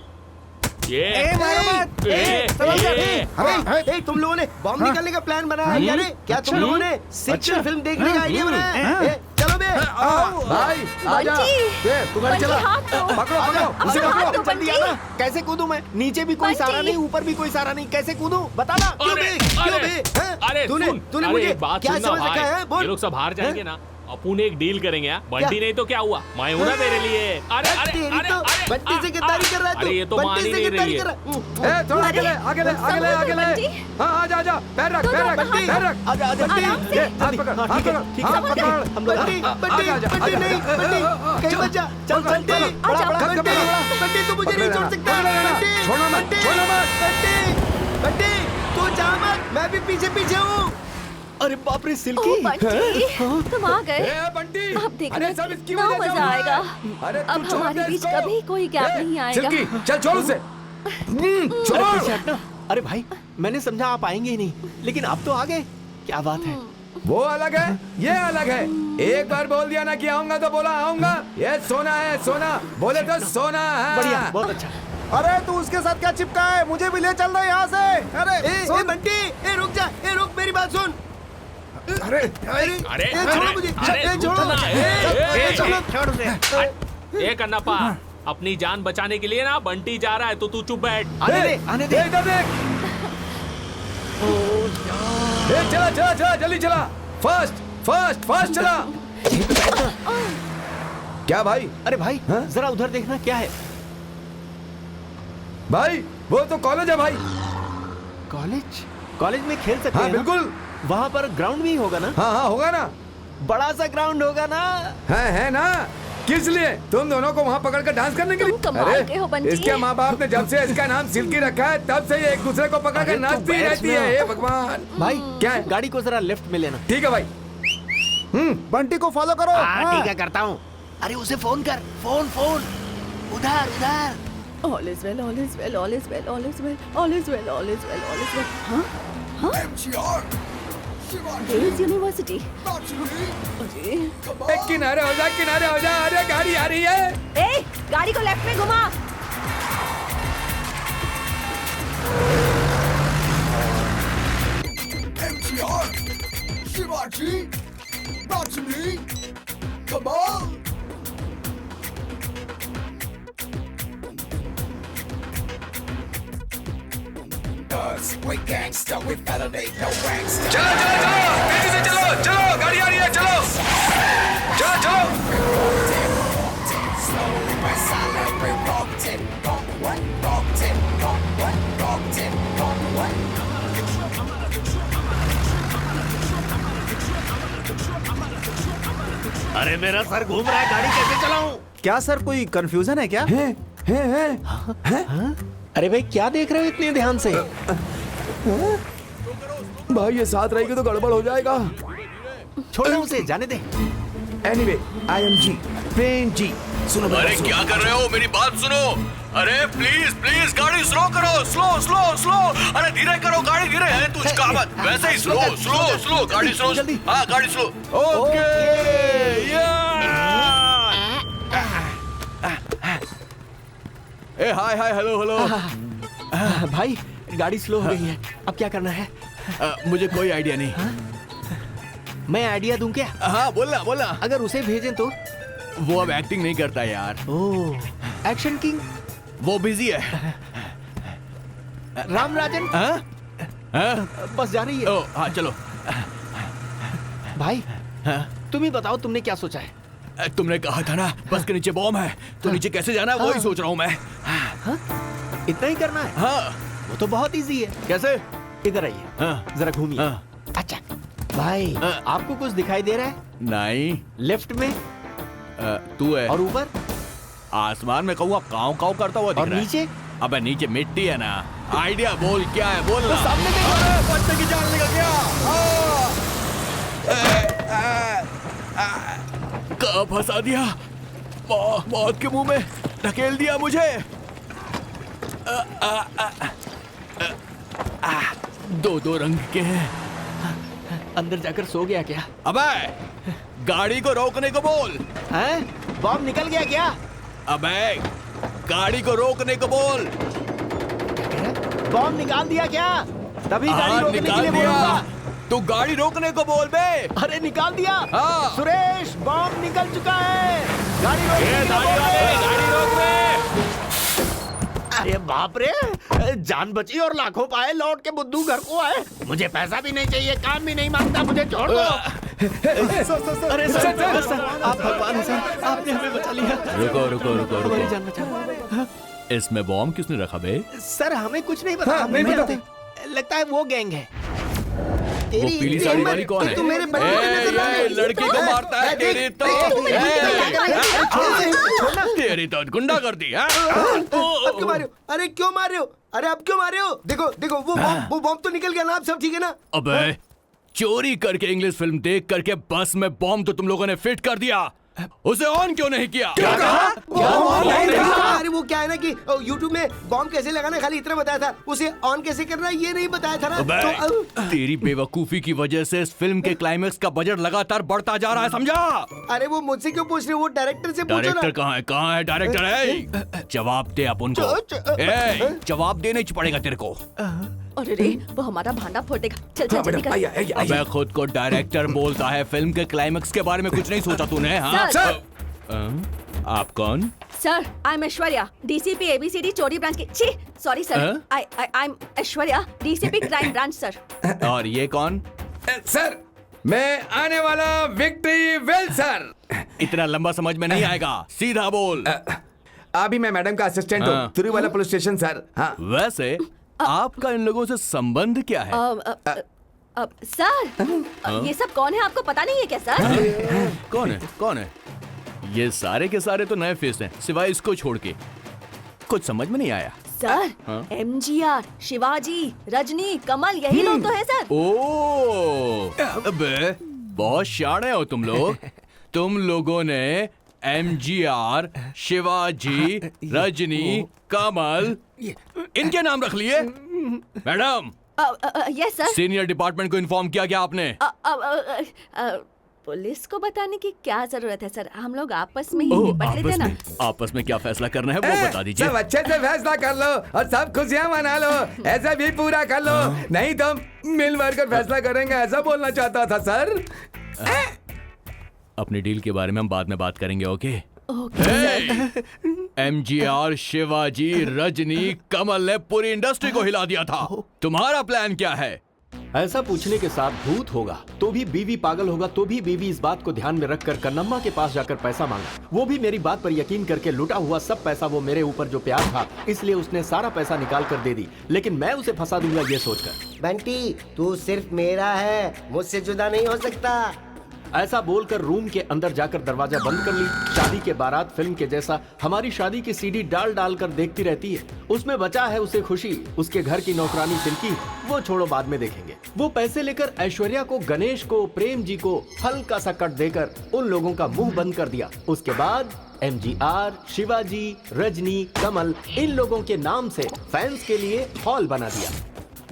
तुम लोगों ने बॉम्ब निकालने का प्लान बनाया है क्या? क्या तुम लोगों ने सेक्शन फिल्म देखने का आइडिया बनाया है? चलो बे भाई आजा। तू गाड़ी चला। पकड़ो उसे पकड़ो। जल्दी आना। कैसे कूदूं मैं? नीचे भी कोई सहारा नहीं, ऊपर भी कोई सहारा नहीं। कैसे कूदूं बताना। अरे तूने मुझे बात क्या समझ रखा है? ये लोग सब हार जाएंगे ना, अपन एक डील करेंगे। बंटी नहीं तो क्या हुआ, मैं हूं ना तेरे लिए। अरे बंटी से गद्दारी कर रहा है तू। अरे ये तो मान ही नहीं रही है। थोड़ा आगे। हाँ आजा। पैर रख। हाथ पकड़। बंटी नहीं, कहीं मत जा। चल बंटी तू मुझे नहीं छोड़ सकता। छोड़ना मत। बंटी तू जा मत, मैं भी पीछे हूँ। अरे बाप रे सिल्की। तुम आ गए। बंटी अब देखना कितना मजा आएगा। अब हमारे बीच कभी कोई गैप नहीं आएगा। सिल्की चल छोड़ उसे। छोड़। अरे भाई मैंने समझा आप आएंगे ही नहीं, लेकिन आप तो आ गए। क्या बात है? वो अलग है, ये अलग है। एक बार बोल दिया ना कि आऊंगा तो बोला आऊंगा। ये सोना है, सोना बोले तो सोना है। बढ़िया, बहुत अच्छा। अरे तू उसके साथ क्या चिपका है? मुझे भी ले चल रहा है यहाँ से। अरे ए बंटी, ए रुक जा, ए रुक, मेरी बात सुन। अरे ए छोड़ो मुझे, ए छोड़ो, छोड़ उसे। ए कन्नप्पा, अपनी जान बचाने के लिए ना बंटी जा रहा है, तो तू चुप बैठ। आने दे इधर देख। चला चला चला, जल्दी चला, फास्ट फास्ट फास्ट चला। क्या भाई? अरे भाई जरा उधर देखना, क्या है? भाई वो तो कॉलेज है भाई। कॉलेज? कॉलेज में खेल सकते हाँ हैं ना? बिल्कुल। वहाँ पर ग्राउंड भी होगा ना? हाँ हाँ होगा ना, बड़ा सा ग्राउंड होगा ना? है ना। किस लिए? तुम दोनों को वहाँ पकड़ कर डांस करने के लिए? तुम कमाल के हो बंटी। इसके माँ बाप ने जब से इसका नाम सिल्की रखा है तब से ये एक दूसरे को पकड़ कर नाचती रहती है। हे भगवान। भाई क्या है? गाड़ी को जरा लेफ्ट में लेना। ठीक है भाई। बंटी को फॉलो करो। ठीक है, करता हूँ। अरे उसे फोन कर, फोन उधर उधर। All is well, all is well, all is well, all is well, all is well, all is well, all is well. हाँ? हाँ? Girls University. अरे किनारे हो जा, किनारे हो जा। अरे गाड़ी आ रही है। ए, गाड़ी को लेफ्ट में घुमा। We gangsta, we validate no gangsta. चलो चलो चलो, तेजी से चलो, चलो, गाड़ी आ रही है, चलो, चलो चलो। Slowly but silent, we rocked it, rocked it, rocked it, अरे मेरा सर घूम रहा है, गाड़ी कैसे चलाऊं? क्या सर, कोई कंफ्यूजन है क्या? है। अरे भाई क्या देख रहे हो इतने ध्यान से? भाई ये साथ रहेगी तो गड़बड़ हो जाएगा। छोड़ो उसे, जाने दे। Anyway, I am G, plain G. सुनो, अरे क्या कर रहे हो? मेरी बात सुनो। अरे प्लीज प्लीज गाड़ी स्लो करो, स्लो। अरे धीरे करो, गाड़ी धीरे है, तू उसका मत। वैसे ही स्लो, गाड़ी स्लो। हाँ गाड़ी स्लो। ओके। ए हाय हेलो। भाई गाड़ी स्लो हो गई है, अब क्या करना है? मुझे कोई आइडिया नहीं। मैं आइडिया दूं क्या? हाँ बोलना। अगर उसे भेजें तो? वो अब एक्टिंग नहीं करता यार। ओह, एक्शन किंग। वो बिजी है। राम राजन। बस जा रही है। ओ हाँ चलो। भाई तुम ही बताओ, तुमने क्या सोचा है? तुमने कहा था ना बस के नीचे बॉम्ब है, तो नीचे कैसे जाना है वही सोच रहा हूँ मैं। इतना ही करना है? हाँ वो तो बहुत इजी है। कैसे? इधर आइए, जरा घूमिए। अच्छा भाई, आपको कुछ दिखाई दे रहा है? नहीं। लेफ्ट में तू है। और ऊपर? आसमान में कौवा काव काव करता हुआ दिख रहा है। नीचे? अबे नीचे मिट्टी है ना। आइडिया बोल, क्या है बोल ना। सामने देखो। बच्चे की जान निकल गया। कहाँ फंसा दिया? मौत के मुंह में ढकेल दिया मुझे। दो रंग के हैं। अंदर जाकर सो गया क्या? अबे गाड़ी को रोकने को बोल। हैं? बॉम्ब निकल गया क्या? अबे गाड़ी को रोकने को बोल। बॉम्ब निकाल दिया क्या? तभी गाड़ी रोकने के लिए बोलूंगा। तू गाड़ी रोकने को बोल बे। अरे निकाल दिया। हाँ। सुरेश, बॉम्ब निकल चुका है, गाड़ी रोक दे। अरे बाप रे, जान बची और लाखों पाए, लौट के बुद्धू घर को आए। मुझे पैसा भी नहीं चाहिए, काम भी नहीं मांगता, मुझे छोड़ दो। अरे सर, आप भगवान हैं सर, आपने हमें बचा लिया। रुको हमारी जान बचा। इसमें बॉम्ब किसने रखा बे? सर हमें कुछ नहीं पता। नहीं पता। लगता है वो गैंग है। वो पीली साड़ी वाली कौन है? तू मेरे बच्चे को नजर ना ए, लड़की को मारता है तेरी तो। तेरी तो गुंडा कर दी। अब क्यों मारे हो? अरे क्यों मार रहे हो? अरे अब क्यों मार रहे हो? देखो वो बॉम्ब तो निकल गया ना, अब सब ठीक है ना? अबे चोरी करके इंग्लिश फिल्म देख करके बस में बॉम्ब तो तुम लोगों ने फिट कर दिया। उसे ऑन क्यों नहीं किया? क्या कहा? अरे वो क्या है ना कि YouTube में बॉम्ब कैसे लगाना खाली इतना बताया था, उसे ऑन कैसे करना ये नहीं बताया था ना। तेरी बेवकूफी की वजह से इस फिल्म के क्लाइमेक्स का बजट लगातार बढ़ता जा रहा है, समझा? अरे वो मुझझसे क्यों पूछ रहे हो, वो डायरेक्टर से पूछो ना। डायरेक्टर कहाँ है डायरेक्टर है? जवाब दे अपन को। जवाब देना ही पड़ेगा तेरे को। अरे रे, वो हमारा भांडा फोड़ देगा। चल चल जल्दी कर। अबे खुद को डायरेक्टर बोलता है, फिल्म के क्लाइमेक्स के बारे में कुछ नहीं सोचा तूने? हाँ आप कौन? Sir, I am Aishwarya, DCP ABCD चोरी ब्रांच की। छी, sorry sir, I am Aishwarya, DCP crime branch sir. और ये कौन? सर मैं आने वाला विक्ट्री वेल सर। इतना लंबा समझ में नहीं आएगा, सीधा बोल। अभी मैं मैडम का असिस्टेंट हूँ, तिरुवला पुलिस स्टेशन सर। हाँ वैसे आपका इन लोगों से संबंध क्या है? सर, ये सब कौन है आपको पता नहीं है क्या सर? कौन है? ये सारे के सारे तो नए फेस हैं, सिवाय इसको छोड़ के। कुछ समझ में नहीं आया सर। एमजीआर, शिवाजी, रजनी, कमल, यही लोग तो है सर। ओ, अबे बहुत शाणे हो तुम लोग। तुम लोगों ने एमजीआर, शिवाजी, रजनी, कमल इनके नाम रख लिए? Madam, yes sir. Senior department को इन्फॉर्म किया क्या आपने? पुलिस को बताने की क्या जरूरत है सर, हम लोग आपस में ही निपट लेते ना। आपस में क्या फैसला करना है वो बता दीजिए। सब अच्छे से फैसला कर लो और सब खुशियां मना लो, ऐसा भी पूरा कर लो, नहीं तो मिल भर कर फैसला करेंगे, ऐसा बोलना चाहता था सर। अपनी डील के बारे में हम बाद में बात करेंगे, ओके? ओके। एमजीआर, शिवाजी, रजनी, कमल ने पूरी इंडस्ट्री को हिला दिया था। तुम्हारा प्लान क्या है? ऐसा पूछने के साथ भूत होगा तो भी बीवी, पागल होगा तो भी बीवी इस बात को ध्यान में रखकर कन्नम्मा के पास जाकर पैसा मांगा। वो भी मेरी बात पर यकीन करके लुटा हुआ सब पैसा वो मेरे ऊपर जो प्यार था, इसलिए उसने सारा पैसा निकाल कर दे दी, लेकिन मैं उसे फंसा दूंगा ये सोचकर। बंटी तू सिर्फ मेरा है, मुझसे जुदा नहीं हो सकता। ऐसा बोलकर रूम के अंदर जाकर दरवाजा बंद कर ली। शादी के बारात फिल्म के जैसा हमारी शादी की सीडी डाल डाल कर देखती रहती है। उसमें बचा है उसे खुशी, उसके घर की नौकरानी सिल्की, वो छोड़ो बाद में देखेंगे। वो पैसे लेकर ऐश्वर्या को, गणेश को, प्रेम जी को हल्का सा कट देकर उन लोगों का मुंह बंद कर दिया। उसके बाद एमजीआर, शिवाजी, रजनी, कमल इन लोगों के नाम से फैंस के लिए हॉल बना दिया।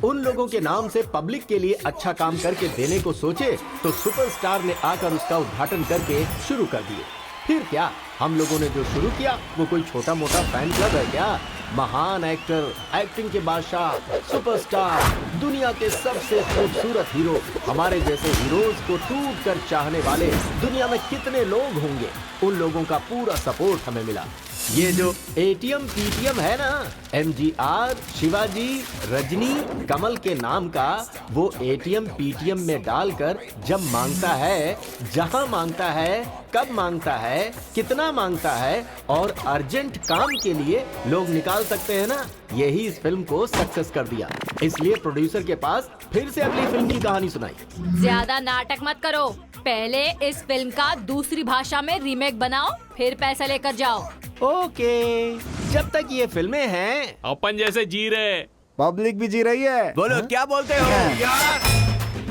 उन लोगों के नाम से पब्लिक के लिए अच्छा काम करके देने को सोचे तो सुपरस्टार ने आकर उसका उद्घाटन करके शुरू कर दिए। फिर क्या, हम लोगों ने जो शुरू किया वो कोई छोटा मोटा फैन क्लब है क्या? महान एक्टर, एक्टिंग के बादशाह, सुपरस्टार, दुनिया के सबसे खूबसूरत हीरो, हमारे जैसे हीरोज को टूट कर चाहने वाले दुनिया में कितने लोग होंगे? उन लोगों का पूरा सपोर्ट हमें मिला। ये जो एटीएम पीटीएम है ना, एमजीआर, शिवाजी, रजनी, कमल के नाम का, वो एटीएम पीटीएम में डालकर जब मांगता है, जहां मांगता है, कब मांगता है, कितना मांगता है और अर्जेंट काम के लिए लोग निकाल सकते हैं ना, यही इस फिल्म को सक्सेस कर दिया। इसलिए प्रोड्यूसर के पास फिर से अगली फिल्म की कहानी सुनाई। ज्यादा नाटक मत करो, पहले इस फिल्म का दूसरी भाषा में रीमेक बनाओ, फिर पैसा लेकर जाओ। ओके, जब तक ये फिल्में हैं अपन जैसे जी रहे, पब्लिक भी जी रही है। बोलो क्या बोलते हो? यार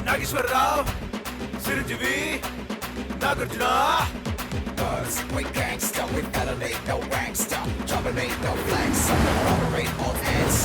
Nageshwar Rao, Chiranjeevi, Nagarjuna. Cause we gangsta, we elevate no gangsta, dominate no flags, operate all hands,